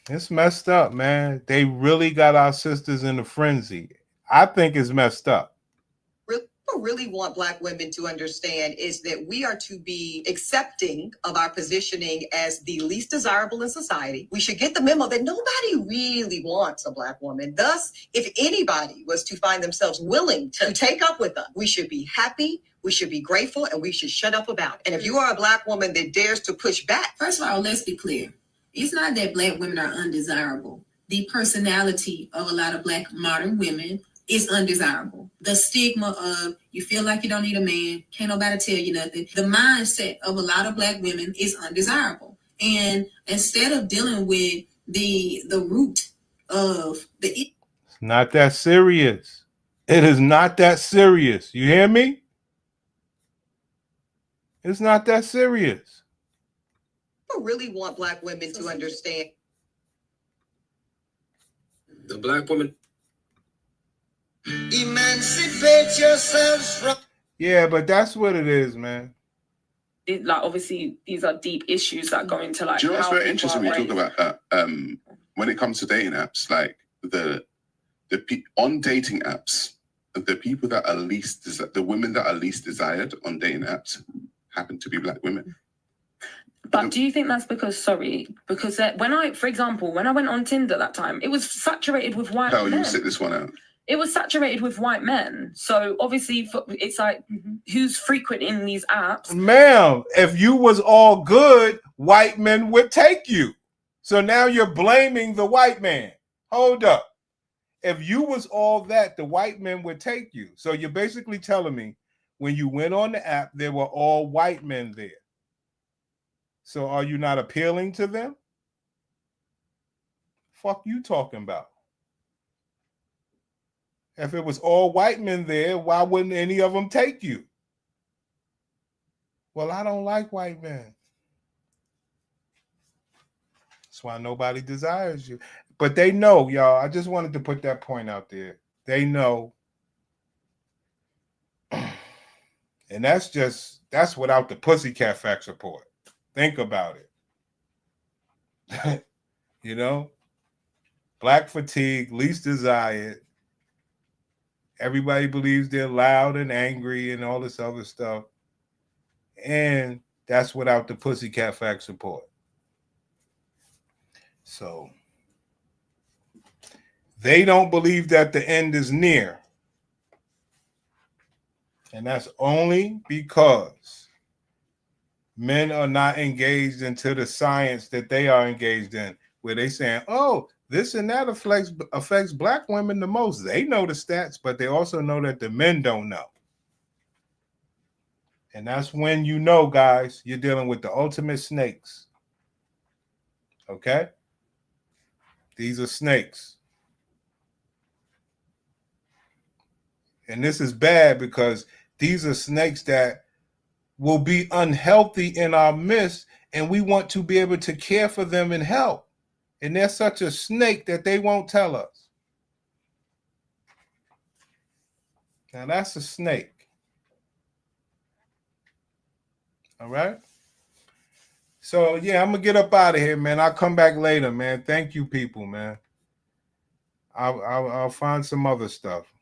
It's messed up, man. They really got our sisters in a frenzy. I think it's messed up. Really want Black women to understand is that we are to be accepting of our positioning as the least desirable in society. We should get the memo that nobody really wants a Black woman. Thus, if anybody was to find themselves willing to take up with us, we should be happy, we should be grateful, and we should shut up about it. And if you are a Black woman that dares to push back. First of all, let's be clear. It's not that Black women are undesirable. The personality of a lot of Black modern women is undesirable. The stigma of you feel like you don't need a man, can't nobody tell you nothing. The mindset of a lot of Black women is undesirable. And instead of dealing with the root of it's not that serious. It is not that serious. You hear me? It's not that serious. I really want Black women to understand. The Black woman. Emancipate yourselves from. Yeah, but that's what it is, man. Like, obviously, these are deep issues that go into like. Do you know what's how very people interesting? are We talk raised. about that. When it comes to dating apps, like on dating apps, the people that are the women that are least desired on dating apps happen to be Black women. But do you think that's because when I, for example, when I went on Tinder that time, it was saturated with white Hell, men. you sit this one out. It was saturated with white men. So obviously, it's like, who's frequenting these apps? Ma'am, if you was all good, white men would take you. So now you're blaming the white man. Hold up. If you was all that, the white men would take you. So you're basically telling me when you went on the app, there were all white men there. So are you not appealing to them? Fuck you talking about? If it was all white men there, why wouldn't any of them take you? Well, I don't like white men. That's why nobody desires you. But they know, y'all. I just wanted to put that point out there. They know. And that's without the Pussycat Facts report. Think about it. You know? Black fatigue, least desired. Everybody believes they're loud and angry and all this other stuff. And that's without the Pussycat Facts report. So they don't believe that the end is near. And that's only because men are not engaged into the science that they are engaged in, where they saying, oh, this and that affects Black women the most. They know the stats, but they also know that the men don't know. And that's when you know, guys, you're dealing with the ultimate snakes. Okay? These are snakes. And this is bad because these are snakes that will be unhealthy in our midst, and we want to be able to care for them and help. And they're such a snake that they won't tell us. Now that's a snake. All right? So, yeah, I'm going to get up out of here, man. I'll come back later, man. Thank you, people, man. I'll find some other stuff.